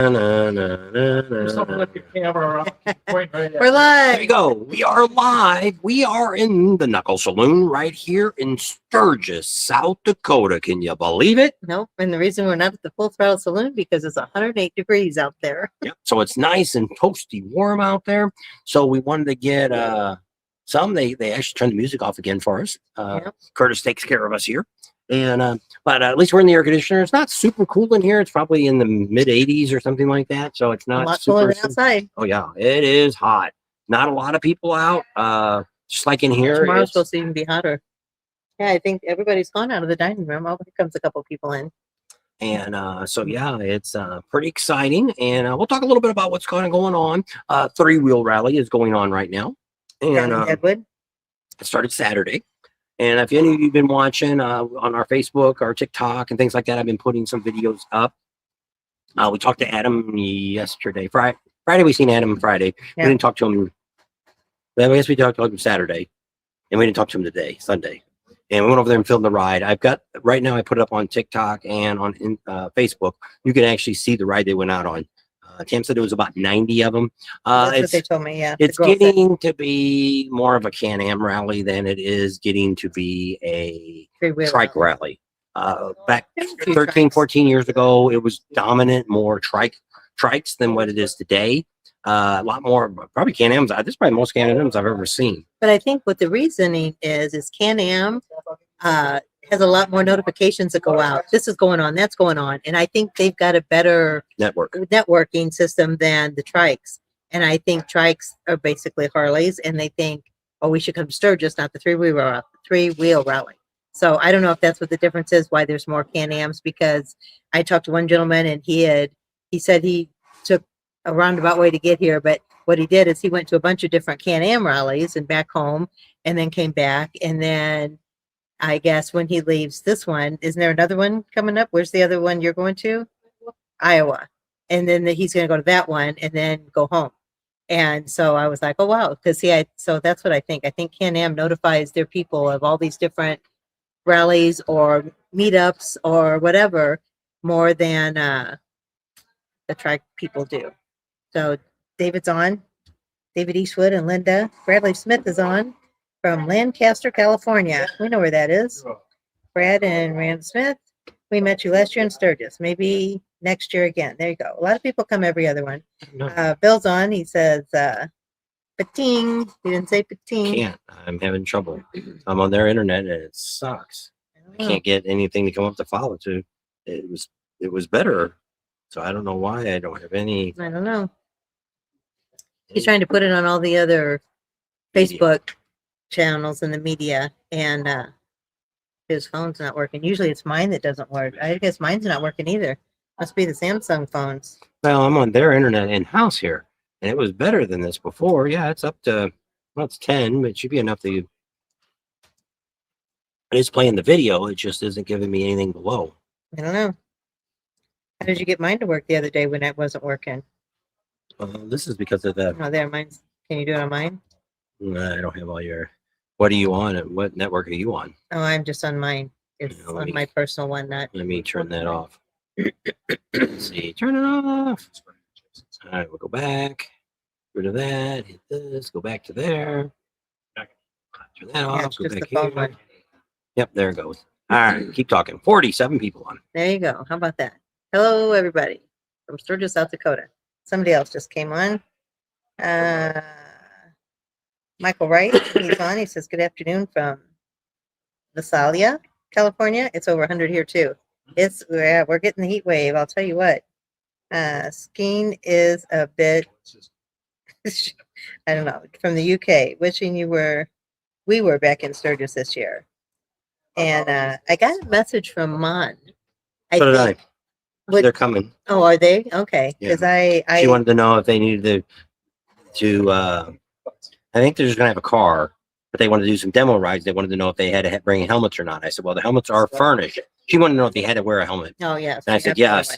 We're live. There you go. We are live. We are in the Knuckle Saloon right here in Sturgis, South Dakota. Can you believe it? Nope. And the reason we're not at the Full Throttle Saloon because it's 108 degrees out there. Yep. So it's nice and toasty warm out there. So we wanted to get some. They actually turned the music off again for us. Yep. Curtis takes care of us here. And but at least we're in the air conditioner. It's not super cool in here. It's probably in the mid 80s or something like that. So it's not A lot super cooler than outside. Oh yeah, it is hot. Not a lot of people out. Just like in here. Tomorrow's supposed to even be hotter. Yeah, I think everybody's gone out of the dining room. Oh, here comes a couple people in. And so yeah, it's pretty exciting. And we'll talk a little bit about what's kind of going on. Three-wheel rally is going on right now. And Edward. It started Saturday. And if any of you have been watching on our Facebook or TikTok and things like that, I've been putting some videos up. We talked to Adam yesterday. Friday we seen Adam Friday. Yeah. We didn't talk to him. Well, I guess we talked to him Saturday. And we didn't talk to him today, Sunday. And we went over there and filmed the ride. I've got, right now I put it up on TikTok and on Facebook. You can actually see the ride they went out on. Tam said it was about 90 of them. That's what they told me, yeah. It's getting to be more of a Can-Am rally than it is getting to be a trike rally. Back 13, 14 years ago, it was dominant, more trikes than what it is today. A lot more, probably Can-Ams. This is probably most Can-Ams I've ever seen. But I think what the reasoning is Can-Am has a lot more notifications that go out. This is going on, that's going on. And I think they've got a better networking system than the trikes. And I think trikes are basically Harleys, and they think, oh, we should come to Sturgis, not the three-wheel rally. So I don't know if that's what the difference is, why there's more Can-Ams, because I talked to one gentleman and he said he took a roundabout way to get here, but what he did is he went to a bunch of different Can-Am rallies and back home, and then came back, and then I guess when he leaves this one, isn't there another one coming up? Where's the other one you're going to? Iowa. And then he's going to go to that one and then go home. And so I was like, oh, wow. Because so that's what I think. I think Can-Am notifies their people of all these different rallies or meetups or whatever more than the trike people do. So David's on. David Eastwood and Linda. Bradley Smith is on from Lancaster, California. We know where that is. Brad and Rand Smith. We met you last year in Sturgis. Maybe next year again. There you go. A lot of people come every other one. Bill's on. He says, pating. He didn't say pating. Can't. I'm having trouble. I'm on their internet and it sucks. I can't get anything to come up to follow to. It was better. So I don't know why I don't have any. I don't know. He's trying to put it on all the other Facebook channels in the media, and his phone's not working. Usually it's mine that doesn't work. I guess mine's not working either. Must be the Samsung phones. Well, I'm on their internet in-house here, and it was better than this before. Yeah, it's up to, well, it's 10, but it should be enough to. It's playing the video. It just isn't giving me anything below. I don't know. How did you get mine to work the other day when it wasn't working? This is because of the. Oh, there, mine's. Can you do it on mine? I don't have all your. What are you on? And what network are you on? Oh, I'm just on mine. It's on my personal one. Not. Let me turn that off. Let's see. Turn it off. All right, we'll go back. Rid of that. Hit this. Go back to there. Turn that off. Go back here. One. Yep, there it goes. All right, keep talking. 47 people on. There you go. How about that? Hello, everybody from Sturgis, South Dakota. Somebody else just came on. Michael Wright, he's on. He says, good afternoon from Visalia, California. It's over 100 here, too. We're getting the heat wave. I'll tell you what. Skiing is a bit, I don't know, from the UK. Wishing we were back in Sturgis this year. And I got a message from Mon. So did I. They're coming. Oh, are they? Okay. Because she wanted to know if they needed to I think they're just gonna have a car, but they wanted to do some demo rides. They wanted to know if they had to bring helmets or not. I said, well, the helmets are furnished. She wanted to know if they had to wear a helmet. Oh, yes. And I said, yes.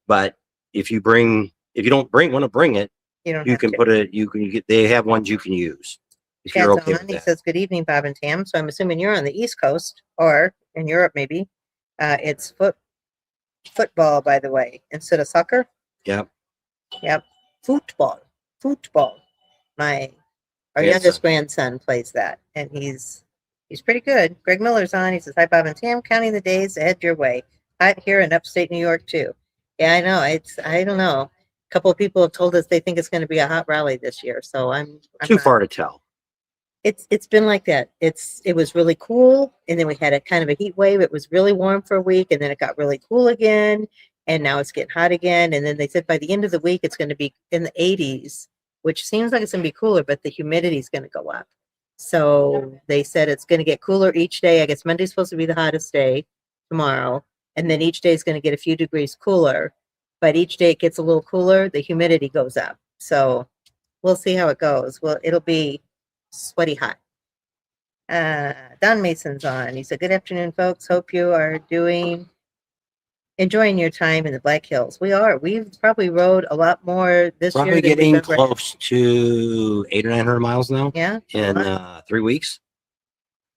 But if you want to bring it, you can put it. They have ones you can use. If you're okay with that. He says, good evening, Bob and Tam. So I'm assuming you're on the East Coast or in Europe, maybe. It's football, by the way, instead of soccer. Yep. Yep. Football. Football. Our Grandson. youngest grandson plays that, and he's pretty good. Greg Miller's on. He says, "Hi, Bob and Tam. Counting the days ahead your way. Hot here in upstate New York too." Yeah, I know. I don't know. A couple of people have told us they think it's going to be a hot rally this year, so I'm Too not- far to tell. It's been like that. It was really cool, and then we had a kind of a heat wave. It was really warm for a week, and then it got really cool again, and now it's getting hot again. And then they said by the end of the week it's going to be in the 80s, which seems like it's going to be cooler, but the humidity is going to go up. So they said it's going to get cooler each day. I guess Monday's supposed to be the hottest day, tomorrow, and then each day is going to get a few degrees cooler. But each day it gets a little cooler, the humidity goes up. So we'll see how it goes. Well, it'll be sweaty hot. Don Mason's on. He said, "Good afternoon, folks. Hope you are enjoying your time in the Black Hills." We are. We've probably rode a lot more this year. Probably than we've getting ever had. close to 800 or 900 miles now Yeah. in 3 weeks.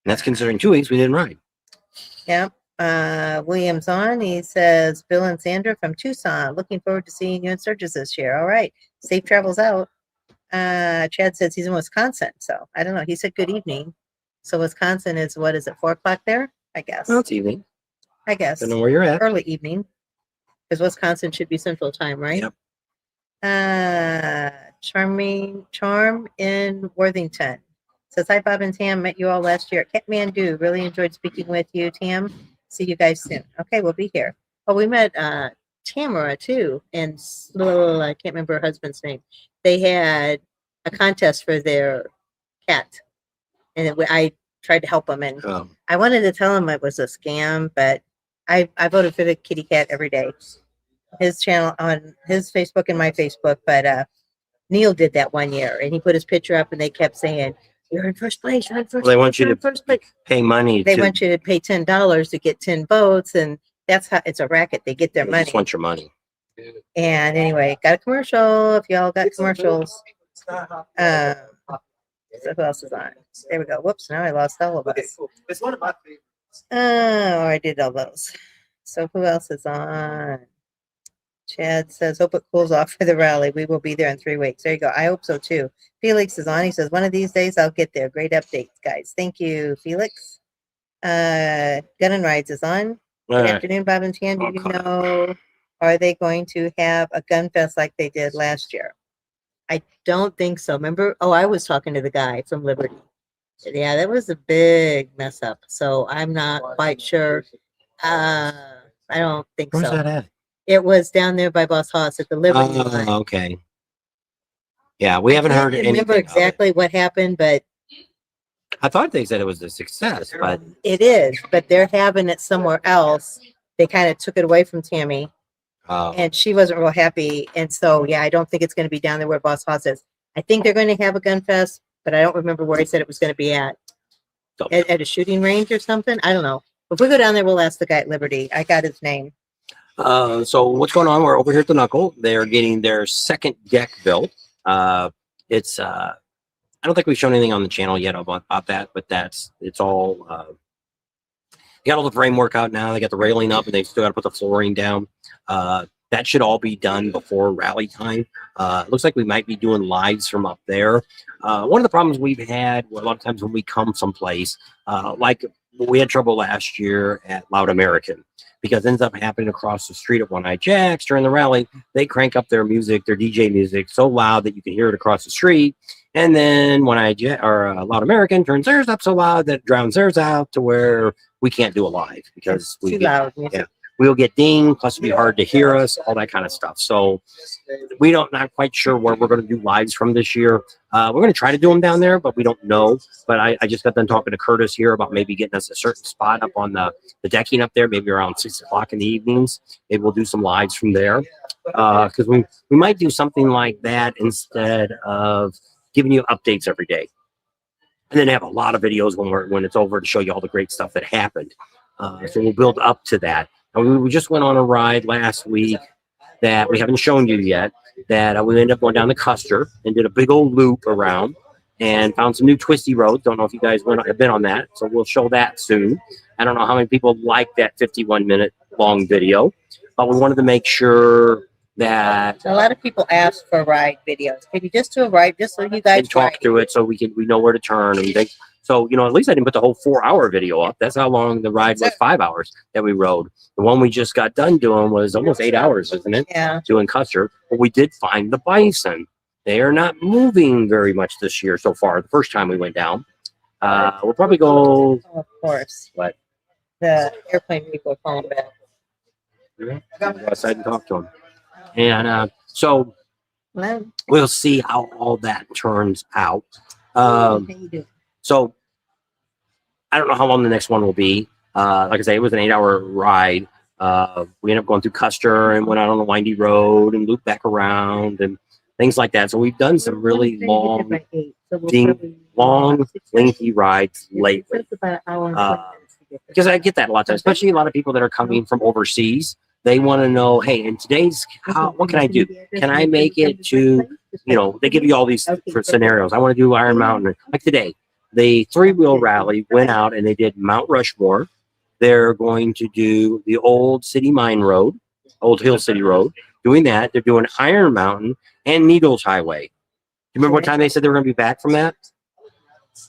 And that's considering 2 weeks we didn't ride. Yeah. William's on. He says, "Bill and Sandra from Tucson. Looking forward to seeing you in Sturgis this year." All right. Safe travels out. Chad says he's in Wisconsin. So I don't know. He said good evening. So Wisconsin is, what is it, 4 o'clock there? I guess. Well, it's evening. I guess. Don't know where you're at. Early evening. Because Wisconsin should be Central Time, right? Yep. Charm in Worthington says, "Hi, Bob and Tam. Met you all last year at Kathmandu. Really enjoyed speaking with you, Tam. See you guys soon." Okay, we'll be here. Oh, we met Tamara too, and I can't remember her husband's name. They had a contest for their cat, and I tried to help them, and I wanted to tell him it was a scam, but I voted for the kitty cat every day. His channel on his Facebook and my Facebook, but Neil did that one year, and he put his picture up, and they kept saying, "You're in first place. You're in first." Well, they want you're you in to first place. pay money. They want you to pay $10 to get 10 votes, and that's how it's a racket. They get their They money. just want your money. And anyway, got a commercial. If y'all got commercials, so who else is on? There we go. Whoops! Now I lost all of us. It's one of my favorites. Oh, I did all those. So who else is on? Chad says, "Hope it cools off for the rally. We will be there in 3 weeks." There you go. I hope so too. Felix is on. He says, "One of these days I'll get there." Great updates, guys. Thank you, Felix. Gun and Rides is on. Good afternoon, Bob and Tan. Do you know, are they going to have a gun fest like they did last year? I don't think so. Remember? Oh, I was talking to the guy from Liberty. Yeah, that was a big mess up. So I'm not quite sure. I don't think Where's so. that at? It was down there by Boss Haas at the Liberty line. Oh, okay. Yeah, we haven't heard anything. Remember exactly what happened, but I thought they said it was a success, but it is. But they're having it somewhere else. They kind of took it away from Tammy, and she wasn't real happy. And so, yeah, I don't think it's going to be down there where Boss Haas is. I think they're going to have a gun fest, but I don't remember where he said it was going to be at. At a shooting range or something. I don't know. If we go down there, we'll ask the guy at Liberty. I got his name. So what's going on? We're over here at the Knuckle. They're getting their second deck built. It's I don't think we've shown anything on the channel yet about that, but it's all they got all the framework out now. They got the railing up, and they've still got to put the flooring down. That should all be done before rally time. It looks like we might be doing lives from up there. One of the problems we've had a lot of times when we come someplace, like we had trouble last year at Loud American, because it ends up happening across the street at One Eye Jack's during the rally. They crank up their music, their DJ music, so loud that you can hear it across the street. And then One Eye Jack or Loud American turns theirs up so loud that it drowns theirs out to where we can't do a live because Too loud. Yeah, we'll get dinged, plus it'll be hard to hear us, all that kind of stuff. So we not quite sure where we're going to do lives from this year. We're going to try to do them down there, but we don't know. But I just got done talking to Curtis here about maybe getting us a certain spot up on the decking up there, maybe around 6 o'clock in the evenings. Maybe we'll do some lives from there. Because we might do something like that instead of giving you updates every day. And then have a lot of videos when it's over to show you all the great stuff that happened. So we'll build up to that. And we just went on a ride last week that we haven't shown you yet, that we ended up going down the Custer and did a big old loop around and found some new twisty roads. Don't know if you guys have been on that, so we'll show that soon. I don't know how many people like that 51-minute long video. but we wanted to make sure that A lot of people ask for ride videos. Can you just do a ride just so you guys and talk ride? through it so we know where to turn and things. So, at least I didn't put the whole 4-hour video up. That's how long the ride was, 5 hours that we rode. The one we just got done doing was almost 8 hours, isn't it? Yeah. Doing Custer. But we did find the bison. They are not moving very much this year so far. The first time we went down. We'll probably go. Oh, of course. What? The airplane people are calling back. Yeah, go outside and talk to them. And so Hello. we'll see how all that turns out. How you doing? So I don't know how long the next one will be. Like I say, it was an 8-hour ride. We ended up going through Custer and went out on a windy road and looped back around and things like that. So we've done some really long, lengthy rides lately. Because I get that a lot of times, especially a lot of people that are coming from overseas. They want to know, hey, in today's, what can I do? Can I make it to, they give you all these for scenarios. I want to do Iron Mountain. Like today, the 3-wheel rally went out and they did Mount Rushmore. They're going to do the Old City Mine Road, Old Hill City Road. Doing that, they're doing Iron Mountain and Needles Highway. Do you remember what time they said they were going to be back from that?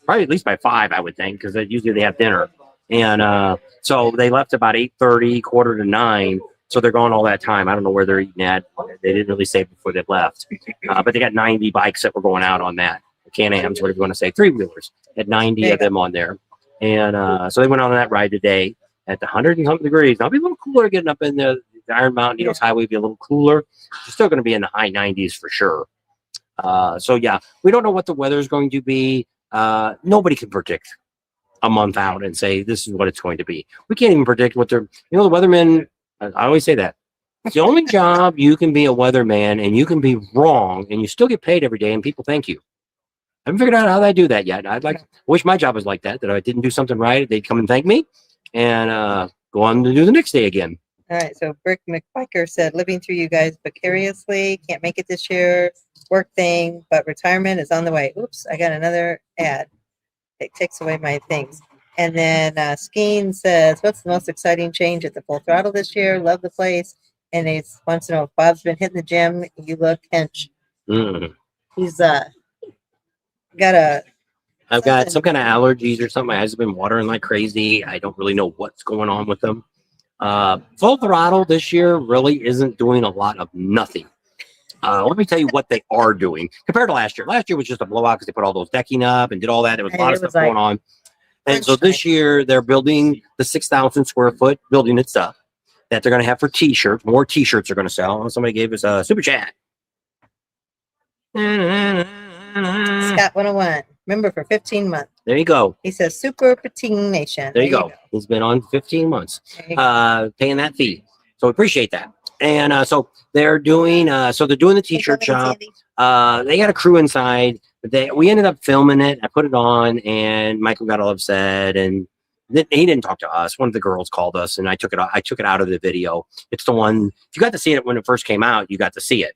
Probably at least by 5, I would think, because usually they have dinner. And so they left about 8:30, 8:45. So they're going all that time. I don't know where they're eating at. They didn't really say before they left. But they got 90 bikes that were going out on that. Can-Ams, whatever you want to say, 3-wheelers. Had 90 of them on there. And so they went on that ride today at the 100 and something degrees. Now, it'll be a little cooler getting up in the Iron Mountain Needles Highway. Will be a little cooler. It's still going to be in the high 90s for sure. So, yeah, we don't know what the weather is going to be. Nobody can predict a month out and say this is what it's going to be. We can't even predict what they're, the weathermen, I always say that. It's the only job you can be a weatherman and you can be wrong and you still get paid every day and people thank you. I haven't figured out how they do that yet. I wish my job was like that I didn't do something right. They'd come and thank me and go on to do the next day again. All right. So Brick McBiker said, living through you guys vicariously. Can't make it this year. Work thing, but retirement is on the way. Oops. I got another ad. It takes away my things. And then Skeen says, what's the most exciting change at the Full Throttle this year? Love the place. And he wants to know if Bob's been hitting the gym. You look hench. He's I've got some kind of allergies or something. My eyes have been watering like crazy. I don't really know what's going on with them. Full Throttle this year really isn't doing a lot of nothing. Let me tell you what they are doing compared to last year. Last year was just a blowout because they put all those decking up and did all that. There was a lot of stuff going on. And so this year they're building the 6,000 square foot building itself that they're going to have for t-shirts. More t-shirts are going to sell. Somebody gave us a super chat. Scott 101. Member for 15 months. There you go. He says Super Pating Nation. There you go. He's been on 15 months paying that fee. So we appreciate that. And so they're doing the t-shirt shop. They got a crew inside. We ended up filming it. I put it on and Michael got all upset and he didn't talk to us. One of the girls called us and I took it out of the video. It's the one, if you got to see it when it first came out, you got to see it.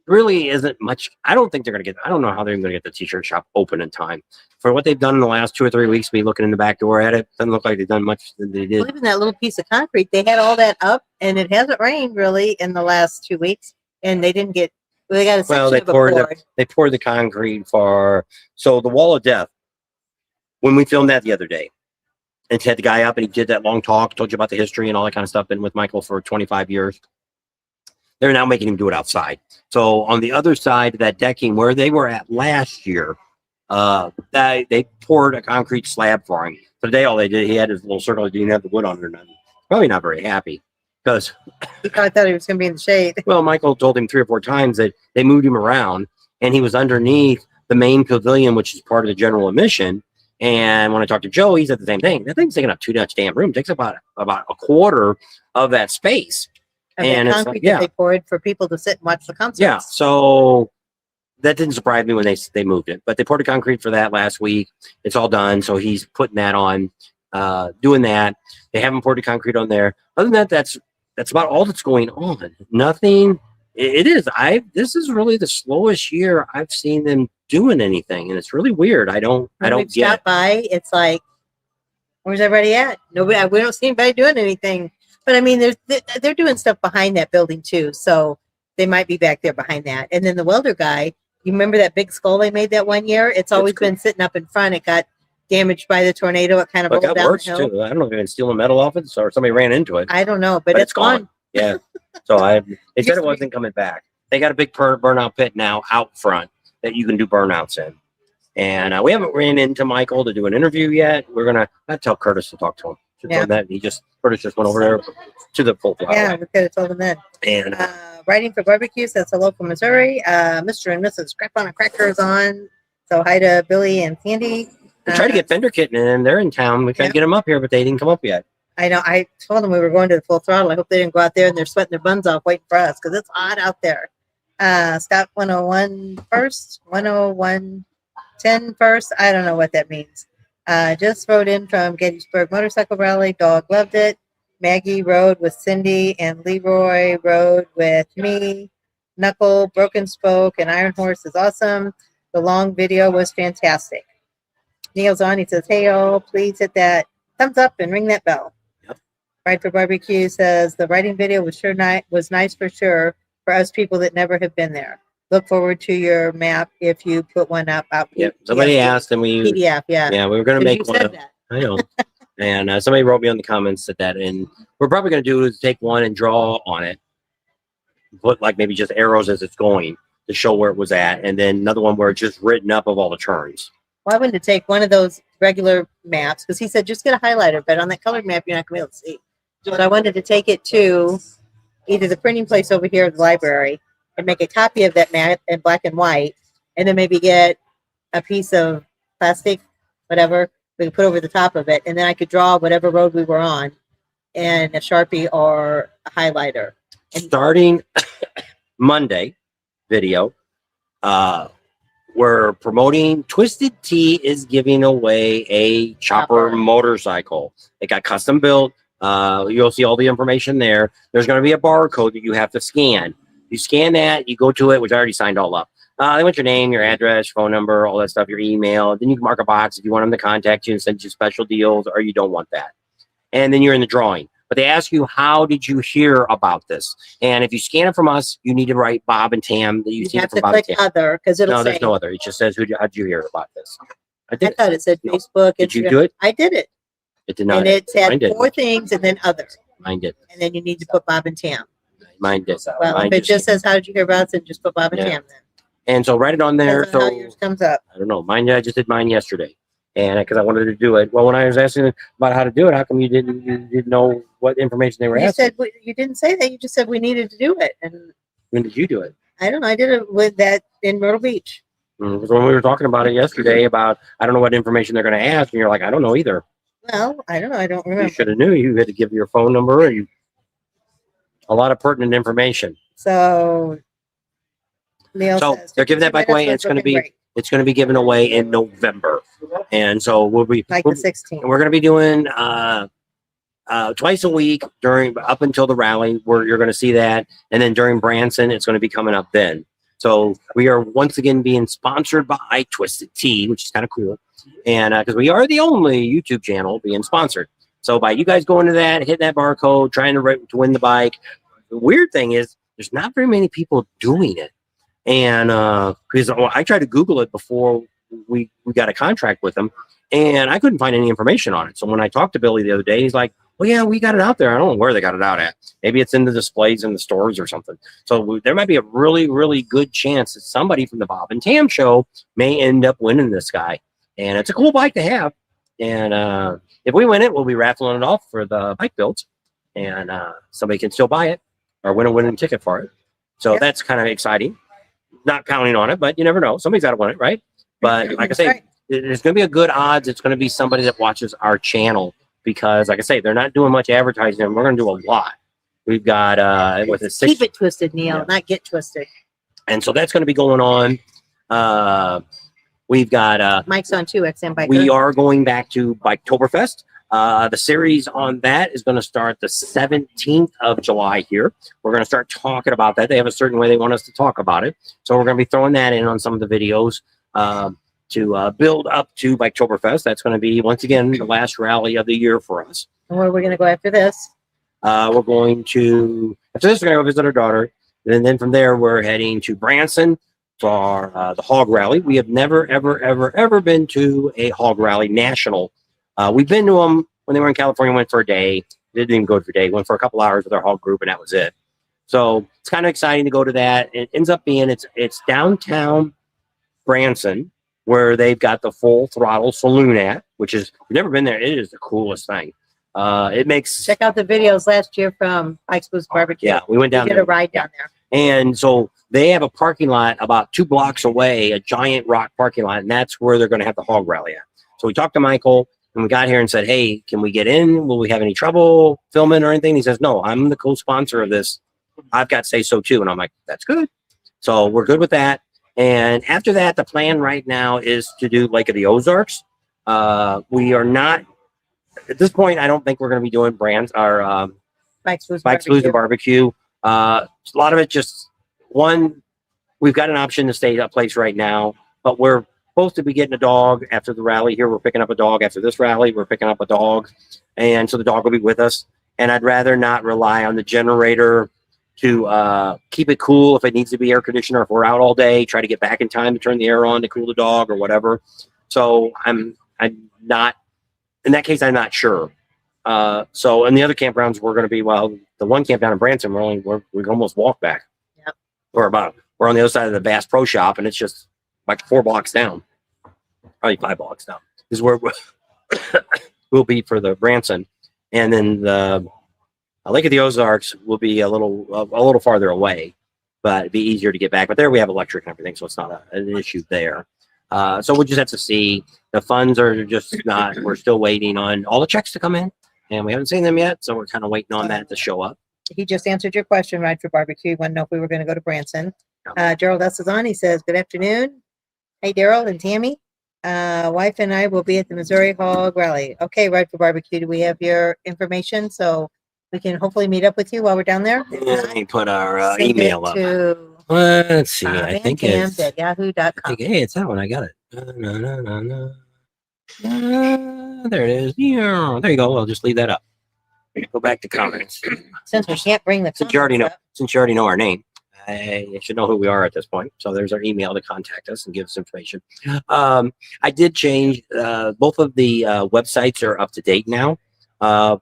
Really isn't much. I don't think they're going to I don't know how they're going to get the t-shirt shop open in time. For what they've done in the last 2 or 3 weeks, me looking in the back door at it, doesn't look like they've done much than they did. Well, even that little piece of concrete, they had all that up and it hasn't rained really in the last 2 weeks. And they didn't get, they got a section they of a board. they poured the concrete so the Wall of Death, when we filmed that the other day, and had the guy up and he did that long talk, told you about the history and all that kind of stuff, been with Michael for 25 years. They're now making him do it outside. So on the other side of that decking where they were at last year, they poured a concrete slab for him. So today all they did, he had his little circle, he didn't have the wood on it or nothing. Probably not very happy because I thought he was going to be in the shade. Well, Michael told him 3 or 4 times that they moved him around and he was underneath the main pavilion, which is part of the general admission. And when I talked to Joe, he said the same thing. That thing's taking up too much damn room. It takes about a quarter of that space. And it's concrete that they poured for people to sit and watch the concert. Yeah, so that didn't surprise me when they moved it. But they poured the concrete for that last week. It's all done, so he's putting that on, doing that. They haven't poured the concrete on there. Other than that, that's about all that's going on. Nothing. It is. This is really the slowest year I've seen them doing anything, and it's really weird. I don't get by. It's like, where's everybody at? Nobody. We don't see anybody doing anything. But I mean, they're doing stuff behind that building too, so they might be back there behind that. And then the welder guy, you remember that big skull they made that one year? It's always been sitting up in front. It got damaged by the tornado. It kind of But rolled that down works the hill. too. I don't know if they've stealing metal off it or somebody ran into it. I don't know, but It's gone. Yeah. So they said Used it to wasn't coming back. They got a big burnout pit now out front that you can do burnouts in. And we haven't ran into Michael to do an interview yet. We're gonna tell Curtis to talk to him. Yeah. That Curtis just went over there to the full throttle. Yeah, we could have told them that. And Writing for barbecue, that's a local Missouri. Mr. and Mrs. Crap on a Crackers on. So hi to Billy and Sandy. we tried to get Fender Kitten in. They're in town. We tried to get them up here, but they didn't come up yet. I know. I told them we were going to the full throttle. I hope they didn't go out there and they're sweating their buns off waiting for us because it's hot out there. Scott 101 first, 10110 first. I don't know what that means. Just wrote in from Gettysburg Motorcycle Rally. Dog loved it. Maggie rode with Cindy and Leroy rode with me. Knuckle, Broken Spoke, and Iron Horse is awesome. The long video was fantastic. Neil's on. He says, hey, all, please hit that thumbs up and ring that bell. Yep. Ride for Barbecue says, the writing video was was nice for sure for us people that never have been there. Look forward to your map if you put one up. Yep. Somebody asked and we PDF, yeah. Yeah, we were gonna make one. That. I know. And somebody wrote me on the comments that and we're probably gonna do is take one and draw on it. Put like maybe just arrows as it's going to show where it was at, and then another one where it's just written up of all the turns. Why wouldn't it take one of those regular maps? Because he said just get a highlighter, but on that colored map you're not gonna be able to see. But I wanted to take it to either the printing place over here or the library and make a copy of that map in black and white, and then maybe get a piece of plastic, whatever, we could put over the top of it, and then I could draw whatever road we were on and a Sharpie or a highlighter. Starting Monday video, we're promoting Twisted Tea is giving away a chopper motorcycle. It got custom built. You'll see all the information there. There's going to be a barcode that you have to scan. You scan that, you go to it, which I already signed all up. They want your name, your address, phone number, all that stuff, your email. Then you can mark a box if you want them to contact you and send you special deals, or you don't want that. And then you're in the drawing. But they ask you, how did you hear about this? And if you scan it from us, you need to write Bob and Tam that you see it from Bob and Tam. Other, because it'll No, say, there's no other. It just says, how did you hear about this? I did. I thought it said Facebook. Did you Instagram. do it? I did it. It did not. And it Mine said did. 4 things and then other. Mine did. And then you need to put Bob and Tam. Mine did. Well, Mine if it just says, how did you hear about it, then just put Bob and Yeah. Tam then. And so write it on there. That's how So yours comes up. I don't know. Mine, I just did mine yesterday. And because I wanted to do it. Well, when I was asking about how to do it, how come you didn't know what information they were You asking? said you didn't say that. You just said we needed to do it, and When did you do it? I don't know. I did it with that in Myrtle Beach. Because when we were talking about it yesterday about, I don't know what information they're going to ask. And you're like, I don't know either. Well, I don't know. I don't You remember. should have knew. You had to give your phone number. A lot of pertinent information. So Neil So says, they're giving that back away, and it's going to be great, given away in November. And so we'll be like the 16th. we're going to be doing twice a week up until the rally, where you're going to see that, and then during Branson, it's going to be coming up then. So we are once again being sponsored by Twisted Tea, which is kind of cool, and because we are the only YouTube channel being sponsored. So by you guys going to that, hitting that barcode, trying to win the bike, the weird thing is there's not very many people doing it, and because I tried to Google it before we got a contract with them, and I couldn't find any information on it. So when I talked to Billy the other day, he's like, well, yeah, we got it out there. I don't know where they got it out at. Maybe it's in the displays in the stores or something. So there might be a really, really good chance that somebody from the Bob and Tam show may end up winning this guy. And it's a cool bike to have. And if we win it, we'll be raffling it off for the bike builds. And somebody can still buy it or win a winning ticket for it. So that's kind of exciting. Not counting on it, but you never know. Somebody's got to win it, right? But like I say, Right. there's going to be a good odds it's going to be somebody that watches our channel, because like I say, they're not doing much advertising, and we're going to do a lot. We've got with a Keep it twisted, Neil, Yeah. not get twisted. and so that's going to be going on. We've got Mike's on too, XM Biker. we are going back to Biketoberfest. The series on that is going to start the 17th of July here. We're going to start talking about that. They have a certain way they want us to talk about it. So we're going to be throwing that in on some of the videos to build up to Biketoberfest. That's going to be, once again, the last rally of the year for us. And where are we going to go after this? We're going to, after this, we're going to go visit our daughter. And then from there, we're heading to Branson for the hog rally. We have never, ever, ever, ever been to a hog rally national. We've been to them when they were in California, went for a day. Didn't even go for a day, went for a couple hours with our hog group, and that was it. So it's kind of exciting to go to that. It ends up being, it's downtown Branson, where they've got the full throttle saloon at, which is, we've never been there. It is the coolest thing. It makes, Check out the videos last year from Pike's Blues Barbecue. yeah, we went down We did there. a ride down there. And so they have a parking lot about 2 blocks away, a giant rock parking lot, and that's where they're going to have the hog rally at. So we talked to Michael, and we got here and said, hey, can we get in? Will we have any trouble filming or anything? He says, no, I'm the co-sponsor of this. I've got say so too. And I'm like, that's good. So we're good with that. And after that, the plan right now is to do Lake of the Ozarks. We are not, at this point, I don't think we're going to be doing brands or Pike's Blues Bikes, Blues, and Barbecue. A lot of it just, one, we've got an option to stay at a place right now, but we're supposed to be getting a dog after the rally here. We're picking up a dog after this rally. We're picking up a dog. And so the dog will be with us. And I'd rather not rely on the generator to keep it cool if it needs to be air conditioner. If we're out all day, try to get back in time to turn the air on to cool the dog or whatever. So I'm not, in that case, I'm not sure. So in the other campgrounds, we're going to be, well, the one camp down in Branson, we can almost walk back. Yep. We're on the other side of the Bass Pro Shop, and it's just like 4 blocks down, probably 5 blocks down. This is where we'll be for the Branson, and then the Lake of the Ozarks will be a little farther away, but it'd be easier to get back. But there we have electric and everything, so it's not an issue there. So we'll just have to see. The funds are just not. We're still waiting on all the checks to come in, and we haven't seen them yet. So we're kind of waiting on that to show up. He just answered your question, Ride for Barbecue. You want to know if we were going to go to Branson. Gerald S. is on. He says, good afternoon. Hey, Daryl and Tammy. Wife and I will be at the Missouri Hog Rally. Okay, Ride for Barbecue. Do we have your information so we can hopefully meet up with you while we're down there? Let me put our Send email it up. to Let's see. I think it's. at yahoo.com. Hey, it's that one. I got it. There it is. Yeah, there you go. I'll just leave that up. Go back to comments. Since we can't bring the Since you already know, comments up, our name, I should know who we are at this point. So there's our email to contact us and give us information. I did change. Both of the websites are up to date now.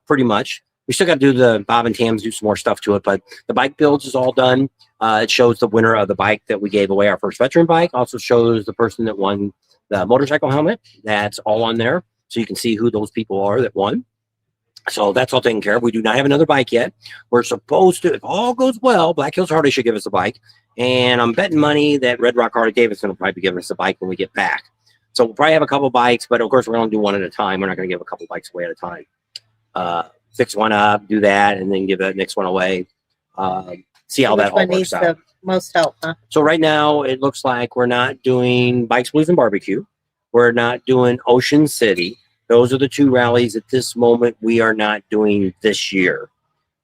Pretty much. We still got to do the Bob and Tam's, do some more stuff to it, but the bike builds is all done. It shows the winner of the bike that we gave away, our first veteran bike. Also shows the person that won the motorcycle helmet. That's all on there. So you can see who those people are that won. So that's all taken care of. We do not have another bike yet. We're supposed to, if all goes well, Black Hills Harley should give us a bike. And I'm betting money that Red Rock Harley Davidson will probably be giving us a bike when we get back. So we'll probably have a couple bikes, but of course we're going to do one at a time. We're not going to give a couple bikes away at a time. Fix one up, do that, and then give the next one away. See how which that all one works needs out. the most help, huh? So right now it looks like we're not doing Bikes, Blues, and Barbecue. We're not doing Ocean City. Those are the 2 rallies at this moment we are not doing this year.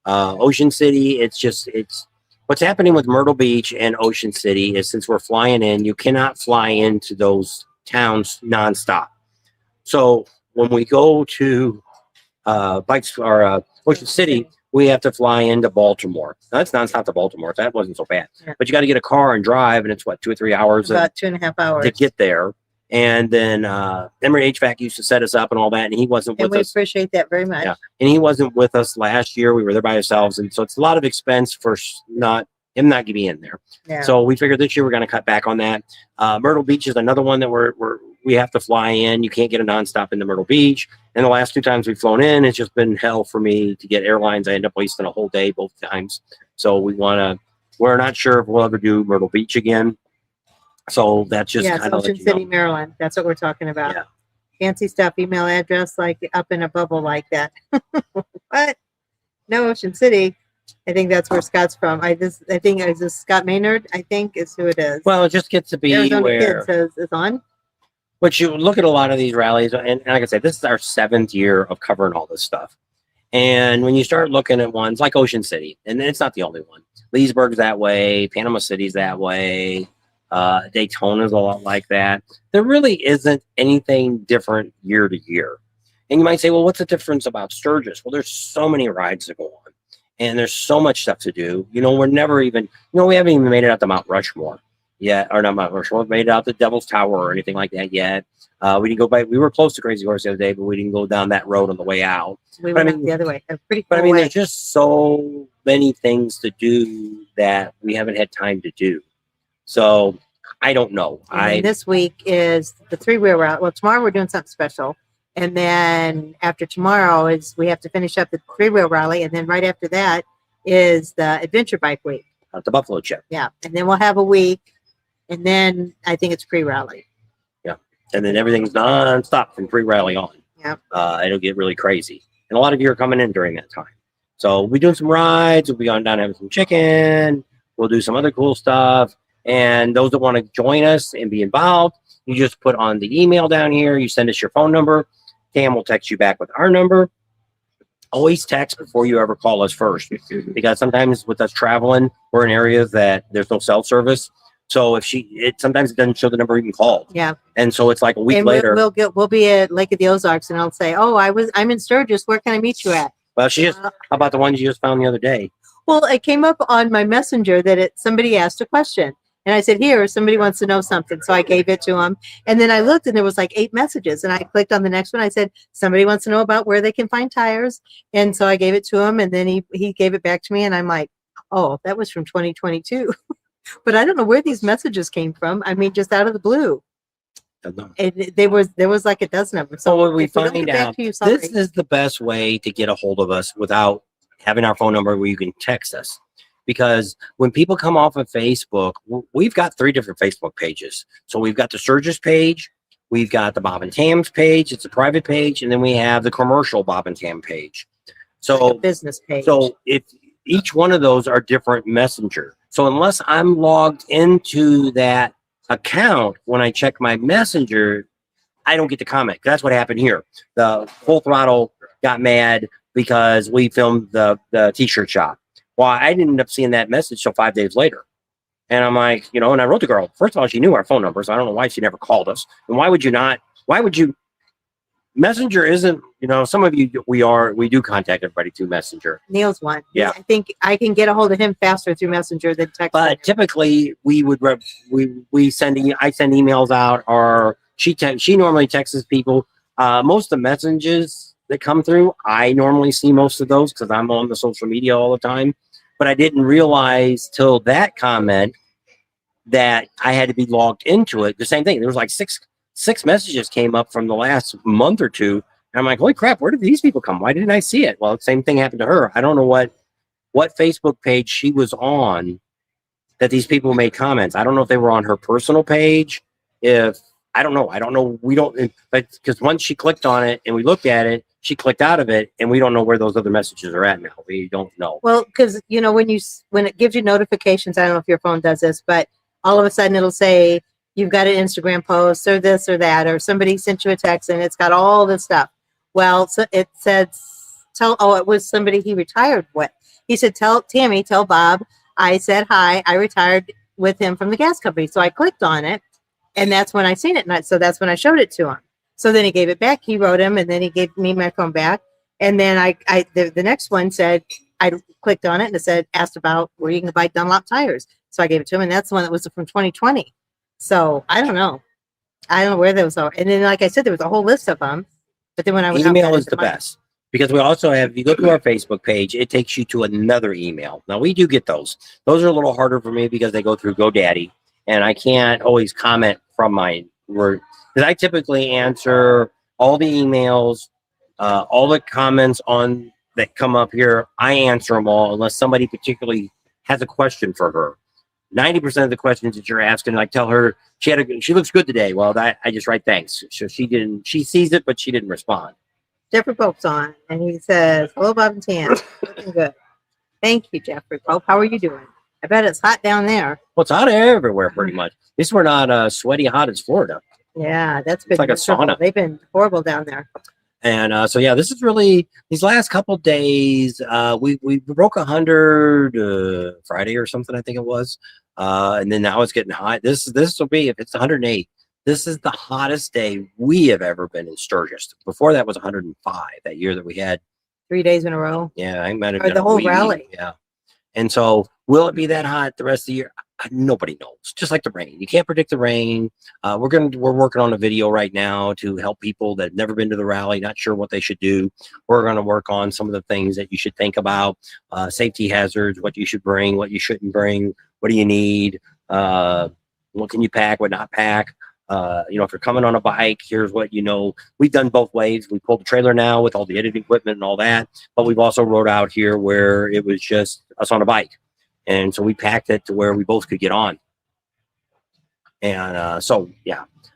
Ocean City, it's what's happening with Myrtle Beach and Ocean City is since we're flying in, you cannot fly into those towns nonstop. So when we go to Ocean City, we have to fly into Baltimore. Now, that's nonstop to Baltimore. That wasn't so bad. Yeah. But you got to get a car and drive, and it's what, 2 or 3 hours About 2.5 hours. to get there. And then Emory HVAC used to set us up and all that, and he wasn't And with we us. appreciate that very much. Yeah. And he wasn't with us last year. We were there by ourselves, and so it's a lot of expense for him not being in there. Yeah. So we figured this year we're going to cut back on that. Myrtle Beach is another one that we have to fly in. You can't get a nonstop into Myrtle Beach. And the last 2 times we've flown in, it's just been hell for me to get airlines. I end up wasting a whole day both times. So we're not sure if we'll ever do Myrtle Beach again. So that's just Yes, kind of Ocean City, Maryland. That's what we're talking about. Yeah. Fancy stuff, email address like up in a bubble like that. What? No, Ocean City. I think that's where Scott's from. I think is this Scott Maynard, I think is who it is. Well, it just gets to be Arizona where Kid says it's on. But you look at a lot of these rallies, and like I said, this is our 7th year of covering all this stuff. And when you start looking at ones like Ocean City, and it's not the only one. Leesburg's that way, Panama City's that way, Daytona's a lot like that. There really isn't anything different year to year. And you might say, well, what's the difference about Sturgis? Well, there's so many rides that go on. and there's so much stuff to do. You know, we're never even, we haven't even made it out to Mount Rushmore yet, or not Mount Rushmore, made it out to Devil's Tower or anything like that yet. We didn't go by, we were close to Crazy Horse the other day, but we didn't go down that road on the way out. We went the other way. Pretty cool but I mean, way. there's just so many things to do that we haven't had time to do. So I don't know. And this week is the 3-wheel rally. Well, tomorrow we're doing something special. And then after tomorrow is we have to finish up the 3-wheel rally. And then right after that is the adventure bike week. At the Buffalo Chip. Yeah. And then we'll have a week. And then I think it's pre-rally. Yeah. And then everything's nonstop from pre-rally on. Yeah. It'll get really crazy. And a lot of you are coming in during that time. So we'll be doing some rides. We'll be going down having some chicken. We'll do some other cool stuff. And those that want to join us and be involved, you just put on the email down here. You send us your phone number. Cam will text you back with our number. Always text before you ever call us first, because sometimes with us traveling, we're in areas that there's no cell service. So if sometimes it doesn't show the number even called. Yeah. And so it's like a week and later. We'll be at Lake of the Ozarks, and I'll say, "Oh, I'm in Sturgis. Where can I meet you at?" Well, how about the ones you just found the other day? Well, it came up on my messenger that somebody asked a question. And I said, here, somebody wants to know something. So I gave it to him. And then I looked and there was like 8 messages. And I clicked on the next one. I said, somebody wants to know about where they can find tires. And so I gave it to him. And then he gave it back to me. And I'm like, oh, that was from 2022. But I don't know where these messages came from. I mean, just out of the blue. And there was like a dozen of them. So when we find out, this is the best way to get a hold of us without having our phone number where you can text us. Because when people come off of Facebook, we've got 3 different Facebook pages. So we've got the Sturgis page, we've got the Bob and Tam's page, it's a private page, and then we have the commercial Bob and Tam page. So like a business page. So if each one of those are different messenger. So unless I'm logged into that account when I check my messenger, I don't get to comment. That's what happened here. The Full Throttle got mad because we filmed the t-shirt shop. Well, I didn't end up seeing that message till 5 days later. And I'm like, and I wrote the girl. First of all, she knew our phone number, so I don't know why she never called us. And why would you Messenger isn't, some of you, we do contact everybody through Messenger. Neil's one. Yeah. I think I can get a hold of him faster through Messenger than text. But typically I send emails out, or she normally texts people. Most of the messages that come through, I normally see most of those because I'm on the social media all the time. But I didn't realize till that comment that I had to be logged into it. The same thing. There was like six messages came up from the last month or two. And I'm like, holy crap, where did these people come? Why didn't I see it? Well, the same thing happened to her. I don't know what Facebook page she was on that these people made comments. I don't know if they were on her personal page. I don't know. But because once she clicked on it and we looked at it, she clicked out of it, and we don't know where those other messages are at now. We don't know. Well, because when it gives you notifications, I don't know if your phone does this, but all of a sudden it'll say you've got an Instagram post or this or that, or somebody sent you a text and it's got all this stuff. Well, so it said, it was somebody he retired with. He said, tell Tammy, tell Bob, I said hi. I retired with him from the gas company. So I clicked on it, and that's when I seen it. And so that's when I showed it to him. So then he gave it back. He wrote him, and then he gave me my phone back. And then the next one said, I clicked on it and it said, asked about where you can buy Dunlop tires. So I gave it to him, and that's the one that was from 2020. So I don't know. I don't know where those are. And then, like I said, there was a whole list of them. But then when I was email is the best, because we also have, if you go to our Facebook page, it takes you to another email. Now we do get those. Those are a little harder for me because they go through GoDaddy, and I can't always comment from my word. Because I typically answer all the emails, all the comments that come up here. I answer them all unless somebody particularly has a question for her. 90% of the questions that you're asking, like, tell her she looks good today. Well, I just write thanks. So she sees it, but she didn't respond. Jeffrey Pope's on, and he says, hello, Bob and Tam. Looking good. Thank you, Jeffrey Pope. How are you doing? I bet it's hot down there. Well, it's hot everywhere pretty much. At least we're not sweaty hot as Florida. Yeah, that's been like a sauna. They've been horrible down there. And so, yeah, this is really, these last couple of days, we broke 100 Friday or something, I think it was. And then now it's getting hot. This will be, if it's 108, this is the hottest day we have ever been in Sturgis. Before that was 105, that year that we had 3 days in a row. Yeah, I might have Or done the a whole week. rally. Yeah. And so will it be that hot the rest of the year? Nobody knows. Just like the rain. You can't predict the rain. We're working on a video right now to help people that have never been to the rally, not sure what they should do. We're going to work on some of the things that you should think about, safety hazards, what you should bring, what you shouldn't bring, what do you need, what can you pack, what not pack. If you're coming on a bike, here's what we've done both ways. We pulled the trailer now with all the editing equipment and all that, but we've also rode out here where it was just us on a bike. And so we packed it to where we both could get on. And so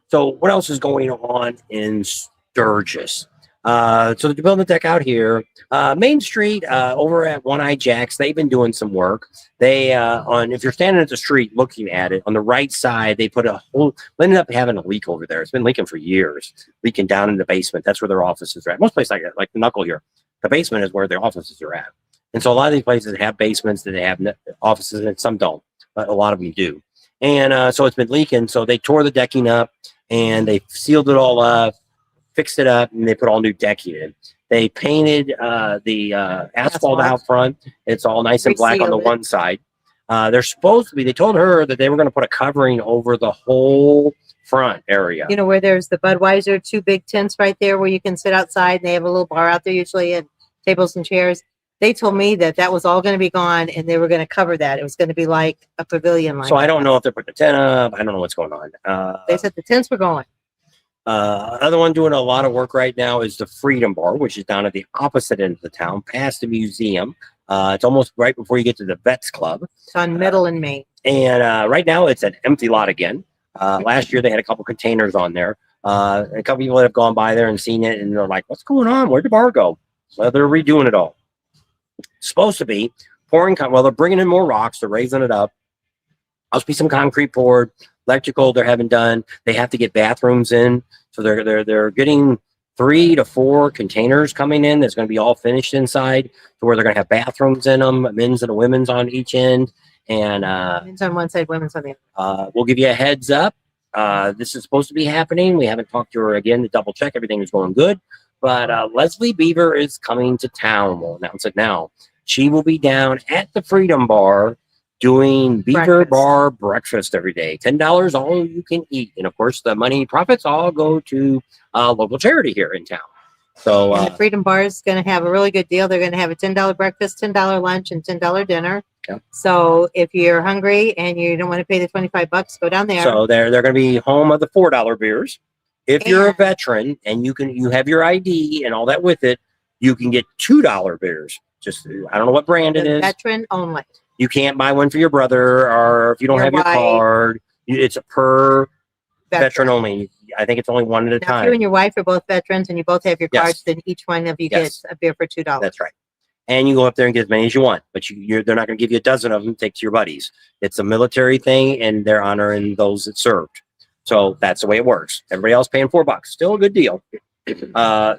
what else is going on in Sturgis? So they're building the deck out here. Main Street over at One Eye Jack's, they've been doing some work. They if you're standing at the street looking at it, on the right side, they put ended up having a leak over there. It's been leaking for years, leaking down in the basement. That's where their offices are at. Most places like the Knuckle here, the basement is where their offices are at. And so a lot of these places have basements that they have offices in, some don't, but a lot of them do. And so it's been leaking. So they tore the decking up and they sealed it all up, fixed it up, and they put all new decking in. They painted the asphalt out front. It's all nice and black on the one side. They told her that they were going to put a covering over the whole front area. You know, where there's the Budweiser 2 big tents right there where you can sit outside and they have a little bar out there usually and tables and chairs. They told me that was all going to be gone and they were going to cover that. It was going to be like a pavilion. So I don't know if they're putting a tent up. I don't know what's going on. They said the tents were going. Another one doing a lot of work right now is the Freedom Bar, which is down at the opposite end of the town, past the museum. It's almost right before you get to the Vets Club. It's on Middle and Main. And right now it's an empty lot again. Last year they had a couple containers on there. A couple people that have gone by there and seen it, and they're like, "What's going on? Where'd the bar go?" So they're redoing it all. Supposed to be pouring. They're bringing in more rocks. They're raising it up. Must be some concrete poured. Electrical they're having done. They have to get bathrooms in, so they're getting 3 to 4 containers coming in. That's going to be all finished inside, to where they're going to have bathrooms in them, men's and women's on each end. And men's on one side, women's on the other. We'll give you a heads up. This is supposed to be happening. We haven't talked to her again to double check everything is going good. But Leslie Beaver is coming to town. We'll announce it now. She will be down at the Freedom Bar doing Beaver Bar breakfast every day. $10 all you can eat. And of course, the money profits all go to local charity here in town. So and the Freedom Bar is going to have a really good deal. They're going to have a $10 breakfast, $10 lunch, and $10 dinner. Yeah. So if you're hungry and you don't want to pay the $25, go down there. So they're going to be home of the $4 beers. If you're a veteran and you have your ID and all that with it, you can get $2 beers. Just I don't know what brand it is. Veteran only. You can't buy one for your brother, or if you don't have your card, it's a per veteran only. I think it's only one at a time. If you and your wife are both veterans and you both have your cards, then each one of you gets a beer for $2. That's right. And you go up there and get as many as you want, but they're not going to give you a dozen of them. Take to your buddies. It's a military thing, and they're honoring those that served. So that's the way it works. Everybody else paying $4, still a good deal.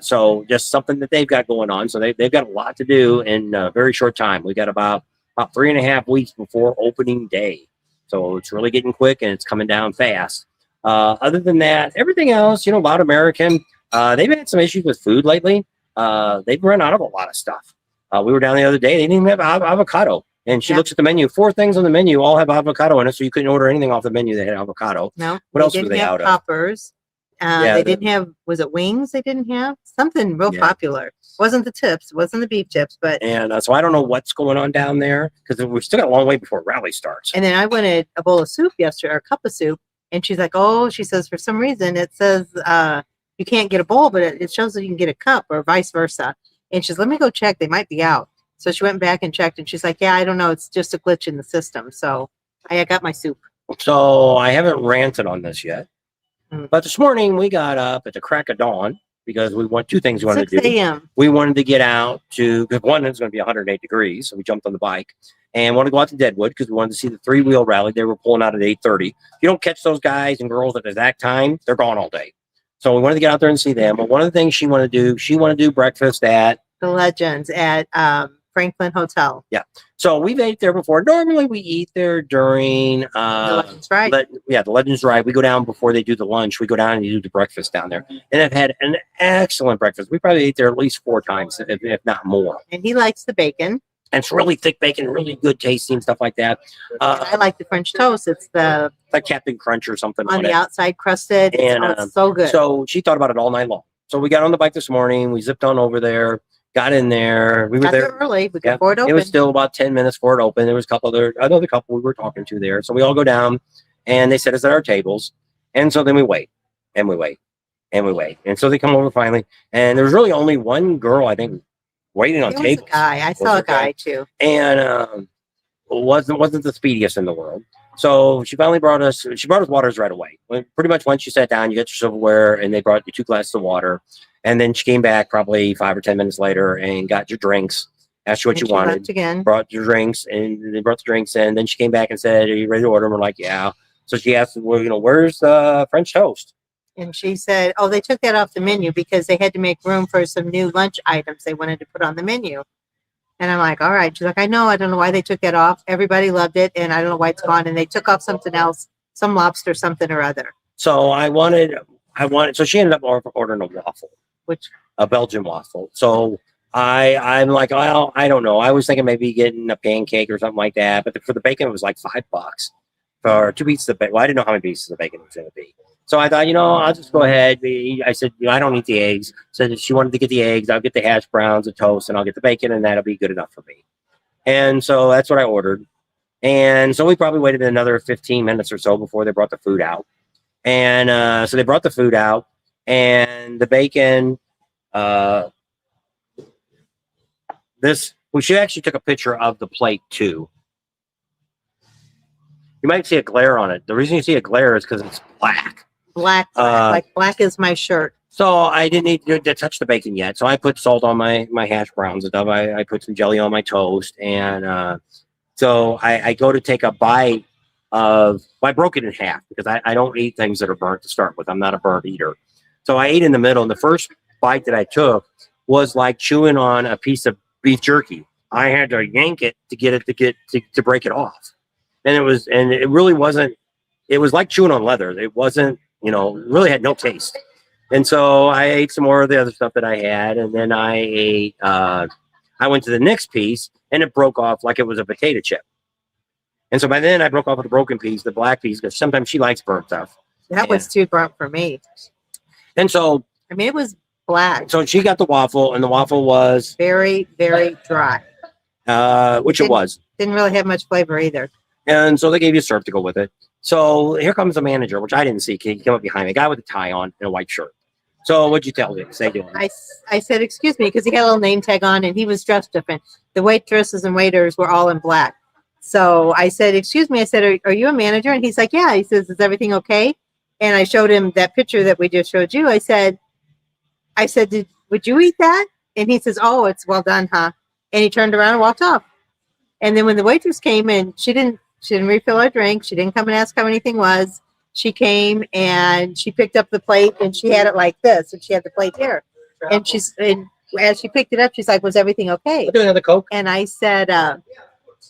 So just something that they've got going on. So they've got a lot to do in a very short time. We got about 3.5 weeks before opening day. So it's really getting quick and it's coming down fast. Other than that, everything else, Loud American, they've had some issues with food lately. They've run out of a lot of stuff. We were down the other day. They didn't even have avocado. And she looks at the menu. 4 things on the menu all have avocado in it, so you couldn't order anything off the menu that had avocado. No. What else were they out of? Poppers. They didn't have, was it wings they didn't have? Something real popular. Wasn't the tips, wasn't the beef tips, but. And so I don't know what's going on down there, because we've still got a long way before rally starts. And then I wanted a bowl of soup yesterday, or a cup of soup, and she's like, "Oh," she says, "for some reason it says you can't get a bowl, but it shows that you can get a cup, or vice versa." And she's, "Let me go check. They might be out." So she went back and checked, and she's like, "Yeah, I don't know. It's just a glitch in the system." So I got my soup. So I haven't ranted on this yet. But this morning we got up at the crack of dawn because we want 2 things we wanted to do. 6 a.m. We wanted to get out to, because one, it's going to be 108 degrees. So we jumped on the bike and wanted to go out to Deadwood because we wanted to see the 3-wheel rally. They were pulling out at 8:30. If you don't catch those guys and girls at the exact time, they're gone all day. So we wanted to get out there and see them. But one of the things she wanted to do breakfast at the Legends at Franklin Hotel. So we've ate there before. Normally we eat there during The Legends Ride. the Legends Ride. We go down before they do the lunch. We go down and do the breakfast down there. And I've had an excellent breakfast. We probably ate there at least 4 times, if not more. And he likes the bacon. And it's really thick bacon, really good tasting, stuff like that. And I like the French toast. It's the Like Captain Crunch or something on on the it. outside crusted. And, It's so good. So she thought about it all night long. So we got on the bike this morning. We zipped on over there, got in there. We were Got there there. early. We Yeah, got board open. It was still about 10 minutes before it opened. There was a couple another couple we were talking to there. So we all go down and they set us at our tables. And so then we wait and we wait and we wait. And so they come over finally. And there was really only one girl, I think, waiting on It was tables. a guy. I saw a guy too. And wasn't the speediest in the world. So she finally brought us waters right away. Pretty much once you sat down, you got your silverware and they brought you 2 glasses of water. And then she came back probably 5 or 10 minutes later and got your drinks, asked you what And you she wanted, left again. brought your drinks, and they brought the drinks in. Then she came back and said, "Are you ready to order?" And we're like, "Yeah." So she asked, "Well, where's the French toast?" And she said, oh, they took that off the menu because they had to make room for some new lunch items they wanted to put on the menu. And I'm like, all right. She's like, I know. I don't know why they took that off. Everybody loved it. And I don't know why it's gone. And they took off something else, some lobster, something or other. So I wanted, so she ended up ordering a waffle, a Belgian waffle. So I'm like, well, I don't know. I was thinking maybe getting a pancake or something like that. But for the bacon, it was like $5 for 2 pieces of bacon. Well, I didn't know how many pieces of bacon it was going to be. So I thought, I'll just go ahead. I said, I don't eat the eggs. So if she wanted to get the eggs, I'll get the hash browns, the toast, and I'll get the bacon, and that'll be good enough for me. And so that's what I ordered. And so we probably waited another 15 minutes or so before they brought the food out. And so they brought the food out, and the bacon. She actually took a picture of the plate too. You might see a glare on it. The reason you see a glare is because it's black. Black, like black is my shirt. So I didn't need to touch the bacon yet. So I put salt on my hash browns and stuff. I put some jelly on my toast. And so I go to take a bite of, well, I broke it in half because I don't eat things that are burnt to start with. I'm not a burnt eater. So I ate in the middle. And the first bite that I took was like chewing on a piece of beef jerky. I had to yank it to get it to break it off. And it really wasn't, it was like chewing on leather. It wasn't, really had no taste. And so I ate some more of the other stuff that I had. And then I ate, I went to the next piece and it broke off like it was a potato chip. And so by then I broke off with the broken piece, the black piece, because sometimes she likes burnt stuff. That was too burnt for me. And so, I mean, it was black. So she got the waffle, and the waffle was very, very dry. Which it was. Didn't really have much flavor either. And so they gave you syrup to go with it. So here comes the manager, which I didn't see. He came up behind me, a guy with a tie on and a white shirt. So what'd you tell him? Say to him? I said, excuse me, because he had a little name tag on and he was dressed different. The waitresses and waiters were all in black. So I said, excuse me. I said, are you a manager? And he's like, yeah. He says, is everything okay? And I showed him that picture that we just showed you. I said, would you eat that? And he says, oh, it's well done, huh? And he turned around and walked off. And then when the waitress came in, she didn't refill her drink. She didn't come and ask how anything was. She came and she picked up the plate and she had it like this. And she had the plate here. And as she picked it up, she's like, was everything okay? I'll do another Coke. And I said, I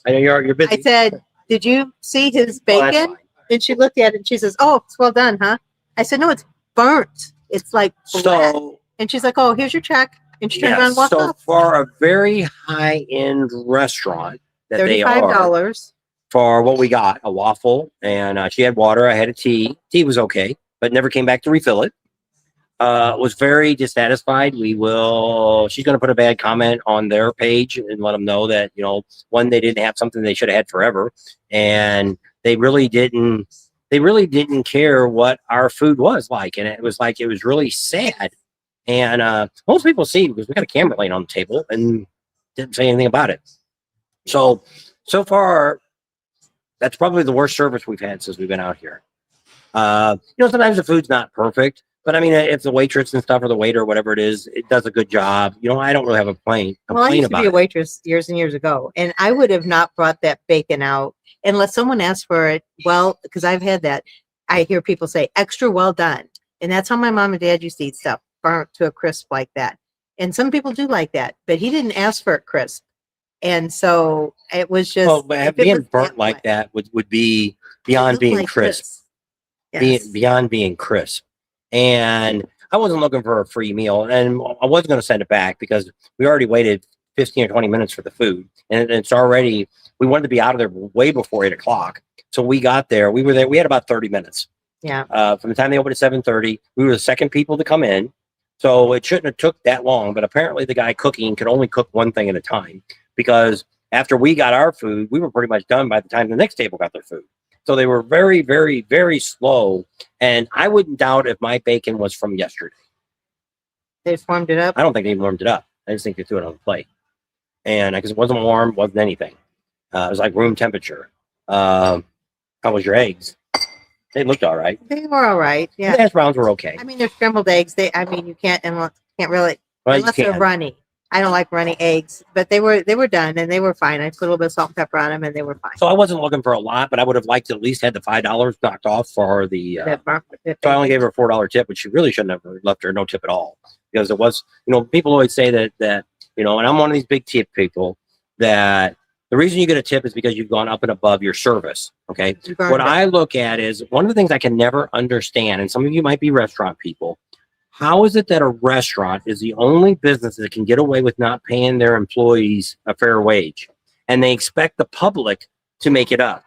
know you're busy. I said, did you see his bacon? And she looked at it and she says, oh, it's well done, huh? I said, no, it's burnt. It's like black. So, and she's like, oh, here's your check. And she turned around and walked so off. for a very high-end restaurant that they are, $35 for what we got, a waffle, and she had water. I had a tea. Tea was okay, but never came back to refill it. Was very dissatisfied. She's going to put a bad comment on their page and let them know that, one, they didn't have something they should have had forever. And they really didn't care what our food was like. And it was really sad. And most people see, because we got a camera laying on the table and didn't say anything about it. So far, that's probably the worst service we've had since we've been out here. Sometimes the food's not perfect, but I mean, if the waitress and stuff or the waiter or whatever it is, it does a good job. I don't really have a complaint Well, I used to about be a it. waitress years and years ago, and I would have not brought that bacon out unless someone asked for it. Well, because I've had that. I hear people say extra well done. And that's how my mom and dad used to eat stuff, burnt to a crisp like that. And some people do like that, but he didn't ask for it crisp. And so it was just, Well, but if it being was burnt like way, that would be it beyond looked being like crisp. this. Yes. Beyond being crisp. And I wasn't looking for a free meal, and I wasn't going to send it back because we already waited 15 or 20 minutes for the food, and it's already, we wanted to be out of there way before 8 o'clock. So we got there, we were there, we had about 30 minutes. Yeah. From the time they opened at 7:30, we were the second people to come in. So it shouldn't have took that long, but apparently the guy cooking could only cook one thing at a time, because after we got our food, we were pretty much done by the time the next table got their food. So they were very, very, very slow. And I wouldn't doubt if my bacon was from yesterday. They just warmed it up. I don't think they warmed it up. I just think they threw it on the plate. And because it wasn't warm, wasn't anything. It was like room temperature. How was your eggs? They looked all right. They were all right. The Yeah. hash browns were okay. I mean, they're scrambled eggs. You can't really, Well, you unless they're can. runny. I don't like runny eggs, but they were done and they were fine. I put a little bit of salt and pepper on them and they were fine. So I wasn't looking for a lot, but I would have liked to at least had the $5 knocked off for the. That So I only gave her a $4 tip, which she really shouldn't have left her no tip at all, because it was, people always say that and I'm one of these big tip people, that the reason you get a tip is because you've gone up and above your service. Okay. What I look at is one of the things I can never understand, and some of you might be restaurant people. How is it that a restaurant is the only business that can get away with not paying their employees a fair wage, and they expect the public to make it up?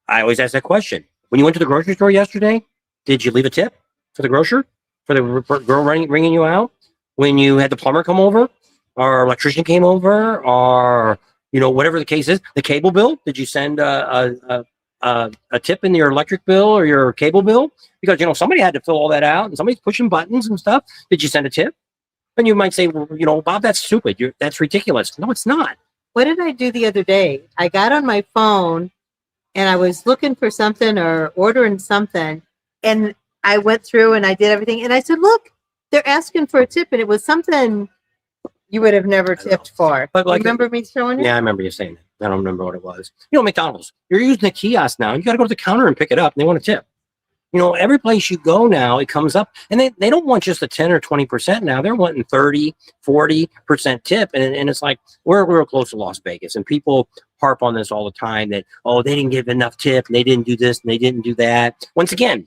I always ask that question. When you went to the grocery store yesterday, did you leave a tip for the grocer, for the girl ringing you out? When you had the plumber come over, or electrician came over, or whatever the case is, the cable bill, did you send a tip in your electric bill or your cable bill? Because somebody had to fill all that out, and somebody's pushing buttons and stuff. Did you send a tip? And you might say, well, Bob, that's stupid. That's ridiculous. No, it's not. What did I do the other day? I got on my phone and I was looking for something or ordering something, and I went through and I did everything, and I said, look, they're asking for a tip, and it was something you would have never tipped for. But remember me showing it? Yeah, I remember you saying that. I don't remember what it was. McDonald's, you're using a kiosk now. You got to go to the counter and pick it up, and they want a tip. Every place you go now, it comes up, and they don't want just a 10 or 20% now. They're wanting 30, 40% tip. And it's like, we're real close to Las Vegas, and people harp on this all the time that, oh, they didn't give enough tip, and they didn't do this, and they didn't do that. Once again,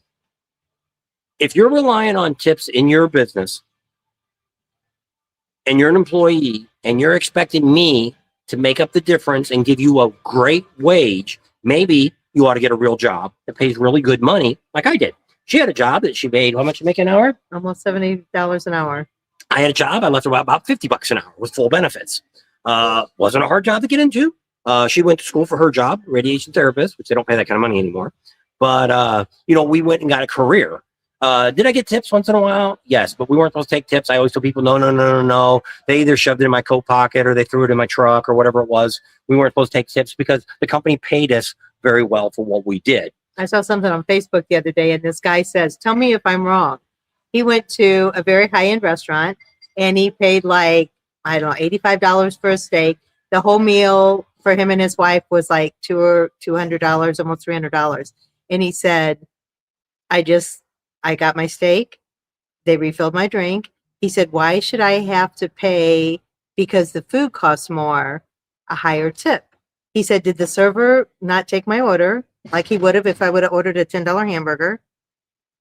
if you're relying on tips in your business, and you're an employee, and you're expecting me to make up the difference and give you a great wage, maybe you ought to get a real job that pays really good money, like I did. She had a job that she made, how much you make an hour? Almost $70 an hour. I had a job, I left her about $50 an hour with full benefits. Wasn't a hard job to get into. She went to school for her job, radiation therapist, which they don't pay that kind of money anymore. But, we went and got a career. Did I get tips once in a while? Yes, but we weren't supposed to take tips. I always tell people, no. They either shoved it in my coat pocket or they threw it in my truck or whatever it was. We weren't supposed to take tips because the company paid us very well for what we did. I saw something on Facebook the other day, and this guy says, tell me if I'm wrong. He went to a very high-end restaurant, and he paid like, I don't know, $85 for a steak. The whole meal for him and his wife was like $200, almost $300. And he said, I got my steak. They refilled my drink. He said, why should I have to pay, because the food costs more, a higher tip? He said, did the server not take my order like he would have if I would have ordered a $10 hamburger?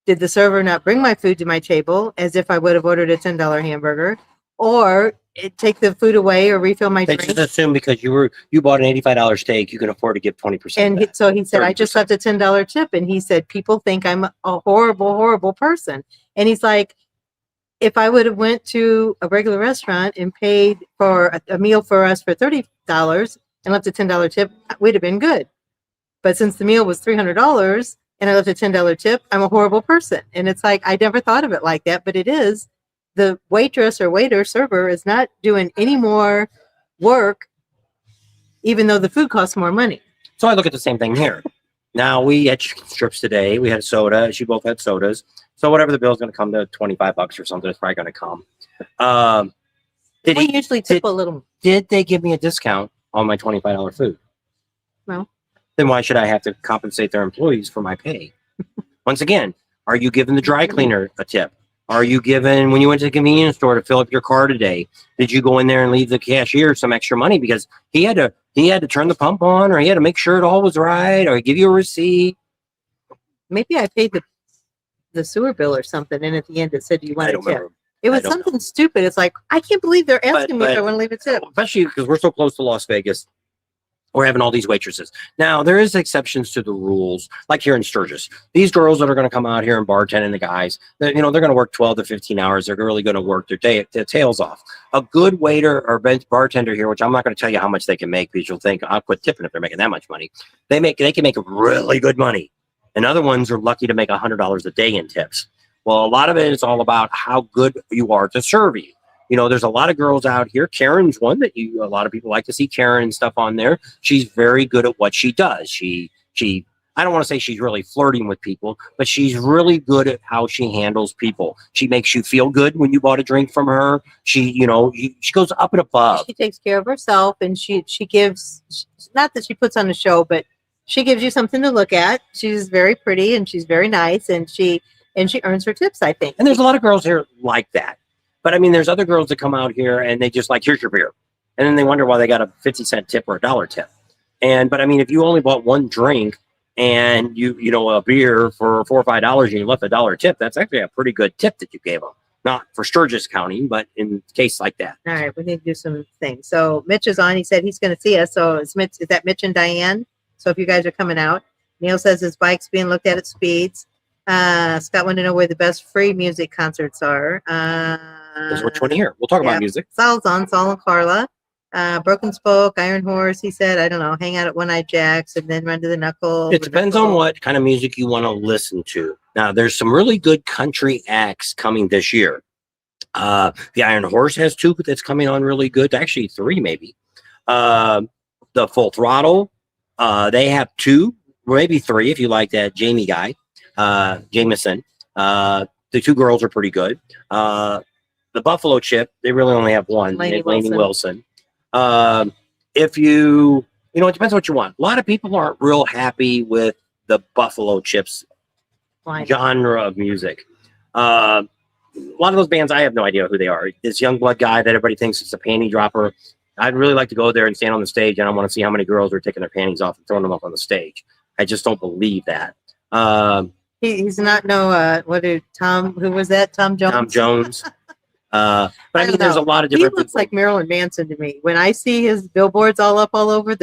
Did the server not bring my food to my table as if I would have ordered a $10 hamburger? Or take the food away or refill my They drink? just assume because you bought an $85 steak, you can afford to give 20%. And so he said, I just 30%. left a $10 tip. And he said, people think I'm a horrible, horrible person. And he's like, if I would have went to a regular restaurant and paid for a meal for us for $30 and left a $10 tip, we'd have been good. But since the meal was $300 and I left a $10 tip, I'm a horrible person. And it's like, I never thought of it like that, but it is. The waitress or waiter, server is not doing any more work, even though the food costs more money. So I look at the same thing here. Now, we had chicken strips today. We had a soda. She both had sodas. So whatever the bill's going to come to $25 or something, it's probably going to come. We usually tip a little. Did they give me a discount on my $25 food? No. Then why should I have to compensate their employees for my pay? Once again, are you giving the dry cleaner a tip? Are you given, when you went to the convenience store to fill up your car today, did you go in there and leave the cashier some extra money because he had to turn the pump on, or he had to make sure it all was right, or give you a receipt? Maybe I paid the sewer bill or something, and at the end it said, "Do you want I a don't tip?" remember. It was I don't know. something stupid. It's like, I can't believe they're asking me if I want to leave a tip. Especially because we're so close to Las Vegas. We're having all these waitresses. Now, there is exceptions to the rules, like here in Sturgis. These girls that are going to come out here and bartend, and the guys, they're going to work 12 to 15 hours. They're really going to work their tails off. A good waiter or bartender here, which I'm not going to tell you how much they can make, because you'll think I'll quit tipping if they're making that much money. They can make really good money. And other ones are lucky to make $100 a day in tips. Well, a lot of it is all about how good you are to serve you. There's a lot of girls out here. Karen's one that a lot of people like to see Karen and stuff on there. She's very good at what she does. She I don't want to say she's really flirting with people, but she's really good at how she handles people. She makes you feel good when you bought a drink from her. She goes up and above. She takes care of herself, and she gives, not that she puts on a show, but she gives you something to look at. She's very pretty and she's very nice, and she earns her tips, I think. And there's a lot of girls here like that. But I mean, there's other girls that come out here and they just like, here's your beer. And then they wonder why they got a 50-cent tip or a $1 tip. But I mean, if you only bought one drink and a beer for $4 or $5 and you left a $1 tip, that's actually a pretty good tip that you gave them. Not for Sturgis County, but in a case like that. All right, we need to do some things. So Mitch is on. He said he's going to see us. So is that Mitch and Diane? So if you guys are coming out. Neil says his bike's being looked at speeds. Scott wanted to know where the best free music concerts are. There's which one here? We'll talk about music. Sal's on, Sal and Carla. Broken Spoke, Iron Horse, he said, I don't know, hang out at One Eyed Jack's and then run to the Knuckle. It depends on what kind of music you want to listen to. Now, there's some really good country acts coming this year. The Iron Horse has 2 that's coming on really good. Actually, 3 maybe. The Full Throttle, they have 2, maybe 3 if you like that Jamie guy, Jameson. The 2 girls are pretty good. The Buffalo Chip, they really only have 1. Lainey Wilson. If it depends what you want. A lot of people aren't real happy with the Buffalo Chips genre of music. A lot of those bands, I have no idea who they are. This Youngblood guy that everybody thinks is a panty dropper. I'd really like to go there and stand on the stage, and I want to see how many girls are taking their panties off and throwing them up on the stage. I just don't believe that. He's not who was that? Tom Jones? Tom Jones. But I mean, there's a lot of different. He looks like Marilyn Manson to me. When I see his billboards all over,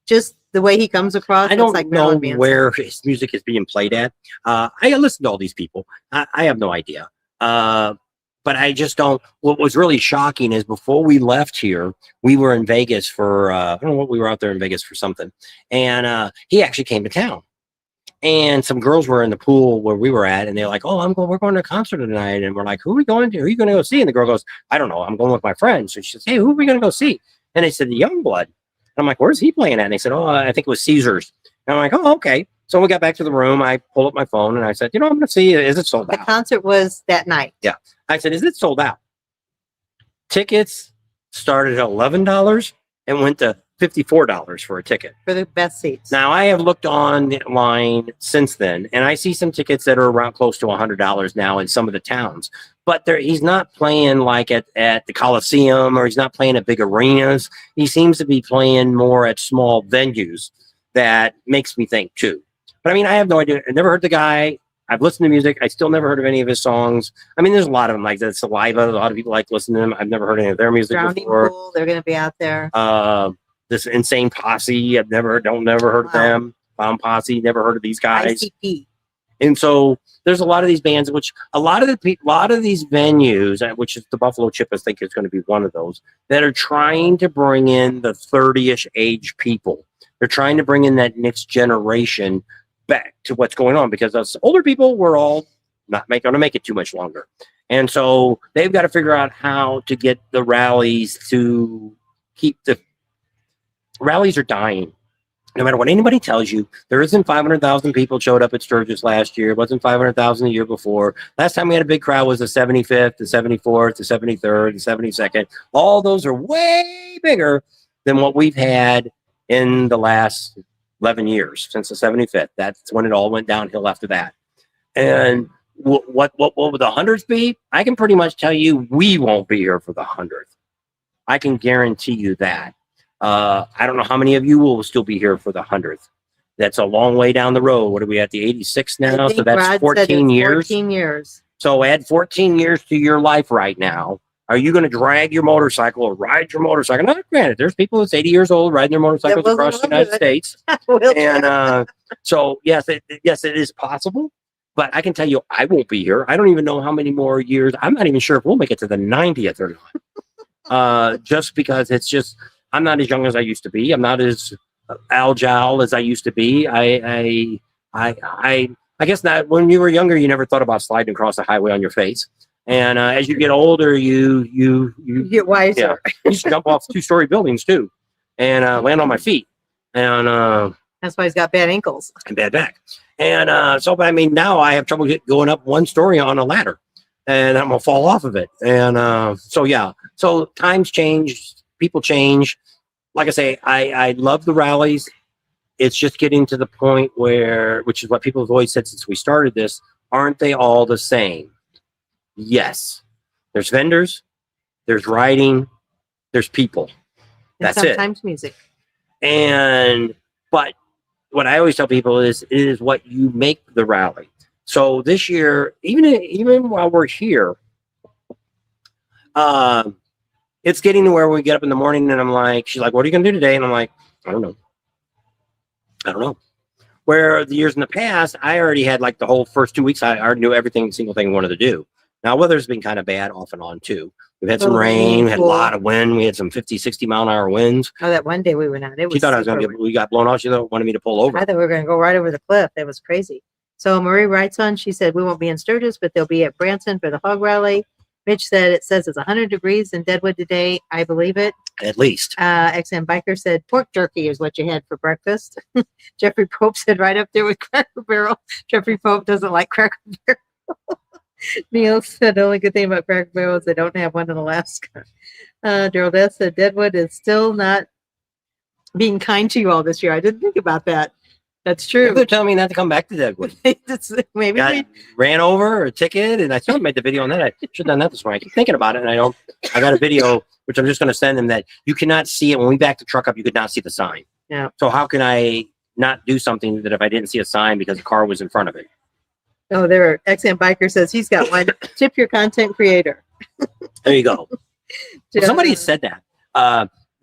just the way he comes across, I don't like know Marilyn Manson. where his music is being played at. I listen to all these people. I have no idea. But I just don't. What was really shocking is before we left here, we were in Vegas for I don't know what, we were out there in Vegas for something, and he actually came to town. And some girls were in the pool where we were at, and they're like, "Oh, we're going to a concert tonight." And we're like, "Who are we going to? Who are you going to go see?" And the girl goes, "I don't know. I'm going with my friends." So she says, "Hey, who are we going to go see?" And they said, "The Youngblood." And I'm like, "Where's he playing at?" And they said, "Oh, I think it was Caesars." And I'm like, "Oh, okay." So we got back to the room. I pulled up my phone and I said, "I'm going to see. Is it sold out?" The concert was that night. Yeah. I said, "Is it sold out?" Tickets started at $11 and went to $54 for a ticket for the best seats. Now, I have looked online since then, and I see some tickets that are around close to $100 now in some of the towns. But he's not playing like at the Coliseum, or he's not playing at big arenas. He seems to be playing more at small venues. That makes me think too. But I mean, I have no idea. I never heard the guy. I've listened to music. I still never heard of any of his songs. I mean, there's a lot of them like that. Saliva. A lot of people like listening to them. I've never heard any of their music Drowning before. Pool, they're going to be out there. This Insane Posse, I've never heard of them. Bomb Posse, never heard of these guys. ICP. And so there's a lot of these bands, which a lot of these venues, which is the Buffalo Chip, I think is going to be one of those, that are trying to bring in the 30-ish age people. They're trying to bring in that next generation back to what's going on, because us older people, we're all not going to make it too much longer. And so they've got to figure out how to get the rallies to keep the rallies are dying. No matter what anybody tells you, there isn't 500,000 people showed up at Sturgis last year. It wasn't 500,000 the year before. Last time we had a big crowd was the 75th, the 74th, the 73rd, the 72nd. All those are way bigger than what we've had in the last 11 years since the 75th. That's when it all went downhill after that. And what would the 100th be? I can pretty much tell you we won't be here for the 100th. I can guarantee you that. I don't know how many of you will still be here for the 100th. That's a long way down the road. What are we at, the 86 I now? think So that's Rod said 14 it's years. 14 years. So add 14 years to your life right now. Are you going to drag your motorcycle or ride your motorcycle? Now, granted, there's people that's 80 years old riding their motorcycles will across the do United it. States. And so, yes, it is possible. But I can tell you, I won't be here. I don't even know how many more years. I'm not even sure if we'll make it to the 90th or not. Just because I'm not as young as I used to be. I'm not as agile as I used to be. I guess not. When you were younger, you never thought about sliding across the highway on your face. And as you get older, you get wiser. Yeah, I used to jump off 2-story buildings too, and land on my feet. And that's why he's got bad ankles and bad back. And so, I mean, now I have trouble going up 1 story on a ladder, and I'm gonna fall off of it. And so yeah, so times change, people change. Like I say, I love the rallies. It's just getting to the point where, which is what people have always said since we started this, aren't they all the same? Yes. There's vendors, there's riding, there's people. and That's it. sometimes music. But what I always tell people is, it is what you make the rally. So this year, even while we're here, it's getting to where we get up in the morning and I'm like, she's like, what are you going to do today? And I'm like, I don't know. Where the years in the past, I already had like the whole first 2 weeks, I already knew every single thing I wanted to do. Now, weather's been kind of bad off and on too. We've had some rain, we had a lot of wind. We had some 50, 60 mile an hour winds. Oh, that one day we went out. It was She thought I was going to we got blown off. She wanted me to pull over. I thought we were going to go right over the cliff. That was crazy. So Marie writes on, she said, we won't be in Sturgis, but they'll be at Branson for the hog rally. Mitch said, it says it's 100 degrees in Deadwood today. I believe it. At least. XM Biker said, pork jerky is what you had for breakfast. Jeffrey Pope said, right up there with Cracker Barrel. Jeffrey Pope doesn't like Cracker Barrel. Neil said, the only good thing about Cracker Barrel is they don't have one in Alaska. Daryl Death said, Deadwood is still not being kind to you all this year. I didn't think about that. That's true. They're telling me not to come back to Deadwood. Maybe ran over a ticket, and I still made the video on that. I should have done that this morning. I keep thinking about it, and I don't. I got a video which I'm just going to send them that you cannot see it when we backed the truck up. You could not see the sign. Yeah. So how can I not do something that if I didn't see a sign because the car was in front of it? Oh, there. XM Biker says he's got one. Tip your content creator. There you go. Well, somebody said that.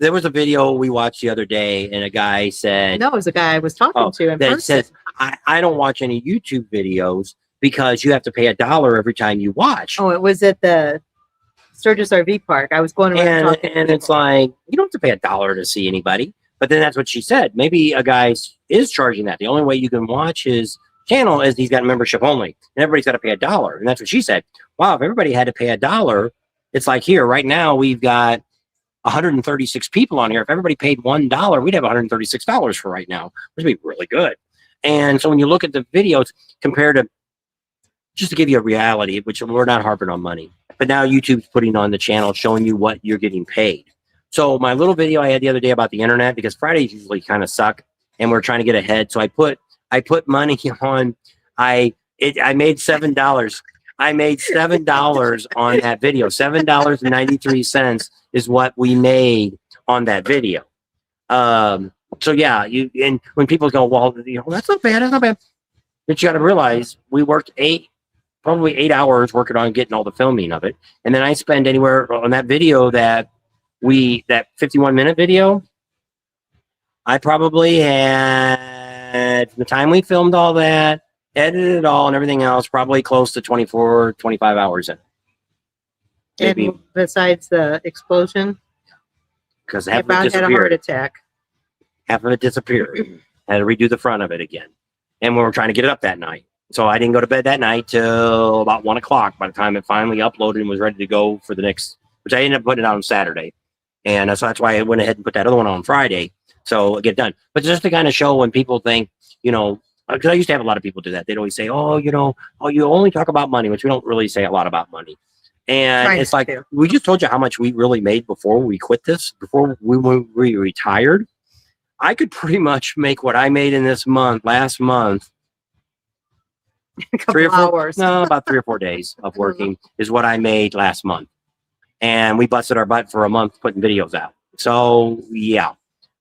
There was a video we watched the other day, and a guy said, no, it was a guy I was talking to in that person. says, I don't watch any YouTube videos because you have to pay $1 every time you watch. Oh, it was at the Sturgis RV Park. I was going around talking to and it's like, you don't have to pay $1 to see anybody. But then that's what she said. Maybe a guy is charging that. The only way you can watch his channel is he's got membership only, and everybody's got to pay $1. And that's what she said. Wow, if everybody had to pay $1, it's like here right now we've got 136 people on here. If everybody paid $1, we'd have $136 for right now, which would be really good. And so when you look at the videos compared to, just to give you a reality, which we're not harping on money, but now YouTube's putting on the channel showing you what you're getting paid. So my little video I had the other day about the internet, because Fridays usually kind of suck and we're trying to get ahead. So I put money on, I made $7. I made $7 on that video. $7.93 is what we made on that video. So yeah, and when people go, well, that's not bad, that's not bad. But you got to realize we worked probably 8 hours working on getting all the filming of it. And then I spend anywhere on that video that 51-minute video, I probably had, from the time we filmed all that, edited it all and everything else, probably close to 24, 25 hours in. Maybe. And besides the explosion, Because I half of it about had a heart disappeared. attack. Half of it disappeared. Had to redo the front of it again. And we were trying to get it up that night. So I didn't go to bed that night till about 1 o'clock by the time it finally uploaded and was ready to go for the next, which I ended up putting it out on Saturday. And so that's why I went ahead and put that other one on Friday. So get it done. But just to kind of show when people think, because I used to have a lot of people do that. They'd always say, you only talk about money, which we don't really say a lot about money. And it's like, we just told you how much we really made before we quit this, before we retired. I could pretty much make what I made in this month, last month, A couple 3 or 4 hours. No, about 3 or 4 days of working is what I made last month. And we busted our butt for a month putting videos out. So yeah,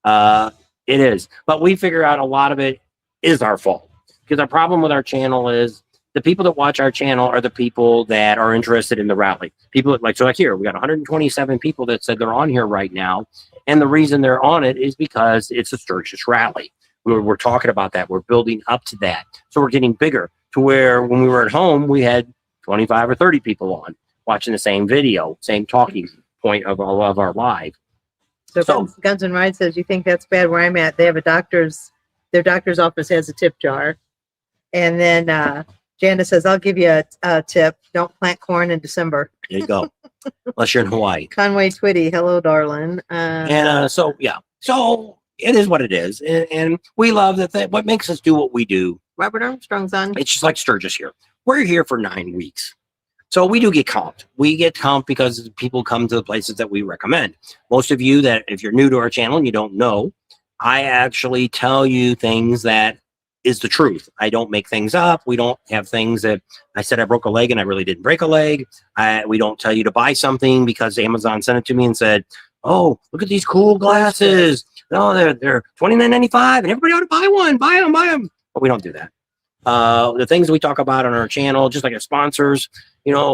it is. But we figure out a lot of it is our fault, because our problem with our channel is the people that watch our channel are the people that are interested in the rally. People like here, we got 127 people that said they're on here right now. And the reason they're on it is because it's a Sturgis rally. We're talking about that. We're building up to that. So we're getting bigger to where when we were at home, we had 25 or 30 people on watching the same video, same talking point of our live. So Guns and Rides says, you think that's bad where I'm at? They have their doctor's office has a tip jar. And then Janice says, I'll give you a tip. Don't plant corn in December. There you go. Unless you're in Hawaii. Conway Twitty, hello, darling. So it is what it is. And we love that. What makes us do what we do. Robert Armstrong's on. It's just like Sturgis here. We're here for 9 weeks. So we do get comped. We get comped because people come to the places that we recommend. Most of you that, if you're new to our channel and you don't know, I actually tell you things that is the truth. I don't make things up. We don't have things that I said I broke a leg and I really didn't break a leg. We don't tell you to buy something because Amazon sent it to me and said, oh, look at these cool glasses. No, they're $29.95 and everybody ought to buy one. Buy them. But we don't do that. The things we talk about on our channel, just like our sponsors,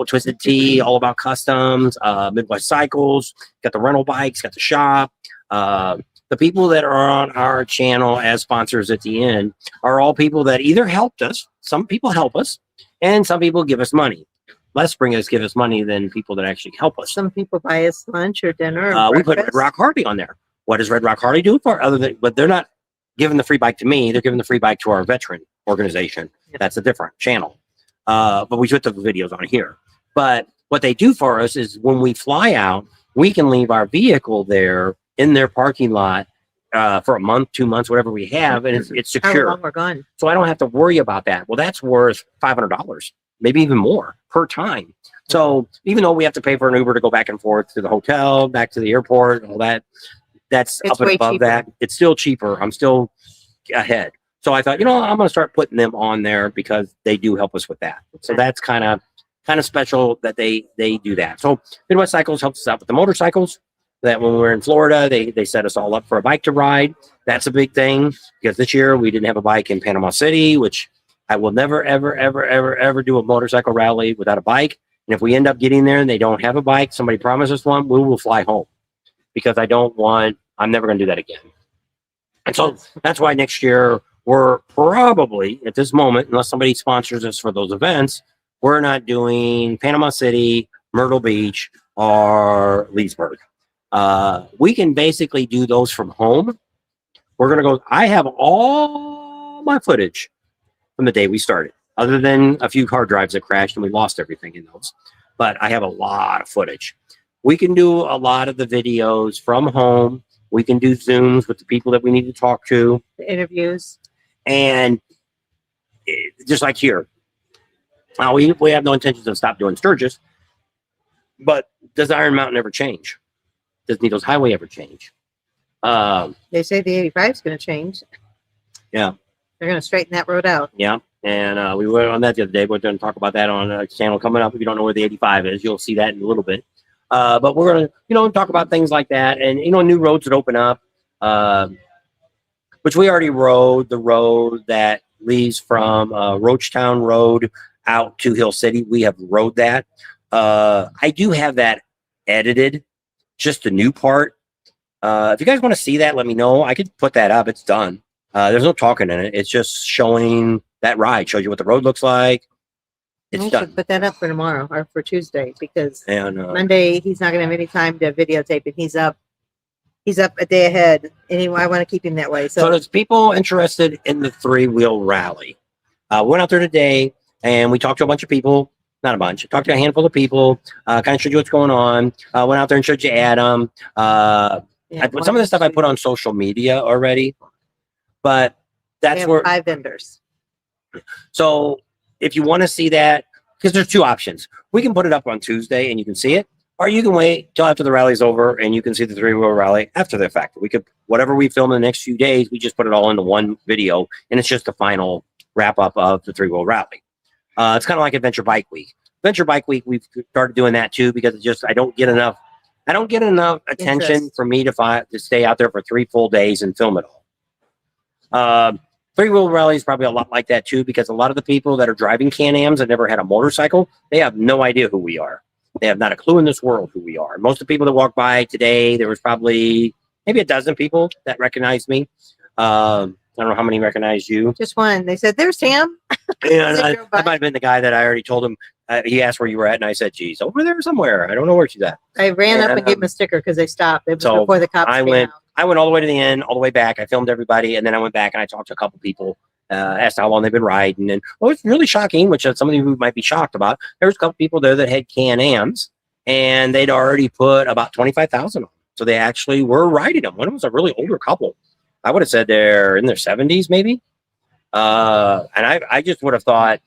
Twisted Tea, all about customs, Midwest Cycles, got the rental bikes, got the shop. The people that are on our channel as sponsors at the end are all people that either helped us. Some people help us, and some people give us money. Less give us money than people that actually help us. Some people buy us lunch or dinner. Or we put Red Rock Harley on there. What does Red Rock Harley do for other than? But they're not giving the free bike to me. They're giving the free bike to our veteran organization. That's a different channel. But we put the videos on here. But what they do for us is when we fly out, we can leave our vehicle there in their parking lot for a month, 2 months, whatever we have, and it's secure. How long we're gone. So I don't have to worry about that. Well, that's worth $500, maybe even more per time. So even though we have to pay for an Uber to go back and forth to the hotel, back to the airport, all that, that's up and above that. It's still cheaper. I'm still ahead. So I thought, I'm going to start putting them on there because they do help us with that. So that's kind of special that they do that. So Midwest Cycles helps us out with the motorcycles. That when we were in Florida, they set us all up for a bike to ride. That's a big thing because this year we didn't have a bike in Panama City, which I will never, ever, ever, ever, ever do a motorcycle rally without a bike. And if we end up getting there and they don't have a bike, somebody promises one, we will fly home because I'm never going to do that again. And so that's why next year we're probably at this moment, unless somebody sponsors us for those events, we're not doing Panama City, Myrtle Beach, or Leesburg. We can basically do those from home. We're going to go. I have all my footage from the day we started, other than a few hard drives that crashed and we lost everything in those. But I have a lot of footage. We can do a lot of the videos from home. We can do Zooms with the people that we need to talk to. The interviews. And just like here. Now, we have no intentions of stop doing Sturgis. But does Iron Mountain ever change? Does Needles Highway ever change? They say the 85 is going to change. Yeah. They're going to straighten that road out. Yeah. And we were on that the other day. We're going to talk about that on a channel coming up. If you don't know where the 85 is, you'll see that in a little bit. But we're going to, talk about things like that. And, new roads that open up, which we already rode, the road that leads from Roachtown Road out to Hill City. We have rode that. I do have that edited. Just the new part. If you guys want to see that, let me know. I could put that up. It's done. There's no talking in it. It's just showing that ride. Shows you what the road looks like. It's done. Put that up for tomorrow or for Tuesday because Monday he's not going to have any time to videotape it. He's up a day ahead. Anyway, I want to keep him that way. So there's people interested in the 3-wheel rally. Went out there today and we talked to a bunch of people. Not a bunch. Talked to a handful of people. Kind of showed you what's going on. Went out there and showed you Adam. I put some of the stuff I put on social media already, but that's where 5 vendors. So if you want to see that, because there's 2 options, we can put it up on Tuesday and you can see it, or you can wait till after the rally's over and you can see the 3-wheel rally after the fact. We could whatever we film in the next few days, we just put it all into one video, and it's just the final wrap up of the 3-wheel rally. It's kind of like Adventure Bike Week. Adventure Bike Week, we've started doing that too because it's just I don't get enough attention Interest. for me to stay out there for 3 full days and film it all. Three-wheel rally is probably a lot like that too because a lot of the people that are driving Can-Ams that never had a motorcycle, they have no idea who we are. They have not a clue in this world who we are. Most of the people that walk by today, there was probably maybe a dozen people that recognized me. I don't know how many recognized you. Just one. They said, "There's Sam." And They I drove by. might have been the guy that I already told him. He asked where you were at, and I said, "Geez, over there somewhere. I don't know where she's at." I ran up and gave Um, him a sticker because they stopped. It was so before the cops I came went- out. I went all the way to the end, all the way back. I filmed everybody, and then I went back and I talked to a couple people, asked how long they've been riding, and what was really shocking, which some of you might be shocked about, there was a couple people there that had Can-Ams, and they'd already put about 25,000 on them. So they actually were riding them. One was a really older couple. I would have said they're in their 70s, maybe. And I just would have thought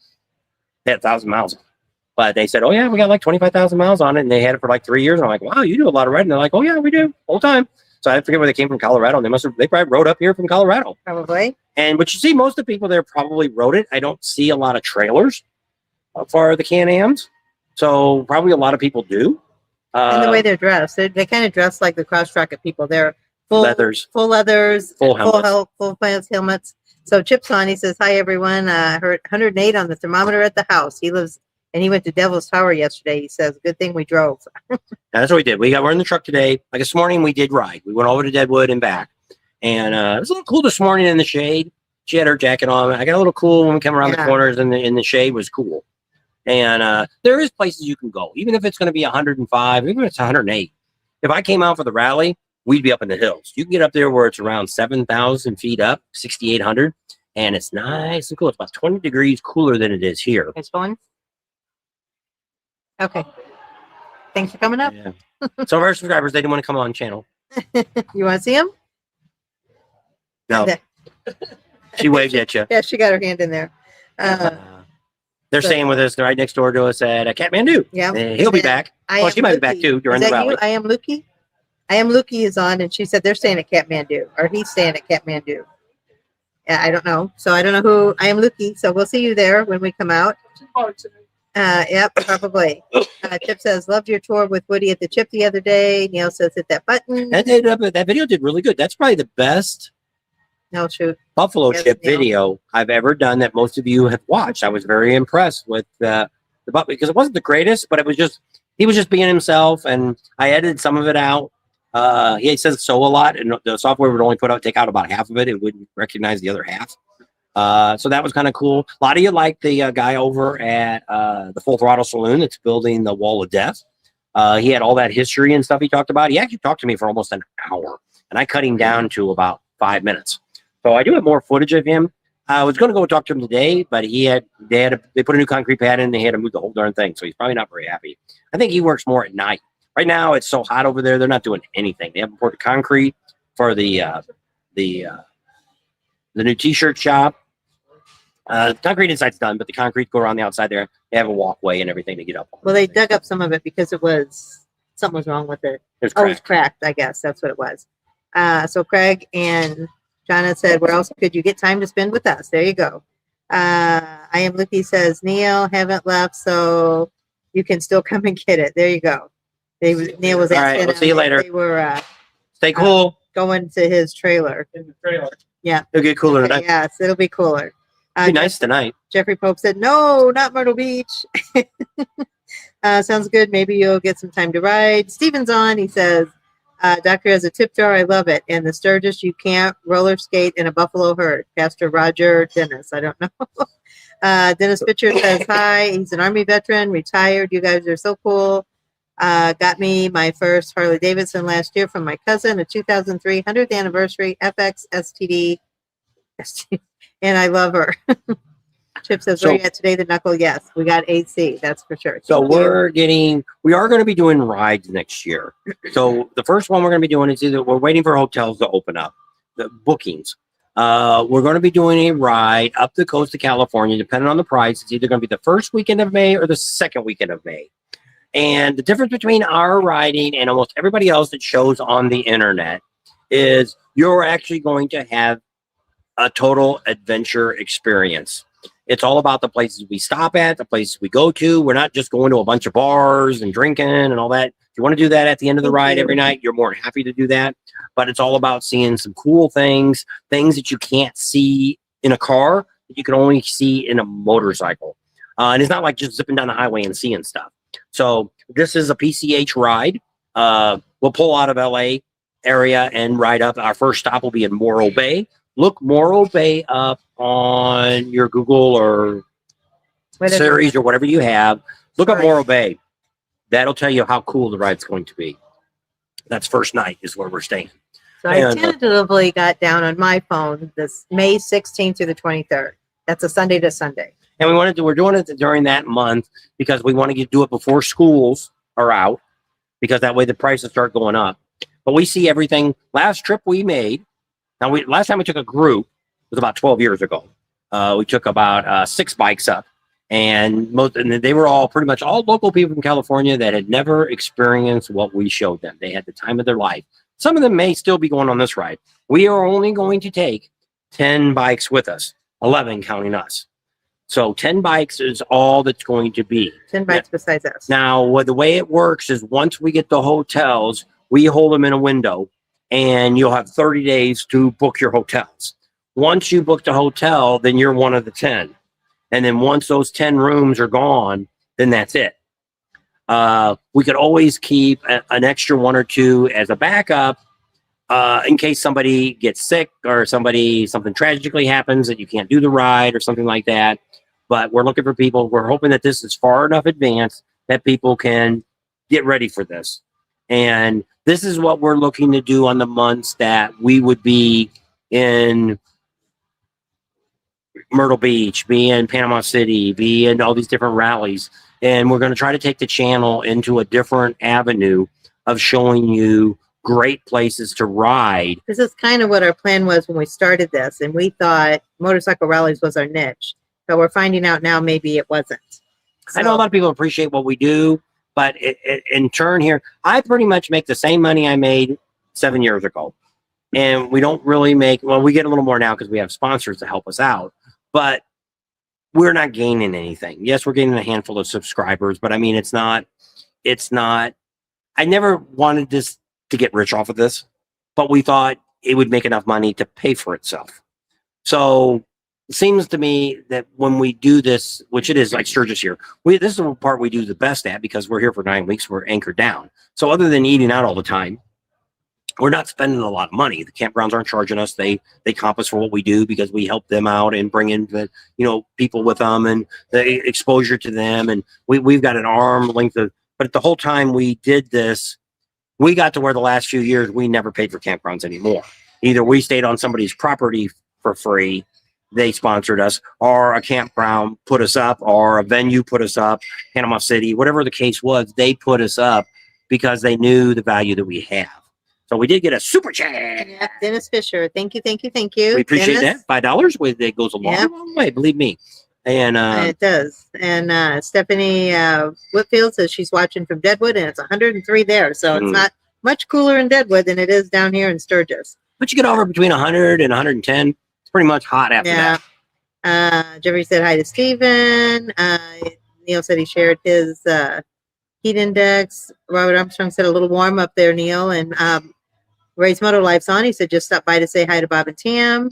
they had 1,000 miles on it. But they said, "Oh yeah, we got like 25,000 miles on it," and they had it for like 3 years. And I'm like, "Wow, you do a lot of riding." They're like, "Oh yeah, we do, whole time." So I forget where they came from, Colorado. And they probably rode up here from Colorado. Probably. And but you see, most of the people there probably rode it. I don't see a lot of trailers for the Can-Ams, so probably a lot of people do. And the way they're dressed, they kind of dress like the cross-tracket people. They're full leathers, full leathers, full helmets. full helmets. So Chip's on. He says, "Hi everyone. I heard 108 on the thermometer at the house. He lives and he went to Devil's Tower yesterday. He says, good thing we drove." That's what we did. We're in the truck today. Like this morning, we did ride. We went over to Deadwood and back, and it was a little cool this morning in the shade. She had her jacket on. I got a little cool when we came around the Yeah. corners, and in the shade was cool. And there is places you can go, even if it's going to be 105, even if it's 108. If I came out for the rally, we'd be up in the hills. You can get up there where it's around 7,000 feet up, 6,800, and it's nice and cool. It's about 20 degrees cooler than it is here. It's going. Okay. Thanks for coming up. Yeah. Some of our subscribers, they didn't want to come on channel. You want to see him? No, Yeah. she waved at you. Yeah, she got her hand in there. They're so- staying with us. They're right next door to us at Kathmandu. Yeah. He'll be back. Well, she might be back too during Is the that rally. you? I am Lukey. I am Lukey is on, and she said they're staying at Kathmandu, or he's staying at Kathmandu. Yeah, I don't know. So I don't know who I am Lukey. So we'll see you there when we come out. Yep, probably. Chip says, "Loved your tour with Woody at the Chip the other day." Neil says, "Hit that button." That video did really good. That's probably the best No, shoot. Buffalo Yes, Chip Neil. video I've ever done that most of you have watched. I was very impressed with the Buffalo because it wasn't the greatest, but it was just he was just being himself, and I edited some of it out. He says so a lot, and the software would only take out about half of it. It wouldn't recognize the other half. So that was kind of cool. A lot of you like the guy over at the Full Throttle Saloon that's building the Wall of Death. He had all that history and stuff he talked about. He actually talked to me for almost an hour, and I cut him down to about 5 minutes. So I do have more footage of him. I was going to go talk to him today, but they put a new concrete pad in, and they had to move the whole darn thing. So he's probably not very happy. I think he works more at night. Right now, it's so hot over there; they're not doing anything. They haven't poured the concrete for the new T-shirt shop. The concrete inside's done, but the concrete go around the outside there. They have a walkway and everything to get up on. Well, they dug up some of it because something was wrong with it. It's Oh, it was cracked. cracked. I guess that's what it was. So Craig and Jonna said, "Where else could you get time to spend with us?" There you go. I am Lucky says, "Neil haven't left, so you can still come and get it." There you go. Neil was All right, asking we'll see you if later. They were Stay cool. going to his trailer. It'll get cooler tonight. Yes, it'll be cooler. It'll be nice tonight. Jeffrey Pope said, "No, not Myrtle Beach." Sounds good. Maybe you'll get some time to ride. Steven's on. He says, "Doctor has a tip jar. I love it. And the Sturgis, you can't roller skate in a buffalo herd." Pastor Roger Dennis. I don't know. Dennis Pitcher says, "Hi." He's an Army veteran, retired. You guys are so cool. Got me my first Harley Davidson last year from my cousin, a 2003 100th anniversary FX STD. And I love her. Chip says, "Where you at today?" The knuckle. Yes, we got 8C. That's for sure. So Thank you. we are going to be doing rides next year. So the first one we're going to be doing is we're waiting for hotels to open up, the bookings. We're going to be doing a ride up the coast of California, depending on the price. It's either going to be the first weekend of May or the second weekend of May. And the difference between our riding and almost everybody else that shows on the internet is you're actually going to have a total adventure experience. It's all about the places we stop at, the places we go to. We're not just going to a bunch of bars and drinking and all that. If you want to do that at the end of the ride every night, you're more than happy to do that. But it's all about seeing some cool things that you can't see in a car, that you can only see in a motorcycle. And it's not like just zipping down the highway and seeing stuff. So this is a PCH ride. We'll pull out of LA area and ride up. Our first stop will be in Morro Bay. Look Morro Bay up on your Google or series or whatever you have. Look up Morro Bay. That'll tell you how cool the ride's going to be. That's first night is where we're staying. So I tentatively got down on my phone this May 16th through the 23rd. That's a Sunday to Sunday. And we're doing it during that month because we want to do it before schools are out, because that way the prices start going up. But we see everything. Last trip we made, last time we took a group was about 12 years ago. We took about 6 bikes up, and they were all pretty much all local people from California that had never experienced what we showed them. They had the time of their life. Some of them may still be going on this ride. We are only going to take 10 bikes with us, 11 counting us. So 10 bikes is all that's going to be. 10 bikes besides us. Now, the way it works is once we get the hotels, we hold them in a window, and you'll have 30 days to book your hotels. Once you book the hotel, then you're one of the 10. And then once those 10 rooms are gone, then that's it. We could always keep an extra 1 or 2 as a backup in case somebody gets sick or something tragically happens that you can't do the ride or something like that. But we're looking for people. We're hoping that this is far enough advanced that people can get ready for this. And this is what we're looking to do on the months that we would be in Myrtle Beach, be in Panama City, be in all these different rallies. And we're going to try to take the channel into a different avenue of showing you great places to ride. This is kind of what our plan was when we started this. And we thought motorcycle rallies was our niche. But we're finding out now maybe it wasn't. So, I know a lot of people appreciate what we do, but in turn here, I pretty much make the same money I made 7 years ago. And we don't really make, well, we get a little more now because we have sponsors to help us out, but we're not gaining anything. Yes, we're gaining a handful of subscribers, but I mean, it's not, I never wanted this to get rich off of this, but we thought it would make enough money to pay for itself. So it seems to me that when we do this, which it is like Sturgis here, this is the part we do the best at because we're here for 9 weeks. We're anchored down. So other than eating out all the time, we're not spending a lot of money. The campgrounds aren't charging us. They comp us for what we do because we help them out and bring in the, people with them and the exposure to them. And we've got an arm length of, but the whole time we did this, we got to where the last few years we never paid for campgrounds anymore. Either we stayed on somebody's property for free, they sponsored us, or a campground put us up, or a venue put us up, Panama City, whatever the case was, they put us up because they knew the value that we have. So we did get a super chat. Yeah, Dennis Fisher. Thank you, thank you, thank you. We appreciate Dennis. that. $5 it goes a long way, believe me. And it does. And Stephanie Whitfield says she's watching from Deadwood, and it's 103 there. So it's not much cooler in Deadwood than it is down here in Sturgis. But you get over between 100 and 110. It's pretty much hot after that. Jeffrey said hi to Steven. Neil said he shared his heat index. Robert Armstrong said a little warm up there, Neil. And Ray's Moto Life's on. He said just stop by to say hi to Bob and Tam.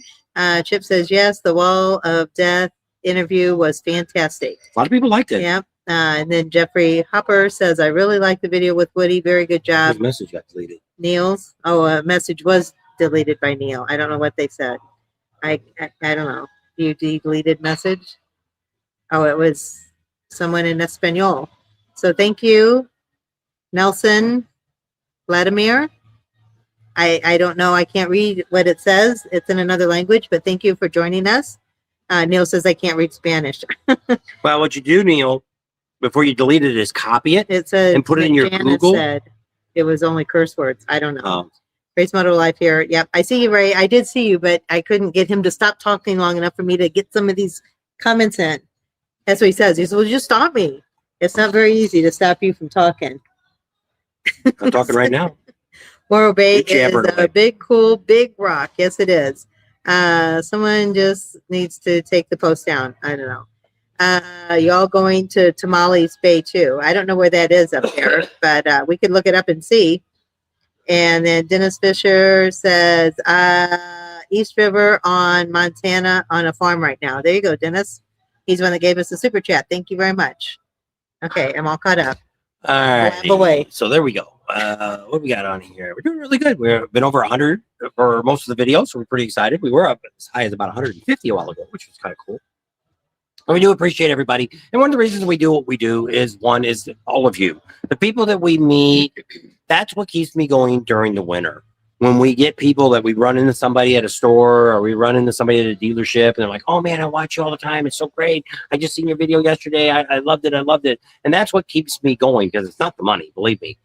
Chip says yes, the Wall of Death interview was fantastic. A lot of people liked it. Yeah. And then Jeffrey Hopper says, I really like the video with Woody. Very good job. His message got deleted. Neil's? Oh, a message was deleted by Neil. I don't know what they said. I don't know. You deleted message? Oh, it was someone in Espanol. So thank you, Nelson Vladimir. I don't know. I can't read what it says. It's in another language, but thank you for joining us. Neil says I can't read Spanish. Well, what you do, Neil, before you delete it, is copy it and put it in your Janice Google. Said it was only curse words. I don't know. Oh. Race Moto Life here. Yep. I see you, Ray. I did see you, but I couldn't get him to stop talking long enough for me to get some of these comments in. That's what he says. He says, well, just stop me. It's not very easy to stop you from talking. I'm talking right now. Morro Bay is a big, cool, big rock. Yes, it is. Someone just needs to take the post down. I don't know. Y'all going to Tamales Bay too. I don't know where that is up there, but we could look it up and see. And then Dennis Fisher says, East River on Montana on a farm right now. There you go, Dennis. He's the one that gave us the super chat. Thank you very much. Okay, I'm all caught up. All right. Blab away. So there we go. What we got on here? We're doing really good. We've been over 100 for most of the videos, so we're pretty excited. We were up as high as about 150 a while ago, which was kind of cool. And we do appreciate everybody. And one of the reasons we do what we do is one is all of you, the people that we meet. That's what keeps me going during the winter. When we get people that we run into somebody at a store or we run into somebody at a dealership and they're like, oh man, I watch you all the time. It's so great. I just seen your video yesterday. I loved it. I loved it. And that's what keeps me going because it's not the money, believe me.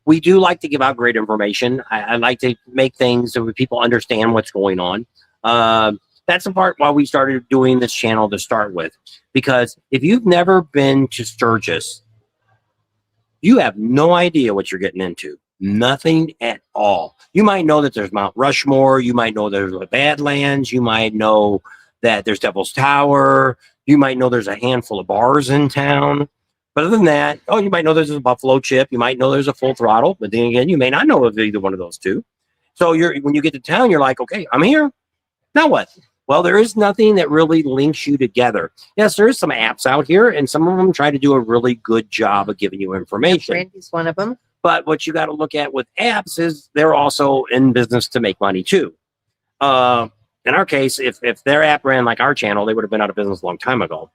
We do like to give out great information. I like to make things so people understand what's going on. That's the part why we started doing this channel to start with. Because if you've never been to Sturgis, you have no idea what you're getting into. Nothing at all. You might know that there's Mount Rushmore. You might know there's the Badlands. You might know that there's Devil's Tower. You might know there's a handful of bars in town. But other than that, oh, you might know there's a Buffalo Chip. You might know there's a Full Throttle. But then again, you may not know of either one of those two. So when you get to town, you're like, okay, I'm here. Now what? Well, there is nothing that really links you together. Yes, there is some apps out here, and some of them try to do a really good job of giving you information. Randy's one of them. But what you got to look at with apps is they're also in business to make money too. In our case, if their app ran like our channel, they would have been out of business a long time ago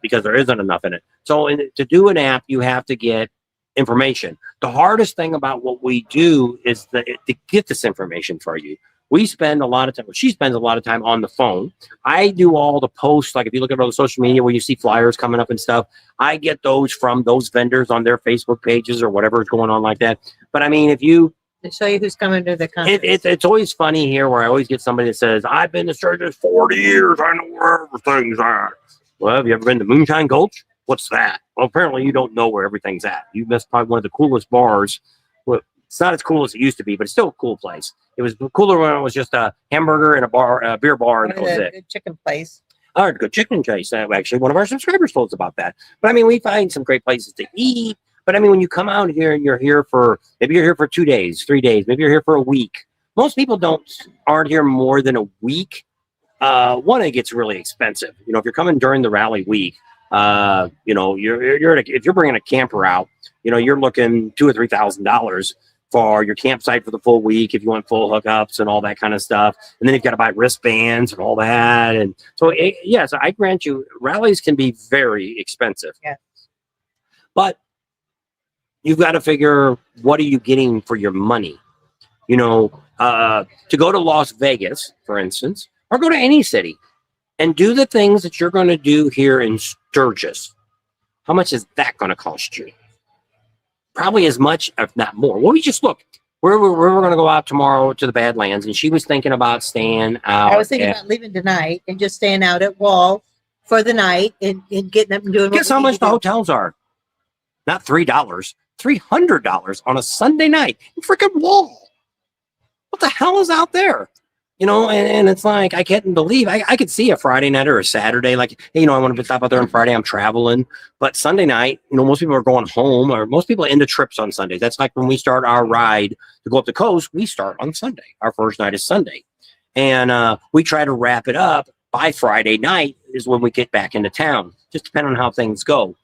because there isn't enough in it. So to do an app, you have to get information. The hardest thing about what we do is to get this information for you. We spend a lot of time, she spends a lot of time on the phone. I do all the posts, like if you look at all the social media where you see flyers coming up and stuff, I get those from those vendors on their Facebook pages or whatever is going on like that. But I mean, if you... To show you who's coming to the conference. It's always funny here where I always get somebody that says, I've been to Sturgis 40 years, I know where everything's at. Well, have you ever been to Moonshine Gulch? What's that? Well, apparently you don't know where everything's at. You missed probably one of the coolest bars. Well, it's not as cool as it used to be, but it's still a cool place. It was cooler when it was just a hamburger and a beer bar, and that was it. Good chicken place. All right, good chicken place. Actually, one of our subscribers told us about that. But I mean, we find some great places to eat. But I mean, when you come out here and you're here for, maybe you're here for 2 days, 3 days, maybe you're here for a week. Most people aren't here more than a week. One, it gets really expensive. You know, if you're coming during the rally week, you know, if you're bringing a camper out, you know, you're looking $2,000 or $3,000 for your campsite for the full week if you want full hookups and all that kind of stuff. And then you've got to buy wristbands and all that. And so, yes, I grant you, rallies can be very expensive. Yeah. But you've got to figure, what are you getting for your money? You know, to go to Las Vegas, for instance, or go to any city and do the things that you're going to do here in Sturgis. How much is that going to cost you? Probably as much, if not more. Well, we just look. We're going to go out tomorrow to the Badlands, and she was thinking about staying out. I was thinking about leaving tonight and just staying out at Wall for the night and getting up and doing. Guess how much the hotels are? Not $3, $300 on a Sunday night in freaking Wall. What the hell is out there? You know, and it's like, I can't believe I could see a Friday night or a Saturday, like, hey, you know, I want to stop out there on Friday, I'm traveling. But Sunday night, you know, most people are going home, or most people end the trips on Sundays. That's like when we start our ride to go up the coast, we start on Sunday. Our first night is Sunday. And we try to wrap it up by Friday night is when we get back into town, just depending on how things go.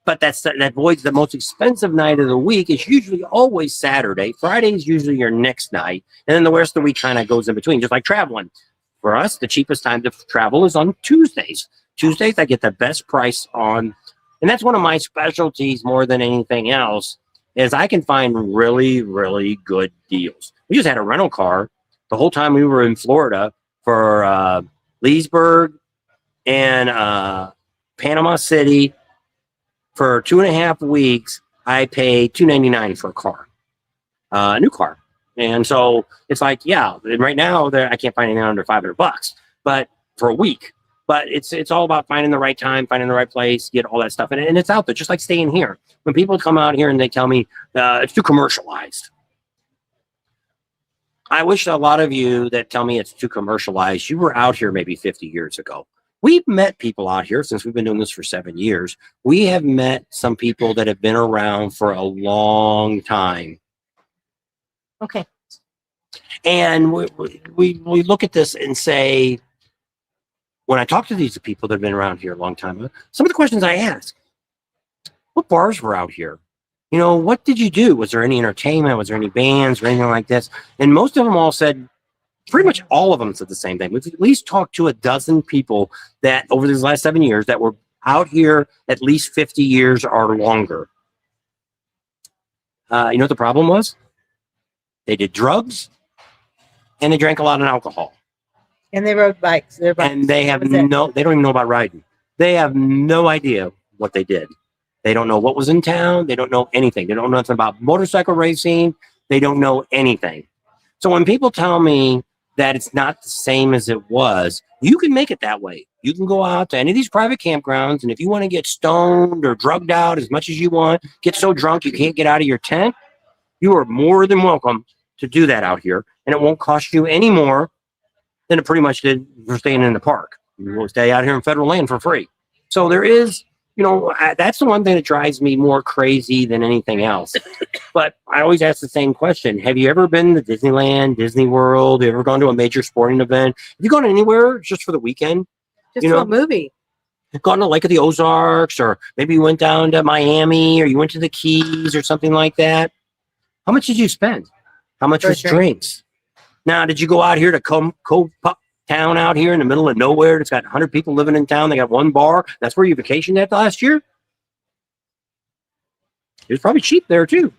But that voids the most expensive night of the week is usually always Saturday. Friday is usually your next night. And then the rest of the week kind of goes in between, just like traveling. For us, the cheapest time to travel is on Tuesdays. Tuesdays, I get the best price on, and that's one of my specialties more than anything else, is I can find really, really good deals. We just had a rental car the whole time we were in Florida for Leesburg and Panama City. For 2.5 weeks, I paid $299 for a car, a new car. And so it's like, yeah, and right now I can't find anything under $500, but for a week. But it's all about finding the right time, finding the right place, get all that stuff. And it's out there, just like staying here. When people come out here and they tell me it's too commercialized. I wish a lot of you that tell me it's too commercialized, you were out here maybe 50 years ago. we've met people out here since we've been doing this for 7 years. We have met some people that have been around for a long time. Okay. And we look at this and say, when I talk to these people that have been around here a long time, some of the questions I ask, what bars were out here? You know, what did you do? Was there any entertainment? Was there any bands or anything like this? And most of them all said, pretty much all of them said the same thing. We've at least talked to a dozen people that over these last 7 years that were out here at least 50 years or longer. You know what the problem was? They did drugs and they drank a lot of alcohol. And they rode bikes. And they have they don't even know about riding. They have no idea what they did. They don't know what was in town. They don't know anything. They don't know nothing about motorcycle racing. They don't know anything. So when people tell me that it's not the same as it was, you can make it that way. You can go out to any of these private campgrounds, and if you want to get stoned or drugged out as much as you want, get so drunk you can't get out of your tent, you are more than welcome to do that out here, and it won't cost you any more than it pretty much did for staying in the park. You will stay out here in federal land for free. So there is, you know, that's the one thing that drives me more crazy than anything else. But I always ask the same question. Have you ever been to Disneyland, Disney World? Have you ever gone to a major sporting event? Have you gone anywhere just for the weekend? Just to a movie. Gone to Lake of the Ozarks, or maybe you went down to Miami, or you went to the Keys or something like that. How much did you spend? How much was drinks? Now, did you go out here to Pup town out here in the middle of nowhere? It's got 100 people living in town. They got one bar. That's where you vacationed at last year? It was probably cheap there, too.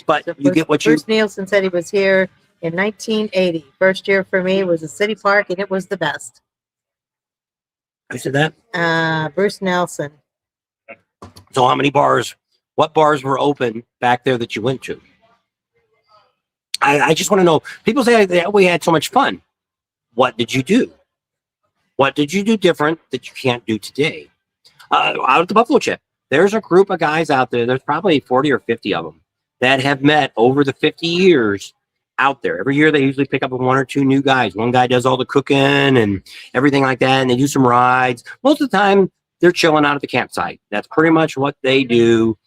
But so you get what you... Bruce Nielsen said he was here in 1980. First year for me was a city park, and it was the best. Who said that? Bruce Nelson. So how many bars, what bars were open back there that you went to? I just want to know. People say that we had so much fun. What did you do? What did you do different that you can't do today? Out at the Buffalo Chip, there's a group of guys out there. There's probably 40 or 50 of them that have met over the 50 years out there. Every year they usually pick up 1 or 2 new guys. One guy does all the cooking and everything like that, and they do some rides. Most of the time, they're chilling out at the campsite. That's pretty much what they do.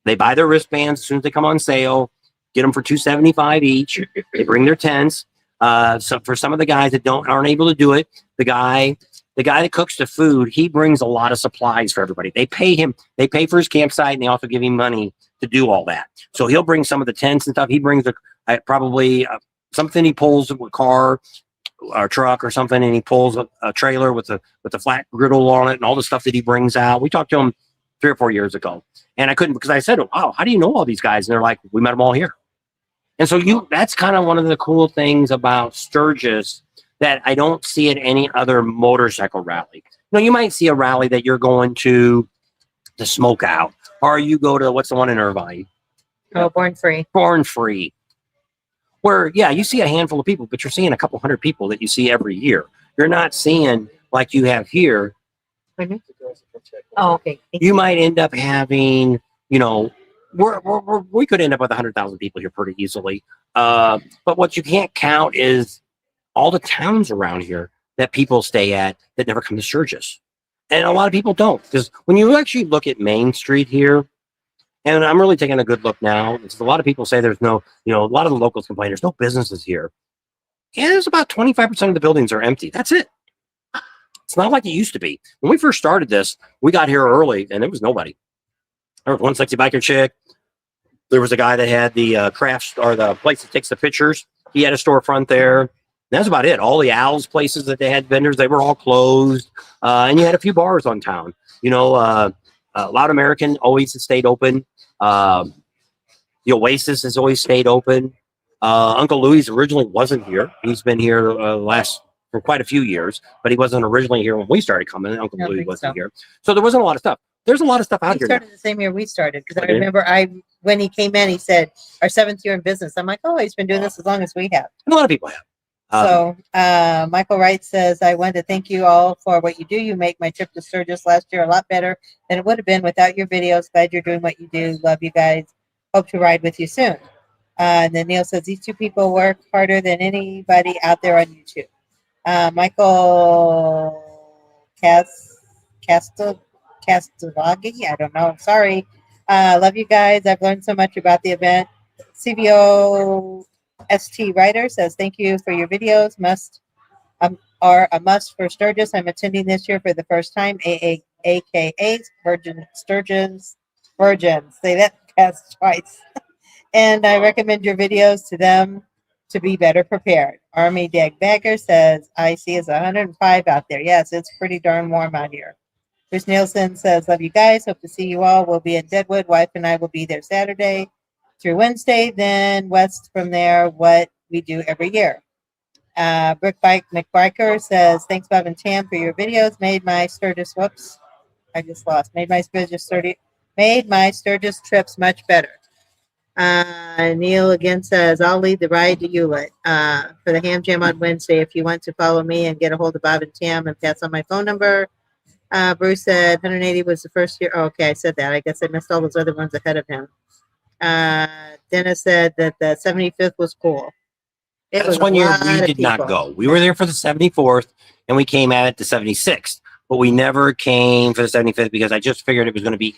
They buy their wristbands as soon as they come on sale. Get them for $275 each. They bring their tents. So for some of the guys that aren't able to do it, the guy that cooks the food, he brings a lot of supplies for everybody. They pay him. They pay for his campsite, and they also give him money to do all that. So he'll bring some of the tents and stuff. He brings probably something he pulls, a car or truck or something, and he pulls a trailer with a flat griddle on it and all the stuff that he brings out. We talked to him 3 or 4 years ago, and I couldn't, because I said, "Wow, how do you know all these guys?" And they're like, "We met them all here." And so that's kind of one of the cool things about Sturgis that I don't see at any other motorcycle rally. You know, you might see a rally that you're going to smoke out, or you go to, what's the one in Irvine? Oh, Born Free. Born Free. Where, yeah, you see a handful of people, but you're seeing a couple hundred people that you see every year. You're not seeing, like you have here. Mm-hmm. Oh, okay. You might end up having, you know, we could end up with 100,000 people here pretty easily. But what you can't count is all the towns around here that people stay at that never come to Sturgis. And a lot of people don't. Because when you actually look at Main Street here, and I'm really taking a good look now, because a lot of people say there's no, you know, a lot of the locals complain there's no businesses here. And there's about 25% of the buildings are empty. That's it. It's not like it used to be. When we first started this, we got here early and there was nobody. There was one sexy biker chick. There was a guy that had the crafts, or the place that takes the pictures. He had a storefront there. That's about it. All the Al's places that they had vendors, they were all closed. And you had a few bars on town. You know, Loud American always has stayed open. The Oasis has always stayed open. Uncle Louis originally wasn't here. He's been here for quite a few years, but he wasn't originally here when we started coming. Uncle Louis wasn't here. So there wasn't a lot of stuff. There's a lot of stuff out here. He started the same year we started, because I remember when he came in, he said, our 7th year in business. I'm like, oh, he's been doing this as long as we have. A lot of people have. So Michael Wright says, I want to thank you all for what you do. You make my trip to Sturgis last year a lot better than it would have been without your videos. Glad you're doing what you do. Love you guys. Hope to ride with you soon. And then Neil says, these 2 people work harder than anybody out there on YouTube. Michael Castavaggi. I don't know. Sorry. Love you guys. I've learned so much about the event. CVO ST Writer says, thank you for your videos. Are a must for Sturgis. I'm attending this year for the first time. AKA Virgin Sturgis Virgins. Say that past twice. And I recommend your videos to them to be better prepared. Army Dag Bagger says, I see it's 105 out there. Yes, it's pretty darn warm out here. Chris Nielsen says, love you guys. Hope to see you all. We'll be in Deadwood. Wife and I will be there Saturday through Wednesday. Then west from there, what we do every year. Brick Bike McBiker says, thanks, Bob and Tam, for your videos. Made my Sturgis trips much better. Neil again says, I'll lead the ride to Hewlett for the Ham Jam on Wednesday. If you want to follow me and get a hold of Bob and Tam and pass on my phone number. Bruce said 180 was the first year. Oh, okay, I said that. I guess I missed all those other ones ahead of him. Dennis said that the 75th was cool. That's one year we did not go. We were there for the 74th and we came at it the 76th, but we never came for the 75th because I just figured it was going to be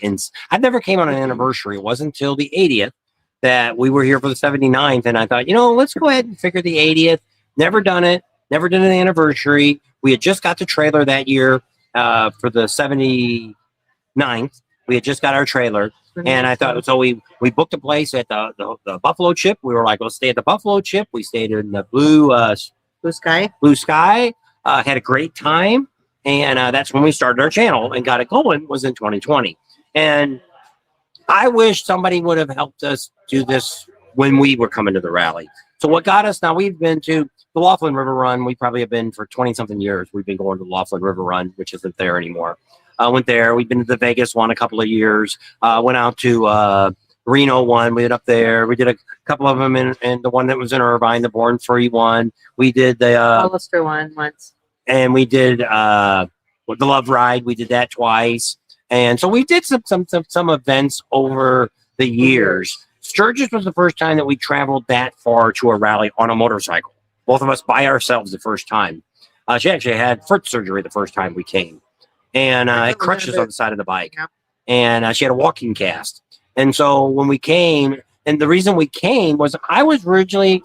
I never came on an anniversary. It wasn't until the 80th that we were here for the 79th. And I thought, let's go ahead and figure the 80th. Never done it. Never did an anniversary. We had just got the trailer that year for the 79th. We had just got our trailer. And I thought, so we booked a place at the Buffalo Chip. We were like, let's stay at the Buffalo Chip. We stayed in the Blue Sky. Had a great time. And that's when we started our channel and got it going, was in 2020. And I wish somebody would have helped us do this when we were coming to the rally. So what got us, now we've been to the Laughlin River Run. We probably have been for 20 something years. We've been going to the Laughlin River Run, which isn't there anymore. Went there. We've been to the Vegas one a couple of years. Went out to Reno one. We went up there. We did a couple of them in the one that was in Irvine, the Born Free one. We did the Hollister one once. And we did the Love Ride. We did that twice. And so we did some events over the years. Sturgis was the first time that we traveled that far to a rally on a motorcycle. Both of us by ourselves the first time. She actually had foot surgery the first time we came. And it crutches on the side of the bike. Yeah. And she had a walking cast. And so when we came, and the reason we came was I was originally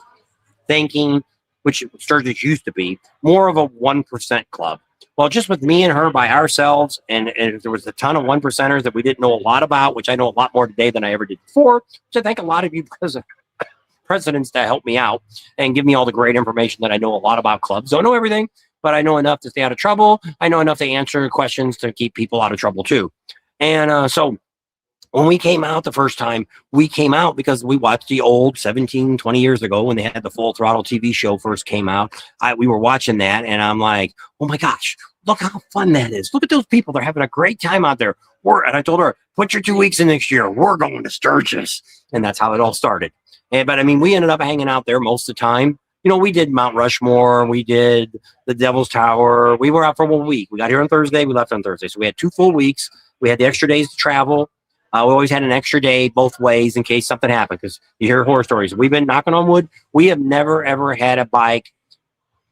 thinking, which Sturgis used to be, more of a 1% club. Well, just with me and her by ourselves, and there was a ton of 1%ers that we didn't know a lot about, which I know a lot more today than I ever did before. So I thank a lot of you because of presidents that help me out and give me all the great information that I know a lot about clubs. Don't know everything, but I know enough to stay out of trouble. I know enough to answer questions to keep people out of trouble too. And so when we came out the first time, we came out because we watched the old 17, 20 years ago when they had the Full Throttle TV show first came out. We were watching that and I'm like, oh my gosh, look how fun that is. Look at those people. They're having a great time out there. And I told her, put your 2 weeks in next year. We're going to Sturgis. And that's how it all started. But I mean, we ended up hanging out there most of the time. We did Mount Rushmore. We did the Devil's Tower. We were out for 1 week. We got here on Thursday. We left on Thursday. So we had 2 full weeks. We had the extra days to travel. We always had an extra day both ways in case something happened, because you hear horror stories. We've been knocking on wood. We have never, ever had a bike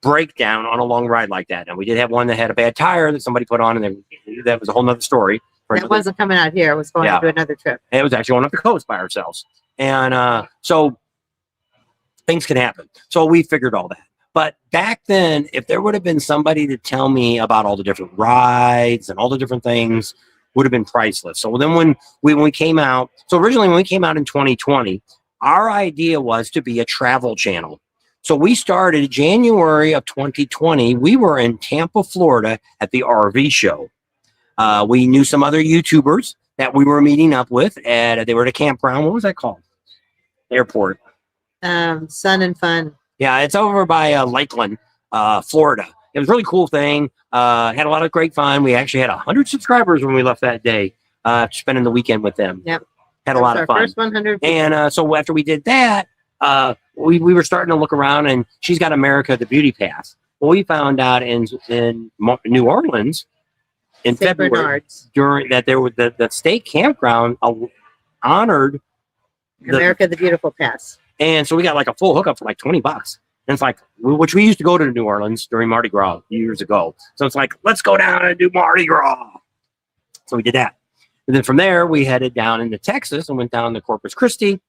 breakdown on a long ride like that. And we did have one that had a bad tire that somebody put on, and then that was a whole nother story. That wasn't coming out here. It was going to another trip. And it was actually going up the coast by ourselves. And so things can happen. So we figured all that. But back then, if there would have been somebody to tell me about all the different rides and all the different things, would have been priceless. So then when we came out, so originally when we came out in 2020, our idea was to be a travel channel. So we started January of 2020. We were in Tampa, Florida at the RV show. We knew some other YouTubers that we were meeting up with, they were at a campground. What was that called? Airport. Sun and Fun. Yeah, it's over by Lakeland, Florida. It was a really cool thing. Had a lot of great fun. We actually had 100 subscribers when we left that day, spending the weekend with them. Yep. Had a lot of fun. First 100 people. And so after we did that, we were starting to look around, and she's got America the Beauty Pass. Well, we found out in New Orleans in St. February Bernard's. during that there was the state campground honored America the Beautiful Pass. And so we got like a full hookup for like $20. And it's like, which we used to go to New Orleans during Mardi Gras years ago. So it's like, let's go down and do Mardi Gras. So we did that. And then from there, we headed down into Texas and went down to Corpus Christi,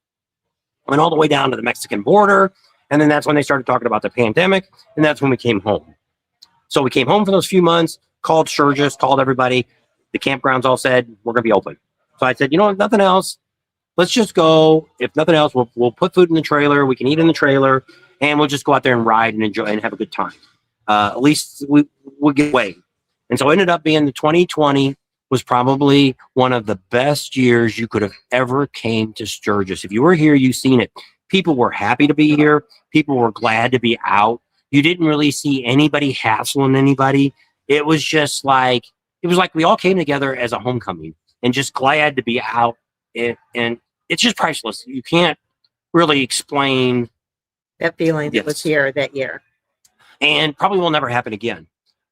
went all the way down to the Mexican border. And then that's when they started talking about the pandemic. And that's when we came home. So we came home for those few months, called Sturgis, called everybody. The campgrounds all said, we're going to be open. So I said, you know, if nothing else, let's just go. If nothing else, we'll put food in the trailer. We can eat in the trailer, and we'll just go out there and ride and enjoy and have a good time. At least we'll get away. And so it ended up being the 2020 was probably one of the best years you could have ever came to Sturgis. If you were here, you've seen it. People were happy to be here. People were glad to be out. You didn't really see anybody hassling anybody. It was just like, it was like we all came together as a homecoming and just glad to be out. And it's just priceless. You can't really explain that feeling that was here that year. And probably will never happen again.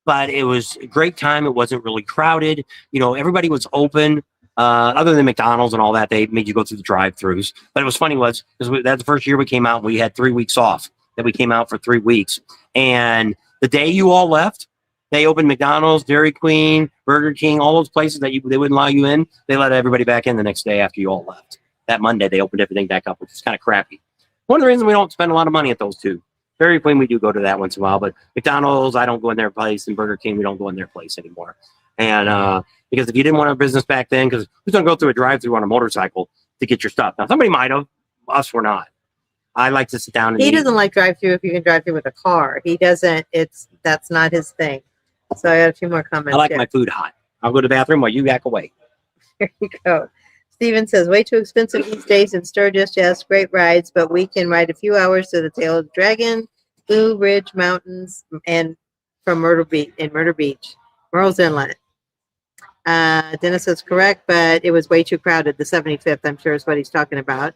But it was a great time. It wasn't really crowded. You know, everybody was open. Other than McDonald's and all that, they made you go through the drive-thrus. But it was funny was, because that's the first year we came out, we had 3 weeks off, that we came out for 3 weeks. And the day you all left, they opened McDonald's, Dairy Queen, Burger King, all those places that they wouldn't allow you in. They let everybody back in the next day after you all left. That Monday, they opened everything back up, which is kind of crappy. One of the reasons we don't spend a lot of money at those two. Dairy Queen, we do go to that once in a while, but McDonald's, I don't go in their place, and Burger King, we don't go in their place anymore. And because if you didn't want a business back then, because who's going to go through a drive-through on a motorcycle to get your stuff? Now, somebody might have, us were not. I like to sit down and he eat. doesn't like drive-through if you can drive through with a car. He doesn't. That's not his thing. So I got a few more comments. I like here. my food hot. I'll go to the bathroom while you back away. There you go. Steven says, way too expensive these days in Sturgis. Yes, great rides, but we can ride a few hours to the Tail of the Dragon, Blue Ridge Mountains, and from Myrtle Beach, Murrells Inlet. Dennis is correct, but it was way too crowded. The 75th, I'm sure, is what he's talking about.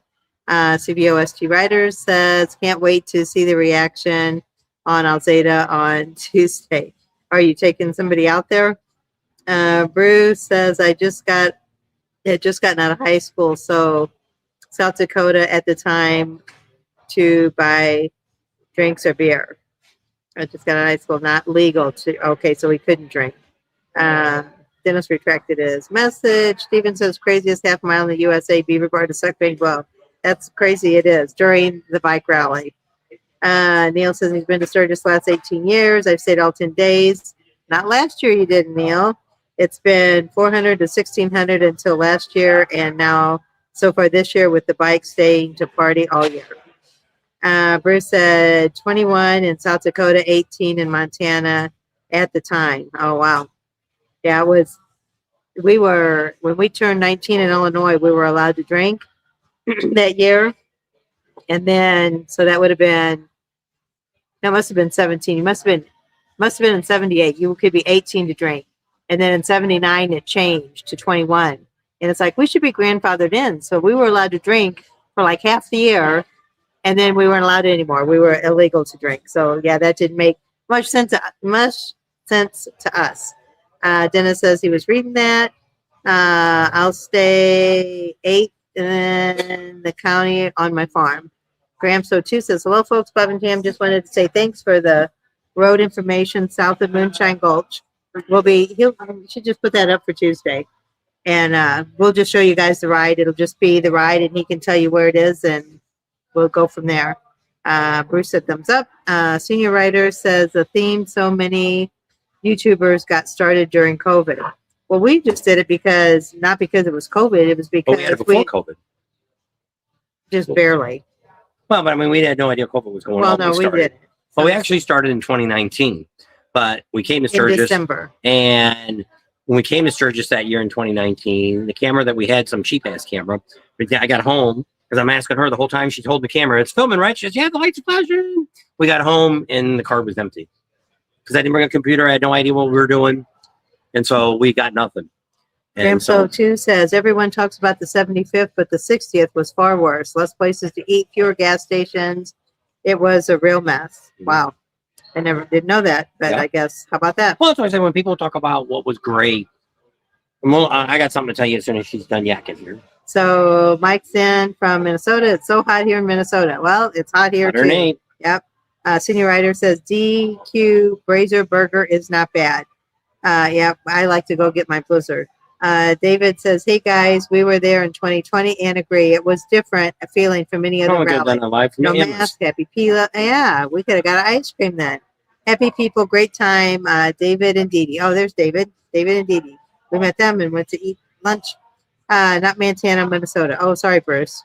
CBOST Riders says, can't wait to see the reaction on Alzada on Tuesday. Are you taking somebody out there? Bruce says, I had just gotten out of high school, so South Dakota at the time to buy drinks or beer. I just got out of high school, not legal to, okay, so we couldn't drink. Dennis retracted his message. Steven says, craziest half mile in the USA, Beaver Bar to Suckbane Glow. That's crazy, it is, during the bike rally. Neil says he's been to Sturgis the last 18 years. I've stayed all 10 days. Not last year you did, Neil. It's been 400 to 1,600 until last year, and now so far this year with the bike staying to party all year. Bruce said 21 in South Dakota, 18 in Montana at the time. Oh, wow. Yeah, when we turned 19 in Illinois, we were allowed to drink that year. And then, so that would have been, that must have been 17. You must have been in 78. You could be 18 to drink. And then in 79, it changed to 21. And it's like, we should be grandfathered in. So we were allowed to drink for like half the year. And then we weren't allowed anymore. We were illegal to drink. So yeah, that didn't make much sense to us. Dennis says he was reading that. I'll stay 8 in the county on my farm. Graham So 2 says, hello folks, Bob and Tam. Just wanted to say thanks for the road information south of Moonshine Gulch. You should just put that up for Tuesday. And we'll just show you guys the ride. It'll just be the ride and he can tell you where it is and we'll go from there. Bruce said thumbs up. Senior writer says the theme so many YouTubers got started during COVID. Well, we just did it not because it was COVID. It was because we had it before COVID. Just barely. Well, but I mean, we had no idea COVID was going on. Well, no, we didn't. Well, we actually started in 2019, but we came to Sturgis in December. And when we came to Sturgis that year in 2019, the camera that we had, some cheap ass camera, I got home because I'm asking her the whole time. She's holding the camera. It's filming, right? She says, yeah, the lights are flashing. We got home and the car was empty because I didn't bring a computer. I had no idea what we were doing. And so we got nothing. Graham So 2 says, everyone talks about the 75th, but the 60th was far worse. Less places to eat, fewer gas stations. It was a real mess. Wow. I never did know that, but yeah. I guess, how about that? Well, that's what I say when people talk about what was great. Well, I got something to tell you as soon as she's done yakking here. So Mike's in from Minnesota. It's so hot here in Minnesota. Well, it's hot here too. Yep. Senior writer says DQ Brazier Burger is not bad. Yeah, I like to go get my Blizzard. David says, hey guys, we were there in 2020 and agree. It was different, a feeling from any other rally. No mask, happy pila. Yeah, we could have got ice cream then. Happy people, great time. David and Dee Dee. Oh, there's David. David and Dee Dee. We met them and went to eat lunch. Not Montana, Minnesota. Oh, sorry, Bruce.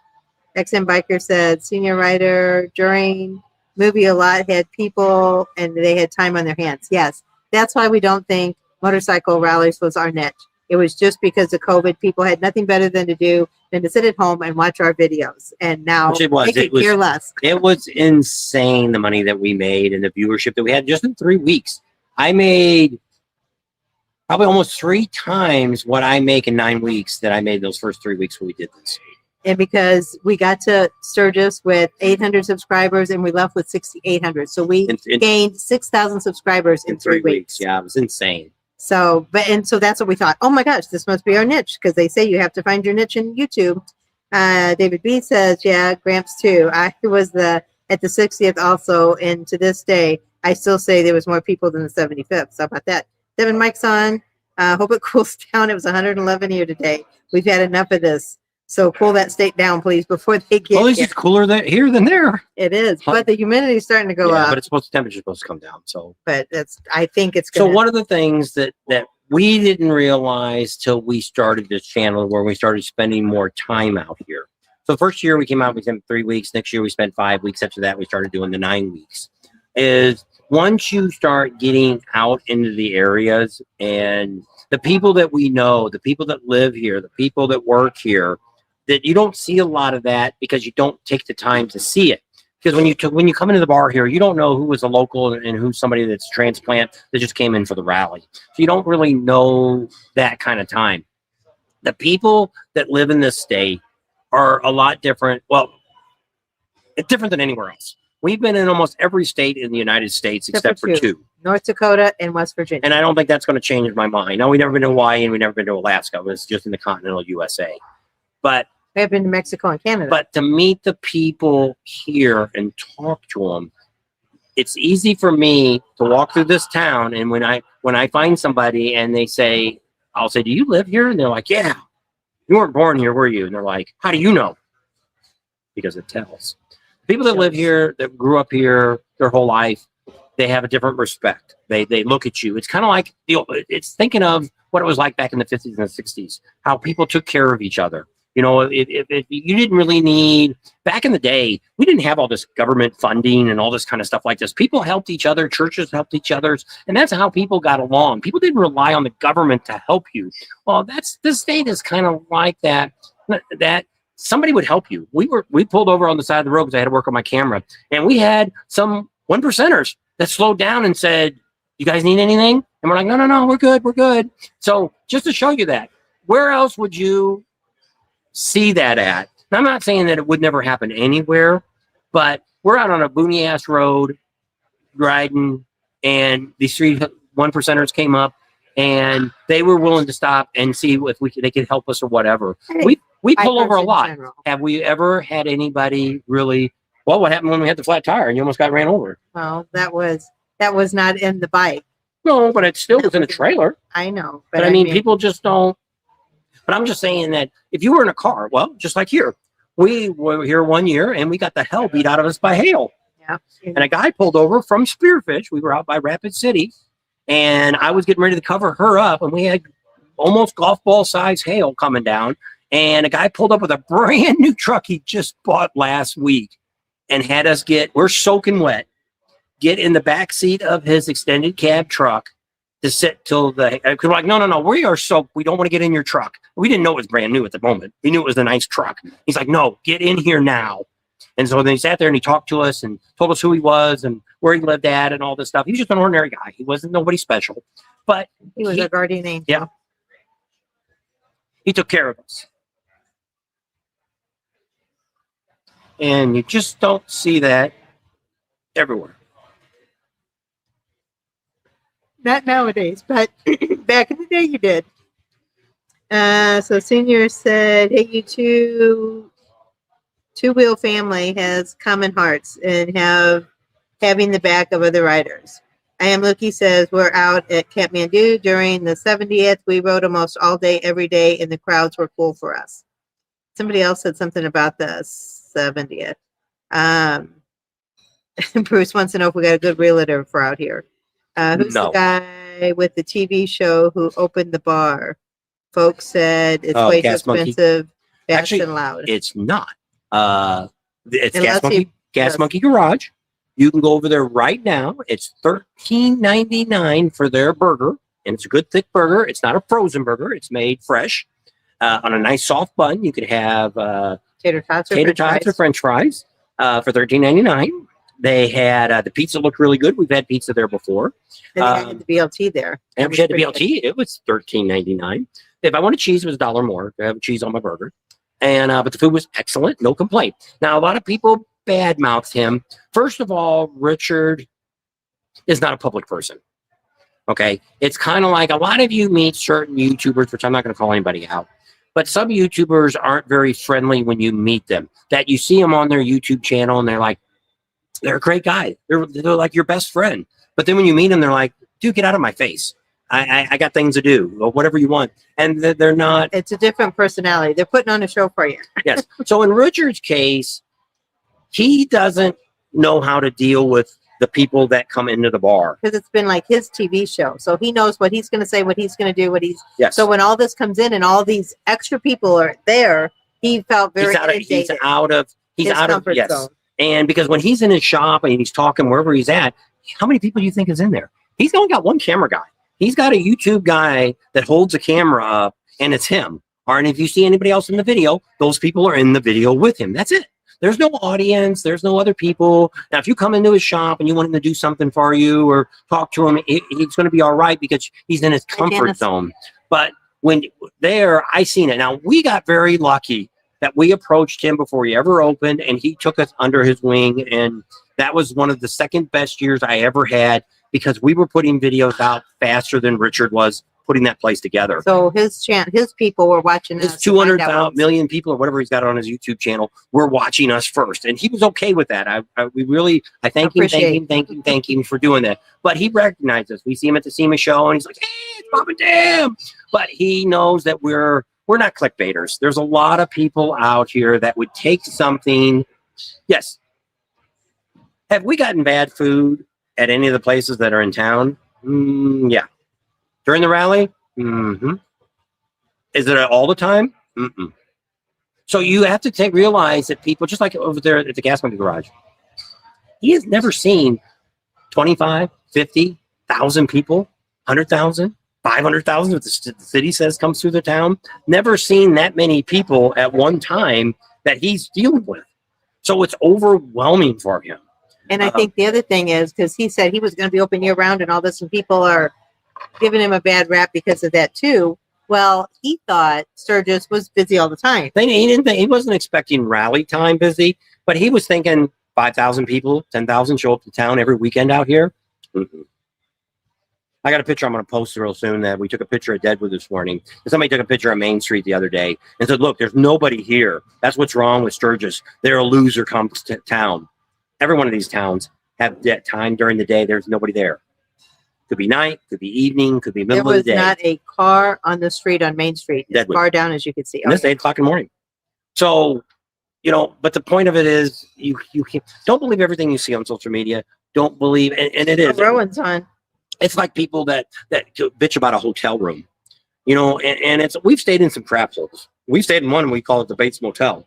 XM Biker said, senior writer during movie a lot had people and they had time on their hands. Yes, that's why we don't think motorcycle rallies was our niche. It was just because of COVID. People had nothing better than to do than to sit at home and watch our videos. And now Which it was. they could care less. It was insane the money that we made and the viewership that we had just in 3 weeks. I made probably almost 3 times what I make in 9 weeks that I made those first 3 weeks when we did this. And because we got to Sturgis with 800 subscribers and we left with 6,800. So we gained 6,000 subscribers in 3 weeks. Yeah, it was insane. So, so that's what we thought. Oh my gosh, this must be our niche because they say you have to find your niche in YouTube. David B says, yeah, Gramps too. I was at the 60th also, and to this day, I still say there was more people than the 75th. So how about that? Devin Mike's on. Hope it cools down. It was 111 here today. We've had enough of this. So cool that state down, please, before they get. Well, it's cooler here than there. It is, but the humidity is starting to go up. But temperature's supposed to come down. So, but I think it's so one of the things that we didn't realize till we started this channel, where we started spending more time out here. So the first year we came out, we spent 3 weeks. Next year we spent 5 weeks. After that, we started doing the 9 weeks. Is once you start getting out into the areas and the people that we know, the people that live here, the people that work here, that you don't see a lot of that because you don't take the time to see it. Because when you come into the bar here, you don't know who was a local and who's somebody that's a transplant that just came in for the rally. So you don't really know that kind of time. The people that live in this state are a lot different. Well, it's different than anywhere else. We've been in almost every state in the United States except for 2. North Dakota and West Virginia. And I don't think that's going to change my mind. No, we've never been to Hawaii and we've never been to Alaska. It was just in the continental USA. But we have been to Mexico and Canada. But to meet the people here and talk to them, it's easy for me to walk through this town. And when I find somebody and they say, I'll say, do you live here? And they're like, yeah. You weren't born here, were you? And they're like, how do you know? Because it tells. People that live here, that grew up here their whole life, they have a different respect. They look at you. It's kind of like, it's thinking of what it was like back in the 50s and the 60s, how people took care of each other. You know, if you didn't really need, back in the day, we didn't have all this government funding and all this kind of stuff like this. People helped each other, churches helped each other, and that's how people got along. People didn't rely on the government to help you. Well, this state is kind of like that somebody would help you. We pulled over on the side of the road because I had to work on my camera, and we had some 1%ers that slowed down and said, you guys need anything? And we're like, no, we're good. So just to show you that, where else would you see that at? And I'm not saying that it would never happen anywhere, but we're out on a boony ass road riding, and these 3 1%ers came up and they were willing to stop and see if they could help us or whatever. We pull over a lot. Have we ever had anybody really? Well, what happened when we had the flat tire and you almost got ran over? Well, that was not in the bike. No, but it still was in a trailer. I know, but I mean, people just don't. But I'm just saying that if you were in a car, well, just like here, we were here 1 year and we got the hell beat out of us by hail. Yeah. And a guy pulled over from Spearfish. We were out by Rapid City, and I was getting ready to cover her up, and we had almost golf ball size hail coming down. And a guy pulled up with a brand new truck he just bought last week and had us we're soaking wet, get in the back seat of his extended cab truck to sit till because we're like, no, we are soaked. We don't want to get in your truck. We didn't know it was brand new at the moment. We knew it was a nice truck. He's like, no, get in here now. And so then he sat there and he talked to us and told us who he was and where he lived at and all this stuff. He was just an ordinary guy. He wasn't nobody special, but he was a guardian angel. Yeah. He took care of us. And you just don't see that everywhere. Not nowadays, but back in the day you did. So Senior said, hey, you two-wheel family has common hearts and have having the back of other riders. I am Lucky says we're out at Kathmandu during the 70th. We rode almost all day, every day, and the crowds were cool for us. Somebody else said something about the 70th. Bruce wants to know if we got a good realtor for out here. Who's the guy with the TV show who opened the bar? Folks said it's way too expensive, fast and loud. It's not. It's Unless Gas Monkey Garage. You can go over there right now. It's $13.99 for their burger, and it's a good thick burger. It's not a frozen burger. It's made fresh on a nice soft bun. You could have tater tots or French fries for $13.99. They had the pizza looked really good. We've had pizza there before. And they had the BLT there. And we had the BLT. It was $13.99. If I wanted cheese, it was $1 more to have cheese on my burger. And but the food was excellent, no complaint. Now a lot of people badmouthed him. First of all, Richard is not a public person. Okay, it's kind of like a lot of you meet certain YouTubers, which I'm not going to call anybody out, but some YouTubers aren't very friendly when you meet them. That you see them on their YouTube channel and they're a great guy. They're like your best friend. But then when you meet them, they're like, dude, get out of my face. I got things to do, or whatever you want. And they're not. It's a different personality. They're putting on a show for you. Yes. So in Richard's case, he doesn't know how to deal with the people that come into the bar. Because it's been like his TV show. So he knows what he's going to say, what he's going to do, Yes. So when all this comes in and all these extra people are there, he felt very he's out of his comfort zone. And because when he's in his shop and he's talking wherever he's at, how many people do you think is in there? He's only got one camera guy. He's got a YouTube guy that holds a camera up, and it's him. And if you see anybody else in the video, those people are in the video with him. That's it. There's no audience. There's no other people. Now, if you come into his shop and you want him to do something for you or talk to him, he's going to be all right because he's in his comfort zone. But when I seen it. Now, we got very lucky that we approached him before he ever opened, and he took us under his wing. And that was one of the second best years I ever had because we were putting videos out faster than Richard was putting that place together. So his people were watching us. His 200 million people or whatever he's got on his YouTube channel were watching us first. And he was okay with that. I thank him for doing that. But he recognized us. We see him at the SEMA show and he's like, hey, it's Papa Damn. But he knows that we're not clickbaiters. There's a lot of people out here that would take something. Yes. Have we gotten bad food at any of the places that are in town? Yeah. During the rally? Mm-hmm. Is it all the time? Mm-mm. So you have to realize that people, just like over there at the Gas Monkey Garage, he has never seen 25, 50,000 people, 100,000, 500,000, what the city says comes through the town. Never seen that many people at one time that he's dealing with. So it's overwhelming for him. And I think the other thing is, because he said he was going to be open year round and all this, and people are giving him a bad rap because of that too. Well, he thought Sturgis was busy all the time. He wasn't expecting rally time busy, but he was thinking 5,000 people, 10,000 show up to town every weekend out here. Mm-hmm. I got a picture I'm going to post real soon that we took a picture of Deadwood this morning. And somebody took a picture of Main Street the other day and said, look, there's nobody here. That's what's wrong with Sturgis. They're a loser comes to town. Every one of these towns have that time during the day. There's nobody there. Could be night, could be evening, could be middle of the day. There was not a car on the street on Main Street, as far down as you could see. And it's 8 o'clock in the morning. So, but the point of it is you don't believe everything you see on social media. Don't believe, and it is. Rowan's on. It's like people that bitch about a hotel room, and we've stayed in some crap holes. We've stayed in one, we call it the Bates Motel.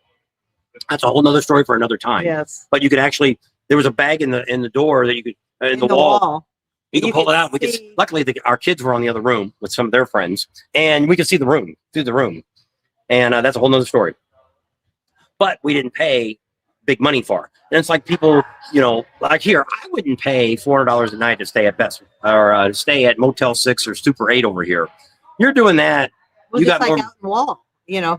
That's a whole nother story for another time. Yes. But you could actually, there was a bag in the door that you could, in the wall. You can pull it out. Luckily, our kids were on the other room with some of their friends, and we could see the room through the room. And that's a whole nother story. But we didn't pay big money for it. And it's like people, like here, I wouldn't pay $400 a night to stay at Best or stay at Motel 6 or Super 8 over here. You're doing that. Well, you got like more, out in the wall.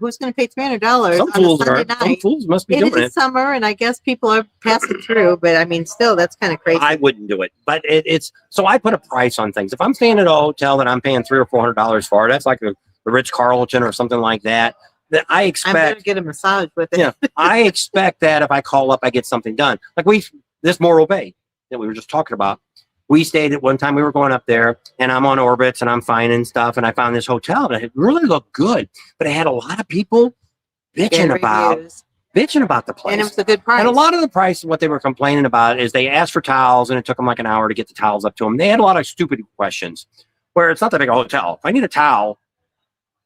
Who's going to pay $300 some on a Sunday night? Some fools must be doing it. It is summer, and I guess people are passing through, but I mean, still, that's kind of crazy. I wouldn't do it, but it's so I put a price on things. If I'm staying at a hotel that I'm paying $300 or $400 for, that's like the Ritz Carlton or something like that. That I expect. I'm going to get a massage with it. Yeah, I expect that if I call up, I get something done. Like this Morro Bay, that we were just talking about, we stayed at one time. We were going up there, and I'm on orbits, and I'm fine and stuff. And I found this hotel that it really looked good, but it had a lot of people bitching about the place. And it was a good price. And a lot of the price, what they were complaining about is they asked for towels, and it took them like an hour to get the towels up to them. They had a lot of stupid questions where it's not that big a hotel. If I need a towel,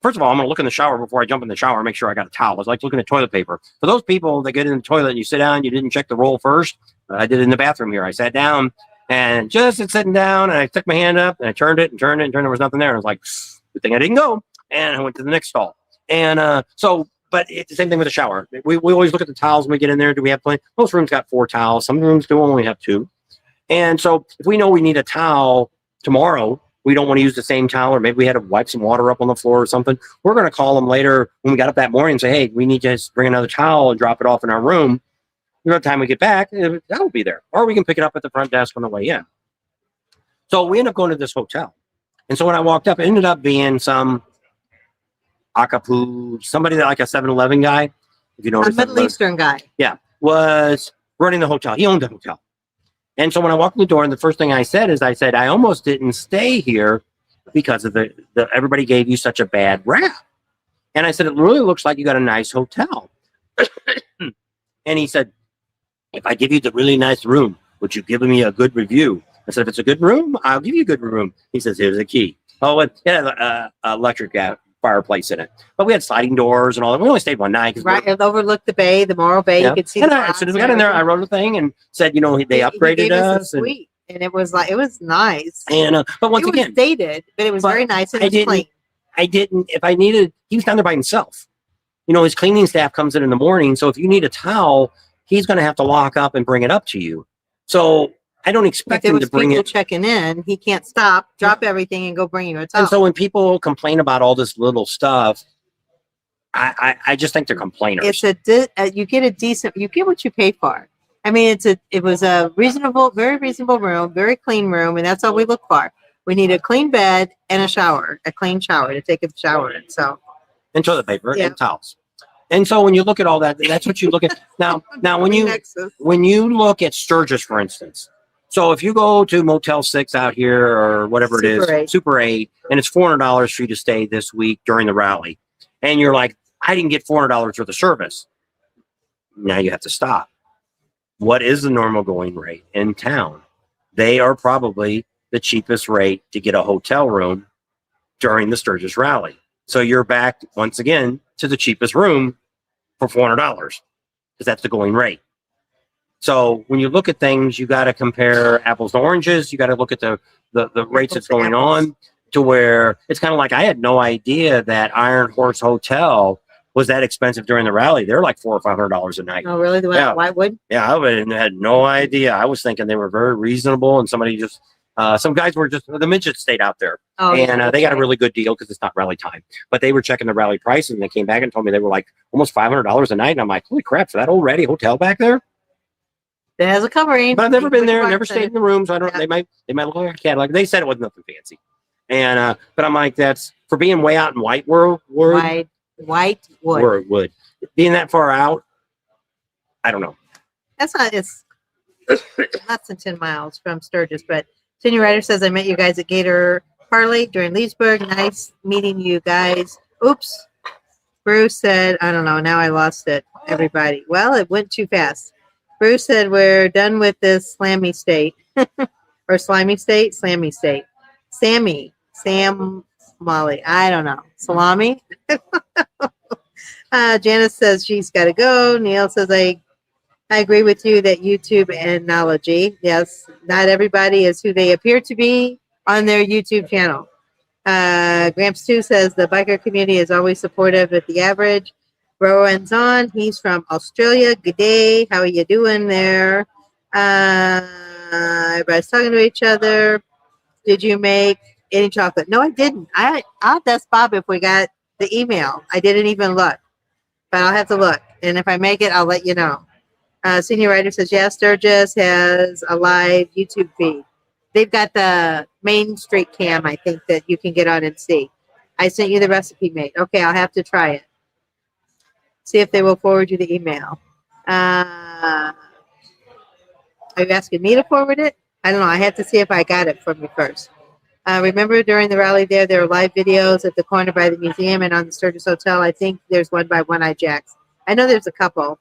first of all, I'm going to look in the shower before I jump in the shower and make sure I got a towel. It's like looking at toilet paper. For those people that get in the toilet and you sit down, you didn't check the roll first. I did it in the bathroom here. I sat down and just sitting down, and I took my hand up and I turned it and turned it and turned it. There was nothing there. And I was like, good thing I didn't go. And I went to the next stall. And but it's the same thing with the shower. We always look at the towels when we get in there. Do we have plenty? Most rooms got 4 towels. Some rooms do only have 2. And so if we know we need a towel tomorrow, we don't want to use the same towel, or maybe we had to wipe some water up on the floor or something. We're going to call them later when we got up that morning and say, hey, we need to just bring another towel and drop it off in our room. By the time we get back, that will be there. Or we can pick it up at the front desk on the way in. So we end up going to this hotel. And so when I walked up, it ended up being some Akapu, somebody that like a 7-Eleven guy. If you know, a Middle Eastern guy. Yeah, was running the hotel. He owned the hotel. And so when I walked in the door, and the first thing I said is, I almost didn't stay here because of the everybody gave you such a bad rap. And I said, it really looks like you got a nice hotel. And he said, if I give you the really nice room, would you give me a good review? I said, if it's a good room, I'll give you a good room. He says, here's the key. Oh, it had electric fireplace in it. But we had sliding doors and all that. We only stayed one night. Right, it overlooked the bay, the Morro Bay. Yeah. You could see and as soon as we got in there, I wrote a thing and said, they upgraded us. And it was nice. And but once again, it was dated, but it was very nice and clean. If I needed, he was down there by himself. His cleaning staff comes in the morning. So if you need a towel, he's going to have to lock up and bring it up to you. So I don't expect him to bring it. Checking in, he can't stop, drop everything, and go bring you a towel. And so when people complain about all this little stuff, I just think they're complainers. You get what you pay for. I mean, it was a very reasonable room, very clean room, and that's all we look for. We need a clean bed and a clean shower to take a shower in. So, and toilet paper and towels. And so when you look at all that, that's what you look at. Now when you look at Sturgis, for instance. So if you go to Motel 6 out here or whatever it is, Super 8, and it's $400 for you to stay this week during the rally, and you're like, I didn't get $400 for the service. Now you have to stop. What is the normal going rate in town? They are probably the cheapest rate to get a hotel room during the Sturgis rally. So you're back once again to the cheapest room for $400 because that's the going rate. So when you look at things, you got to compare apples to oranges. You got to look at the rates that's going on, to where it's kind of like, I had no idea that Iron Horse Hotel was that expensive during the rally. They're like $400 or $500 a night. Oh, really? The one at Whitewood? Yeah, I had no idea. I was thinking they were very reasonable, and somebody just some guys were just, the midgets stayed out there. Oh, and they got a really good deal because it's not rally time. But they were checking the rally prices, and they came back and told me they were like almost $500 a night. And I'm like, holy crap, for that old ratty hotel back there? It has a covering. But I've never been there, never stayed in the room, so I don't. Yeah. They might look like a Cadillac. They said it wasn't nothing fancy, and but I'm like, that's for being way out in Whitewood. Being that far out, I don't know. That's not. It's less than 10 miles from Sturgis. But Senior Writer says, I met you guys at Gator Parley during Leesburg. Nice meeting you guys. Oops. Bruce said, I don't know. Now I lost it. Everybody. Well, it went too fast. Bruce said, we're done with this slammy state. Or slimy state? Slammy state. Sam Molly. I don't know. Salami? Janice says she's got to go. Neil says, I agree with you that YouTube analogy. Yes, not everybody is who they appear to be on their YouTube channel. Gramps 2 says the biker community is always supportive at the average. Rowan's on. He's from Australia. Good day. How are you doing there? Everybody's talking to each other. Did you make any chocolate? No, I didn't. I'll ask Bob if we got the email. I didn't even look, but I'll have to look. And if I make it, I'll let you know. Senior Writer says, yeah, Sturgis has a live YouTube feed. They've got the Main Street cam, I think, that you can get on and see. I sent you the recipe, mate. Okay, I'll have to try it. See if they will forward you the email. Are you asking me to forward it? I don't know. I have to see if I got it from you first. Remember during the rally there were live videos at the corner by the museum and on the Sturgis Hotel. I think there's one by One Eye Jacks. I know there's a couple.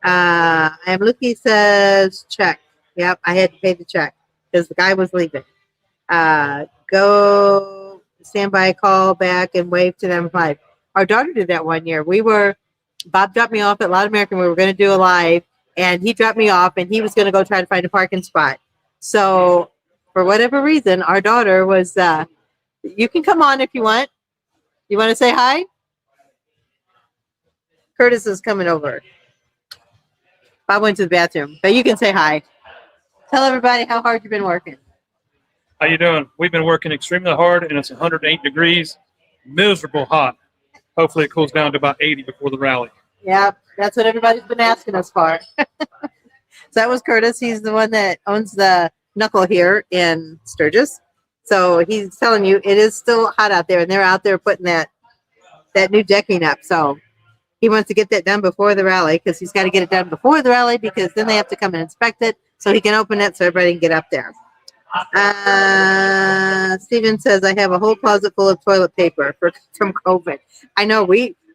I'm looking, says check. Yep, I had to pay the check because the guy was leaving. Go stand by, call back, and wave to them live. Our daughter did that one year. Bob dropped me off at Loud American. We were going to do a live, and he dropped me off, and he was going to go try to find a parking spot. So, for whatever reason, our daughter was, you can come on if you want. You want to say hi? Curtis is coming over. Bob went to the bathroom, but you can say hi. Tell everybody how hard you've been working. How you doing? We've been working extremely hard, and it's 108 degrees, miserable hot. Hopefully it cools down to about 80 before the rally. Yeah, that's what everybody's been asking us for. So that was Curtis. He's the one that owns the Knuckle here in Sturgis. So he's telling you it is still hot out there, and they're out there putting that new decking up. So he wants to get that done before the rally because he's got to get it done before the rally because then they have to come and inspect it so he can open it so everybody can get up there. Steven says, I have a whole closet full of toilet paper from COVID. I know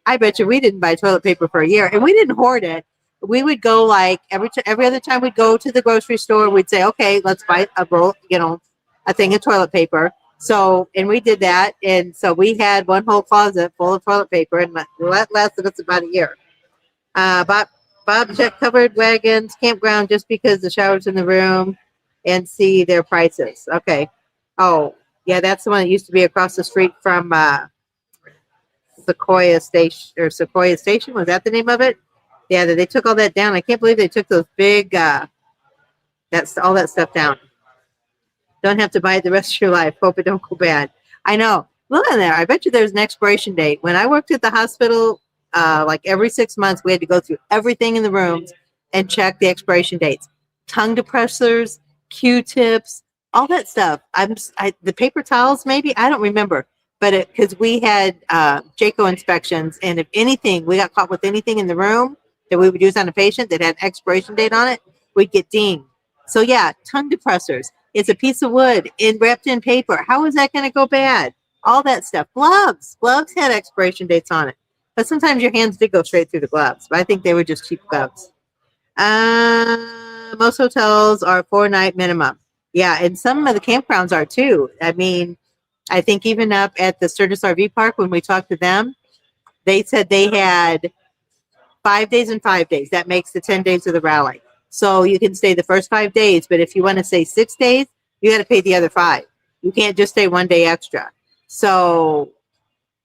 I bet you we didn't buy toilet paper for a year, and we didn't hoard it. We would go like every other time we'd go to the grocery store, we'd say, okay, let's buy a roll, a thing of toilet paper. So, and we did that. And so we had one whole closet full of toilet paper, and that lasted us about a year. Bob checked covered wagons, campground, just because the shower's in the room, and see their prices. Okay. Oh, yeah, that's the one that used to be across the street from Sequoia Station. Was that the name of it? Yeah, they took all that down. I can't believe they took those big, all that stuff down. Don't have to buy it the rest of your life. Hope it don't go bad. I know. Look in there. I bet you there's an expiration date. When I worked at the hospital, like every 6 months, we had to go through everything in the rooms and check the expiration dates. Tongue depressors, Q-tips, all that stuff. The paper towels, maybe? I don't remember. But because we had JACO inspections, and if anything, we got caught with anything in the room that we would use on a patient that had an expiration date on it, we'd get dinged. So yeah, tongue depressors. It's a piece of wood wrapped in paper. How is that going to go bad? All that stuff. Gloves had expiration dates on it. But sometimes your hands did go straight through the gloves. But I think they were just cheap gloves. Most hotels are 4-night minimum. Yeah, and some of the campgrounds are too. I mean, I think even up at the Sturgis RV Park, when we talked to them, they said they had 5 days and 5 days. That makes the 10 days of the rally. So you can stay the first 5 days, but if you want to stay 6 days, you got to pay the other 5. You can't just stay 1 day extra. So,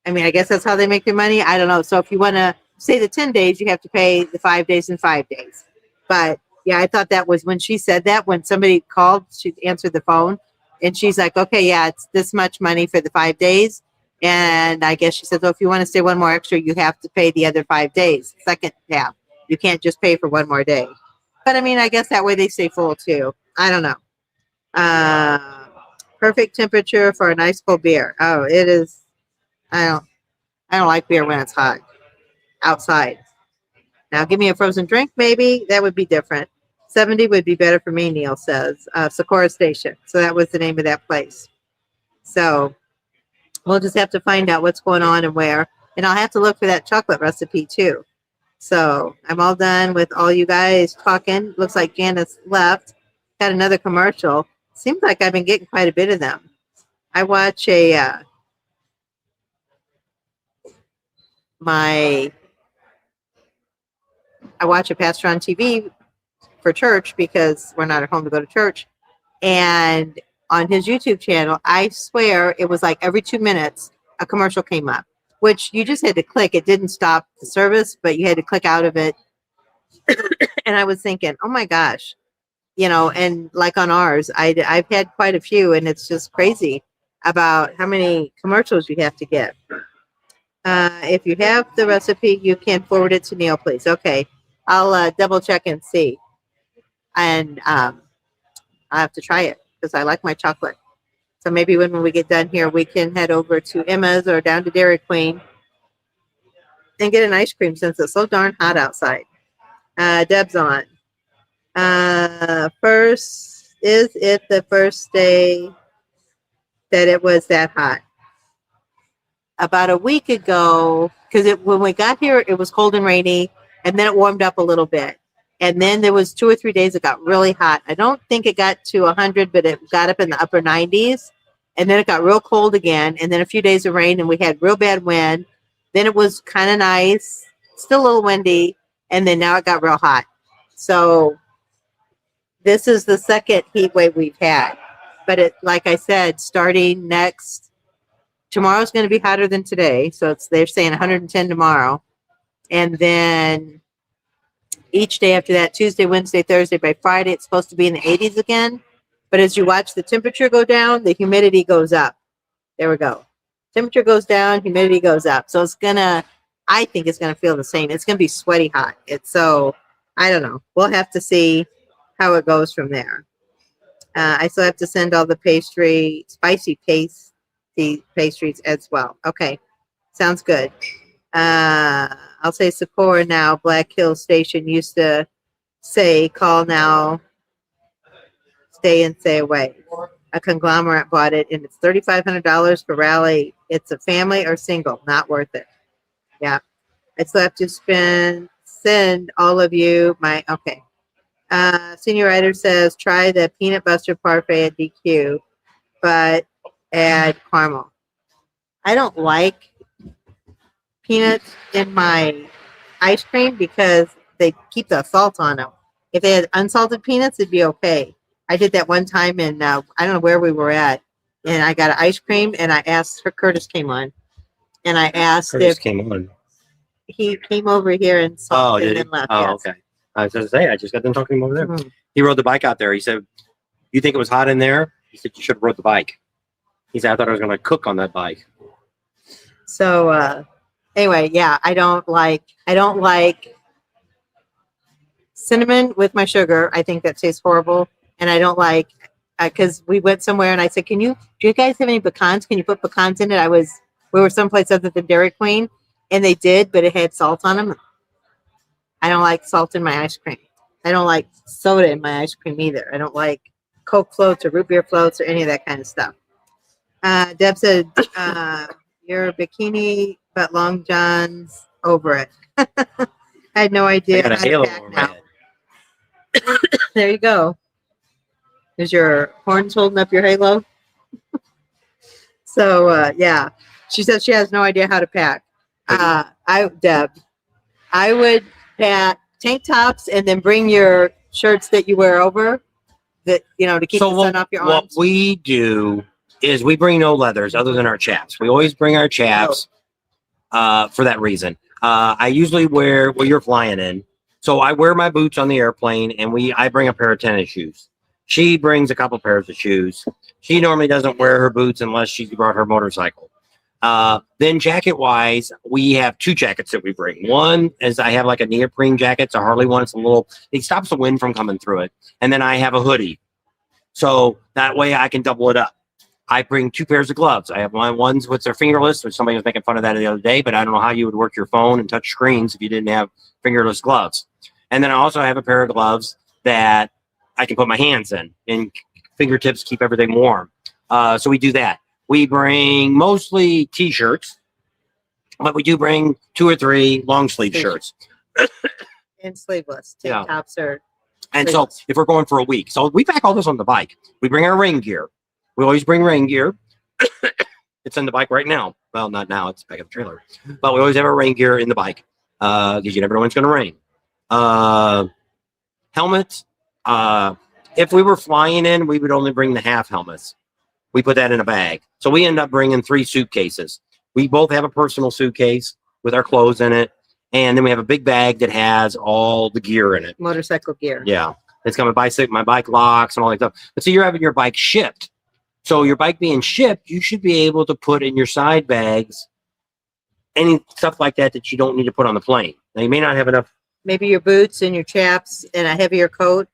I mean, I guess that's how they make their money. I don't know. So if you want to stay the 10 days, you have to pay the 5 days and 5 days. But yeah, I thought that was when she said that, when somebody called, she answered the phone and she's like, okay, yeah, it's this much money for the 5 days. And I guess she says, oh, if you want to stay one more extra, you have to pay the other 5 days. Second half. You can't just pay for one more day. But I mean, I guess that way they stay full too. I don't know. Perfect temperature for a nice cold beer. Oh, it is. I don't like beer when it's hot outside. Now give me a frozen drink, maybe. That would be different. 70 would be better for me, Neil says. Socorro Station. So that was the name of that place. So we'll just have to find out what's going on and where. And I'll have to look for that chocolate recipe too. So I'm all done with all you guys talking. Looks like Janice left. Got another commercial. Seems like I've been getting quite a bit of them. I watch I watch a pastor on TV for church because we're not at home to go to church. And on his YouTube channel, I swear it was like every 2 minutes a commercial came up, which you just had to click. It didn't stop the service, but you had to click out of it. And I was thinking, oh my gosh, and like on ours, I've had quite a few, and it's just crazy about how many commercials you have to get. If you have the recipe, you can forward it to Neil, please. Okay. I'll double check and see. And I have to try it because I like my chocolate. So maybe when we get done here, we can head over to Emma's or down to Dairy Queen and get an ice cream since it's so darn hot outside. Deb's on. First, is it the first day that it was that hot? About a week ago, because when we got here, it was cold and rainy, and then it warmed up a little bit. And then there was 2 or 3 days it got really hot. I don't think it got to 100, but it got up in the upper 90s. And then it got real cold again. And then a few days of rain, and we had real bad wind. Then it was kind of nice, still a little windy. And then now it got real hot. So this is the second heat wave we've had. But it, like I said, starting tomorrow's going to be hotter than today. So they're saying 110 tomorrow. And then each day after that, Tuesday, Wednesday, Thursday, by Friday, it's supposed to be in the 80s again. But as you watch the temperature go down, the humidity goes up. There we go. Temperature goes down, humidity goes up. So I think it's going to feel the same. It's going to be sweaty hot. I don't know. We'll have to see how it goes from there. I still have to send all the spicy pastries as well. Okay. Sounds good. I'll say Socorro now. Black Hill Station used to say, call now, stay and stay away. A conglomerate bought it, and it's $3,500 for Rally. It's a family or single, not worth it. Yeah. I still have to send all of you okay. Senior writer says, try the peanut butter parfait at DQ, but add caramel. I don't like peanuts in my ice cream because they keep the salt on them. If they had unsalted peanuts, it'd be okay. I did that one time in, I don't know where we were at, and I got an ice cream, and I asked her, Curtis came on, and I asked Curtis if came on. he came over here and saw and then left. Oh, yes. okay. I was going to say, I just got done talking to him over there. Mhm. He rode the bike out there. He said, you think it was hot in there? He said, you should have rode the bike. He said, I thought I was going to cook on that bike. So, anyway, yeah, I don't like cinnamon with my sugar. I think that tastes horrible. And I don't like, because we went somewhere and I said, do you guys have any pecans? Can you put pecans in it? We were someplace other than Dairy Queen, and they did, but it had salt on them. I don't like salt in my ice cream. I don't like soda in my ice cream either. I don't like Coke floats or root beer floats or any of that kind of stuff. Deb said, you're a bikini, but long johns over it. I had no idea. I got a how to halo pack over my now. head. There you go. Is your horns holding up your halo? So, yeah. She says she has no idea how to pack. Deb, I would pack tank tops and then bring your shirts that you wear over that, to keep the sun off your arms. What we do is we bring no leathers other than our chaps. We always bring our chaps for that reason. I usually wear what you're flying in. So I wear my boots on the airplane, and I bring a pair of tennis shoes. She brings a couple pairs of shoes. She normally doesn't wear her boots unless she brought her motorcycle. Then jacket wise, we have 2 jackets that we bring. One is I have like a neoprene jacket. It's a Harley one. It stops the wind from coming through it. And then I have a hoodie. So that way I can double it up. I bring 2 pairs of gloves. I have ones with their fingerless, which somebody was making fun of that the other day, but I don't know how you would work your phone and touch screens if you didn't have fingerless gloves. And then I also have a pair of gloves that I can put my hands in, and fingertips keep everything warm. So we do that. We bring mostly t-shirts, but we do bring 2 or 3 long sleeve shirts. And sleeveless. Tank tops are. And so if we're going for a week, so we pack all this on the bike. We bring our rain gear. We always bring rain gear. It's in the bike right now. Well, not now. It's back in the trailer. But we always have our rain gear in the bike because you never know when it's going to rain. Helmets. If we were flying in, we would only bring the half helmets. We put that in a bag. So we end up bringing 3 suitcases. We both have a personal suitcase with our clothes in it. And then we have a big bag that has all the gear in it. Motorcycle gear. Yeah. It's got my bike locks and all that stuff. But so you're having your bike shipped. So your bike being shipped, you should be able to put in your side bags any stuff like that that you don't need to put on the plane. Now, you may not have enough. Maybe your boots and your chaps and a heavier coat.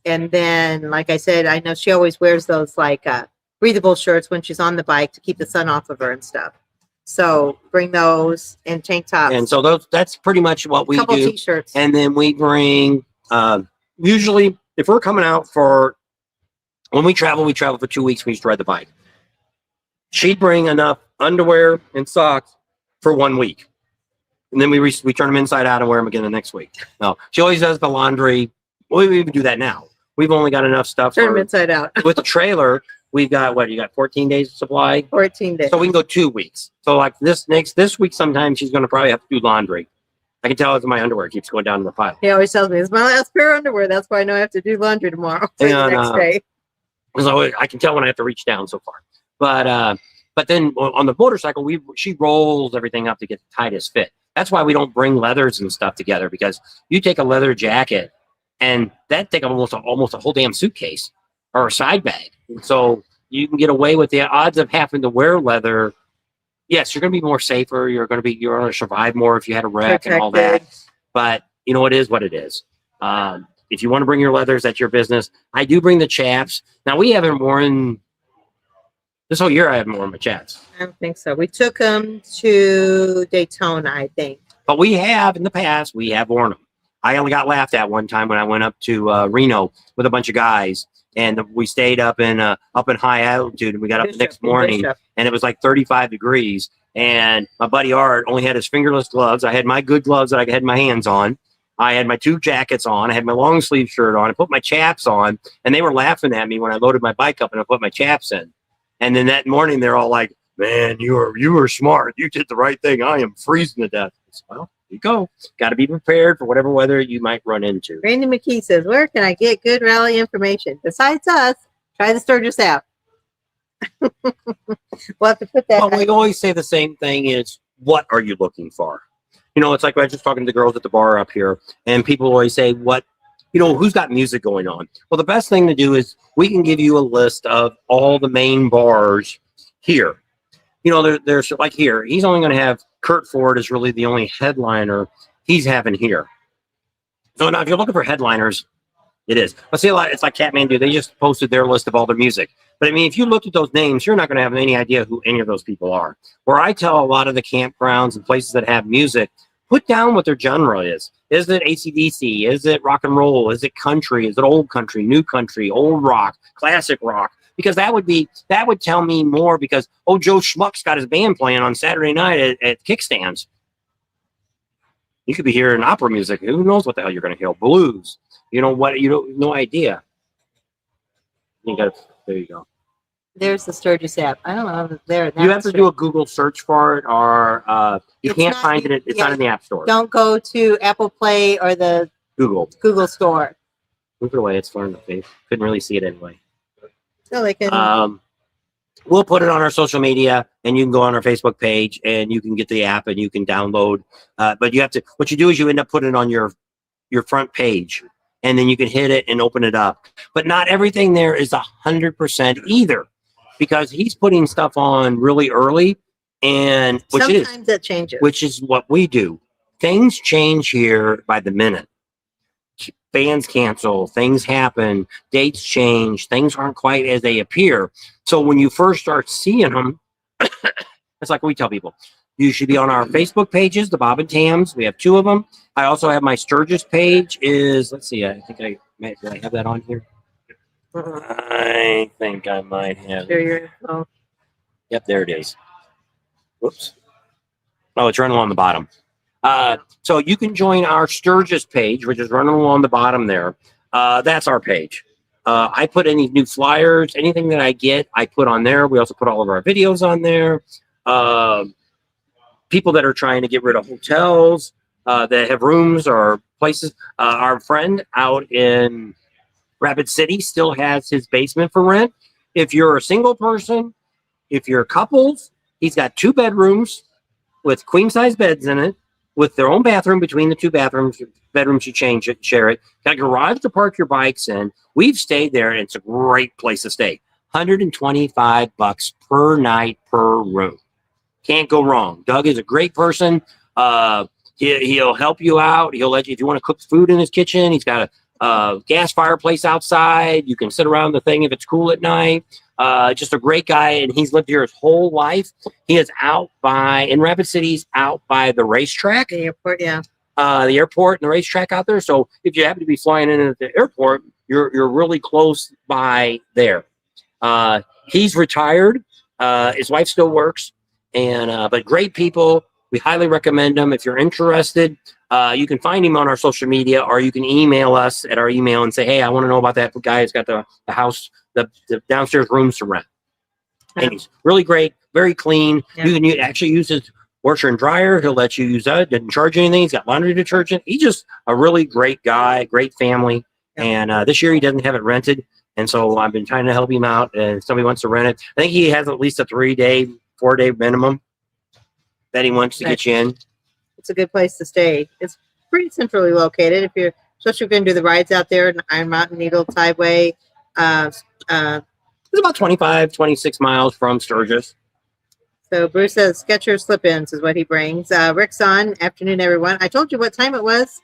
And then, like I said, I know she always wears those breathable shirts when she's on the bike to keep the sun off of her and stuff. So bring those and tank tops. And so that's pretty much what we couple do. T-shirts. And then we bring usually if we're coming out for, when we travel for 2 weeks. We used to ride the bike. She'd bring enough underwear and socks for 1 week. And then we turn them inside out and wear them again the next week. No, she always does the laundry. Well, we even do that now. We've only got enough stuff. Turn them inside out. With the trailer, we've got, what, you got 14 days of supply? 14 days. So we can go 2 weeks. So like this week, sometime she's going to probably have to do laundry. I can tell as my underwear keeps going down in the pile. He always tells me, it's my last pair of underwear. That's why I know I have to do laundry tomorrow. For the next day. So I can tell when I have to reach down so far. But then on the motorcycle, she rolls everything up to get the tightest fit. That's why we don't bring leathers and stuff together, because you take a leather jacket and that take almost a whole damn suitcase or a side bag. So you can get away with the odds of having to wear leather. Yes, you're going to be more safer. You're going to survive more if you had a wreck and all that. But you know, it is what it is. If you want to bring your leathers, that's your business. I do bring the chaps. Now we haven't worn this whole year. I haven't worn my chaps. I don't think so. We took them to Daytona, I think. But we have in the past. We have worn them. I only got laughed at one time when I went up to Reno with a bunch of guys, and we stayed up in high altitude, and we got up the next morning, and it was like 35 degrees. And my buddy Art only had his fingerless gloves. I had my good gloves that I had my hands on. I had my 2 jackets on. I had my long sleeve shirt on. I put my chaps on, and they were laughing at me when I loaded my bike up and I put my chaps in. And then that morning, they're all like, "Man, you were smart. You did the right thing. I am freezing to death." Well, there you go. Got to be prepared for whatever weather you might run into. Randy McKee says, "Where can I get good rally information? Besides us, try the Sturgis app." We'll have to put that. Well, we always say the same thing is, what are you looking for? You know, it's like I was just talking to the girls at the bar up here, and people always say, who's got music going on? Well, the best thing to do is we can give you a list of all the main bars here. You know, there's like here, he's only going to have Kurt Ford is really the only headliner he's having here. So now if you're looking for headliners, it is. Let's see a lot. It's like Catmandu. They just posted their list of all their music. But I mean, if you looked at those names, you're not going to have any idea who any of those people are. Where I tell a lot of the campgrounds and places that have music, put down what their genre is. Is it AC/DC? Is it rock and roll? Is it country? Is it old country, new country, old rock, classic rock? Because that would tell me more, because, Joe Schmuck's got his band playing on Saturday night at Kickstands. You could be hearing opera music. Who knows what the hell you're going to hear? Blues. You know what? You don't, no idea. There you go. There's the Sturgis app. I don't know if it's there. You have to do a Google search for it, or you can't find it. It's not in the App Store. Don't go to Apple Play or the Google Store. Move it away. It's far in the face. Couldn't really see it anyway. So they can. We'll put it on our social media, and you can go on our Facebook page, and you can get the app, and you can download. But you have to. What you do is you end up putting it on your front page, and then you can hit it and open it up. But not everything there is 100% either, because he's putting stuff on really early, and sometimes that changes. Which is what we do. Things change here by the minute. Bands cancel, things happen, dates change, things aren't quite as they appear. So when you first start seeing them, it's like we tell people, you should be on our Facebook pages, the Bob and Tams. We have 2 of them. I also have my Sturgis page let's see, I think I might have that on here. I think I might have it. Yep, there it is. Whoops. Oh, it's running along the bottom. So you can join our Sturgis page, which is running along the bottom there. That's our page. I put any new flyers, anything that I get, I put on there. We also put all of our videos on there. People that are trying to get rid of hotels that have rooms or places. Our friend out in Rapid City still has his basement for rent. If you're a single person, if you're couples, he's got 2 bedrooms with queen-size beds in it, with their own bathroom between the 2 bedrooms you share it. Got a garage to park your bikes in. We've stayed there, and it's a great place to stay. $125 per night per room. Can't go wrong. Doug is a great person. He'll help you out. He'll let you, if you want to cook food in his kitchen, he's got a gas fireplace outside. You can sit around the thing if it's cool at night. Just a great guy, and he's lived here his whole life. He is in Rapid City, he's out by the racetrack. The airport, yeah. the airport and the racetrack out there. So if you happen to be flying in at the airport, you're really close by there. He's retired. His wife still works, and but great people. We highly recommend him. If you're interested, you can find him on our social media, or you can email us at our email and say, "Hey, I want to know about that guy who's got the house, the downstairs rooms to rent." And he's really great, very clean. Yeah. You can actually use his washer and dryer. He'll let you use that. Didn't charge you anything. He's got laundry detergent. He's just a really great guy, great family. Yeah. And this year he doesn't have it rented. And so I've been trying to help him out. And if somebody wants to rent it, I think he has at least a 3-day, 4-day minimum that he wants to get you in. It's a good place to stay. It's pretty centrally located. If you're, especially if you're going to do the rides out there in Iron Mountain, Needle, Tideway. It's about 25, 26 miles from Sturgis. So Bruce says Skechers slip-ins is what he brings. Rick's on. Afternoon, everyone. I told you what time it was.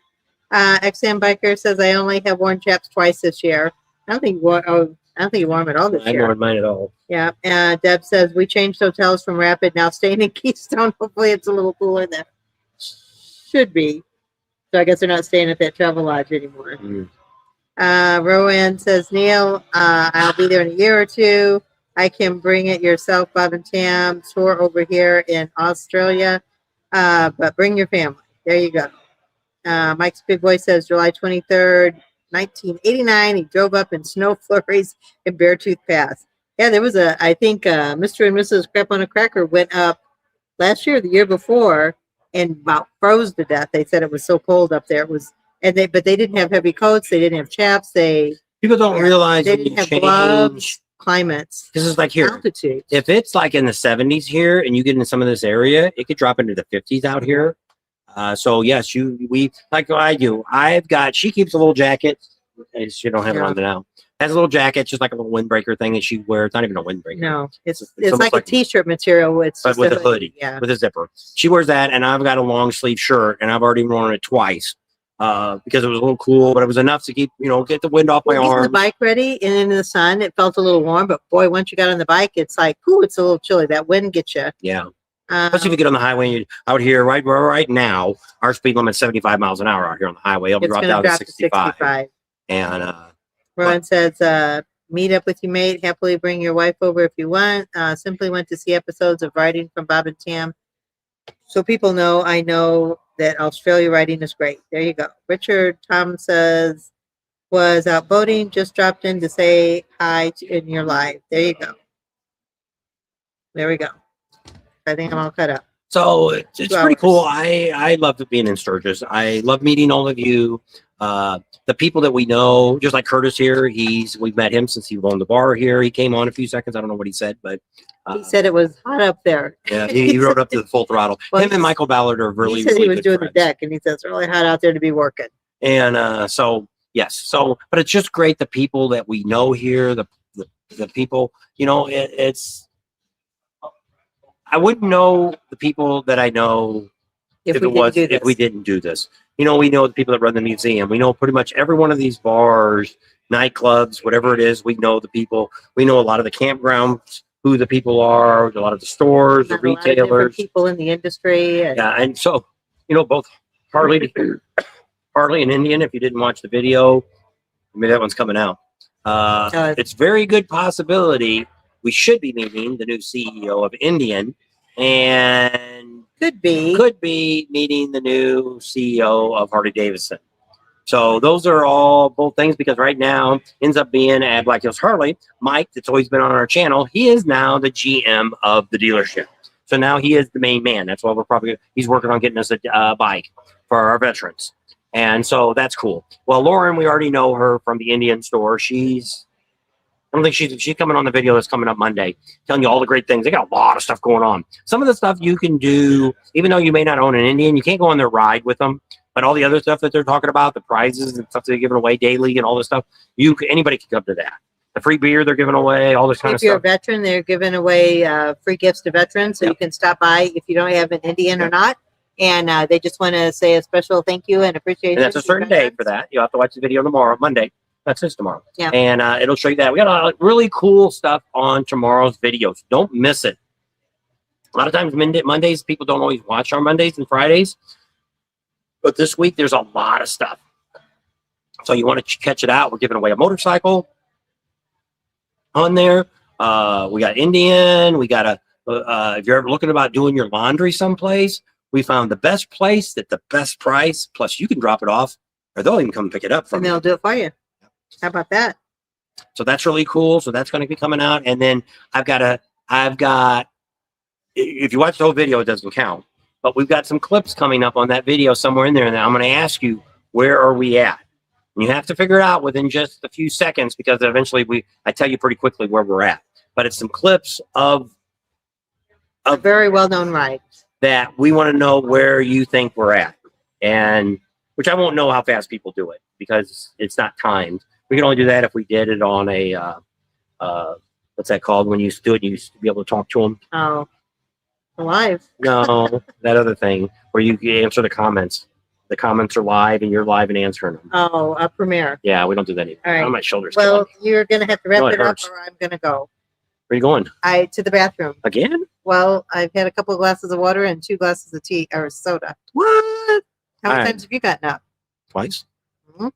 XM Biker says I only have worn chaps twice this year. I don't think you wore them at all this I year. haven't worn mine at all. Yeah. Deb says we changed hotels from Rapid, now staying in Keystone. Hopefully it's a little cooler than should be. So I guess they're not staying at that travel lodge anymore. Rowan says, Neil, I'll be there in a year or two. I can bring it yourself, Bob and Tam, tour over here in Australia. But bring your family. There you go. Mike's Big Boy says July 23rd, 1989. He drove up in snow flurries in Beartooth Pass. Yeah, there was I think Mr. and Mrs. Crap on a Cracker went up last year, the year before, and about froze to death. They said it was so cold up there. It was, but they didn't have heavy coats. They didn't have chaps. People don't realize they when you didn't have change. gloves. Climates. This is like here. Altitude. If it's like in the 70s here and you get in some of this area, it could drop into the 50s out here. So yes, we like what I do. She keeps a little jacket. She don't have it on now. Has a little jacket, just like a little windbreaker thing that she wears. It's not even a windbreaker. No, it's almost like a t-shirt material. It's but just with a hoodie, yeah, with a zipper. She wears that, and I've got a long sleeve shirt, and I've already worn it twice because it was a little cool, but it was enough to keep get the wind off my getting arms. the bike ready, and in the sun, it felt a little warm. But boy, once you got on the bike, it's like, ooh, it's a little chilly. That wind gets you. Yeah. Especially if you get on the highway, and out here right now, our speed limit is 75 miles an hour out here on the highway. It'll drop down to 65. And Rowan says, meet up with your mate. Happily bring your wife over if you want. Simply went to see episodes of Riding from Bob and Tam. So people know, I know that Australia riding is great. There you go. Richard Tom says, was out boating, just dropped in to say hi in your live. There you go. There we go. I think I'm all cut up. So it's pretty cool. I love being in Sturgis. I love meeting all of you. The people that we know, just like Curtis here, we've met him since he owned the bar here. He came on a few seconds. I don't know what he said, but He said it was hot up there. yeah, he rode up to the full throttle. Well, Him and Michael Ballard are really, he said really he was good doing friends. the deck, and he says it's really hot out there to be working. And so yes, but it's just great the people that we know here, the people, it's. I wouldn't know the people that I know if we didn't do this. We know the people that run the museum. We know pretty much every one of these bars, nightclubs, whatever it is. We know the people. We know a lot of the campgrounds, who the people are, a lot of the stores, the retailers, people in the industry. Yeah, and so both Harley and Indian. If you didn't watch the video, maybe that one's coming out. It's very good possibility we should be meeting the new CEO of Indian, and could be meeting the new CEO of Harley Davidson. So those are all both things, because right now ends up being at Black Hills Harley. Mike, that's always been on our channel, he is now the GM of the dealership. So now he is the main man. That's why he's working on getting us a bike for our veterans. And so that's cool. Well, Lauren, we already know her from the Indian store. I don't think she's coming on the video that's coming up Monday, telling you all the great things. They got a lot of stuff going on. Some of the stuff you can do, even though you may not own an Indian, you can't go on their ride with them. But all the other stuff that they're talking about, the prizes and stuff they're giving away daily and all this stuff, anybody can come to that. The free beer they're giving away, all this kind of stuff. If you're a veteran, they're giving away free gifts to veterans. So you can stop by if you don't have an Indian or not. And they just want to say a special thank you and appreciation. And that's a certain day for that. You'll have to watch the video tomorrow, Monday. That's this tomorrow. Yeah. And it'll show you that. We got a lot of really cool stuff on tomorrow's videos. Don't miss it. A lot of times Mondays, people don't always watch our Mondays and Fridays. But this week, there's a lot of stuff. So you want to catch it out. We're giving away a motorcycle on there. We got Indian. We got if you're ever looking about doing your laundry someplace, we found the best place at the best price. Plus, you can drop it off, or they'll even come pick it up from And you. they'll do it for you. How about that? So that's really cool. So that's going to be coming out. And then I've got, if you watch the whole video, it doesn't count, but we've got some clips coming up on that video somewhere in there. And I'm going to ask you, where are we at? And you have to figure it out within just a few seconds, because eventually I tell you pretty quickly where we're at. But it's some clips of A very well-known ride. that we want to know where you think we're at. And which I won't know how fast people do it because it's not timed. We can only do that if we did it on a, what's that called? When you do it, you used to be able to talk to them. Oh, live. No, that other thing where you answer the comments. The comments are live and you're live and answering them. Oh, a premiere. Yeah, we don't do that anymore. All right. Oh, my shoulders. Well, killing me. you're going to have to wrap No, it it up hurts. or I'm going to go. Where are you going? To the bathroom. Again? Well, I've had a couple of glasses of water and 2 glasses of tea or soda. What? How All many right. times have you gotten up? Twice? Mhm.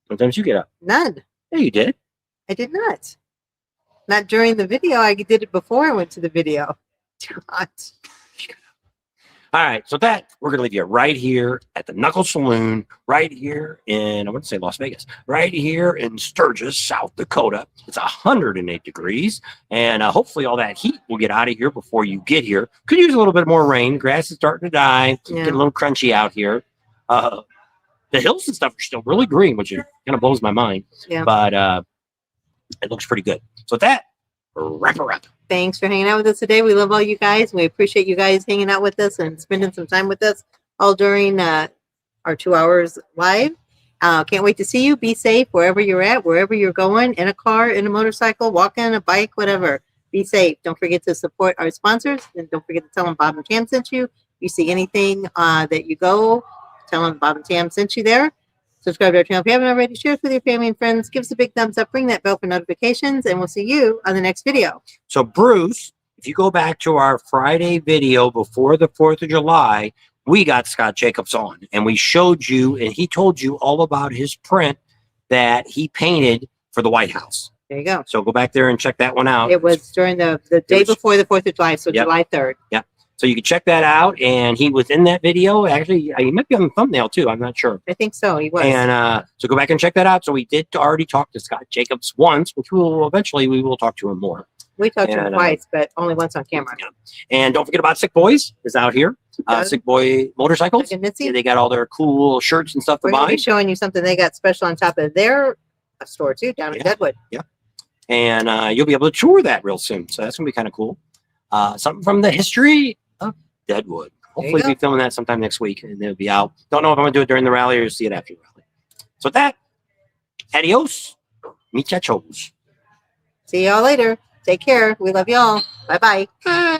Sometimes you get up. None. Yeah, you did. I did not. Not during the video. I did it before I went to the video. God. All right, so that we're gonna leave you right here at the Knuckle Saloon, right here in I want to say Las Vegas, right here in Sturgis, South Dakota. It's 108 degrees, and hopefully all that heat will get out of here before you get here. Could use a little bit more rain. Grass is starting to die. Yeah. Getting a little crunchy out here. The hills and stuff are still really green, which kind of blows my mind. Yeah. But it looks pretty good. So with that, wrap her up. Thanks for hanging out with us today. We love all you guys. We appreciate you guys hanging out with us and spending some time with us all during our 2 hours live. Can't wait to see you. Be safe wherever you're at, wherever you're going, in a car, in a motorcycle, walking, a bike, whatever. Be safe. Don't forget to support our sponsors, and don't forget to tell them Bob and Tam sent you. If you see anything that you go, tell them Bob and Tam sent you there. Subscribe to our channel if you haven't already. Share it with your family and friends. Give us a big thumbs up. Ring that bell for notifications, and we'll see you on the next video. So Bruce, if you go back to our Friday video before the 4th of July, we got Scott Jacobs on and we showed you, and he told you all about his print that he painted for the White House. There you go. So go back there and check that one out. It was during the day was- before the 4th of July, so Yep. July 3rd. So you can check that out. And he was in that video. Actually, he might be on the thumbnail too. I'm not sure. I think so. He was. And so go back and check that out. So we did already talk to Scott Jacobs once, which we will talk to him more. We talked to him and, twice, but only once on camera. And don't forget about Sick Boys is out here. Does. Sick Boy Motorcycles. Look at Mitzi. Yeah, they got all their cool shirts and stuff to We're going to buy. be showing you something they got special on top of their store too, down in Yeah. Deadwood. And you'll be able to tour that real soon. So that's gonna be kind of cool. Something from the history of Deadwood. There you Hopefully, go. we'll be filming that sometime next week, and it'll be out. Don't know if I'm gonna do it during the rally or see it after the rally. So with that, adios, muchachos. See y'all later. Take care. We love y'all. Bye-bye. Bye.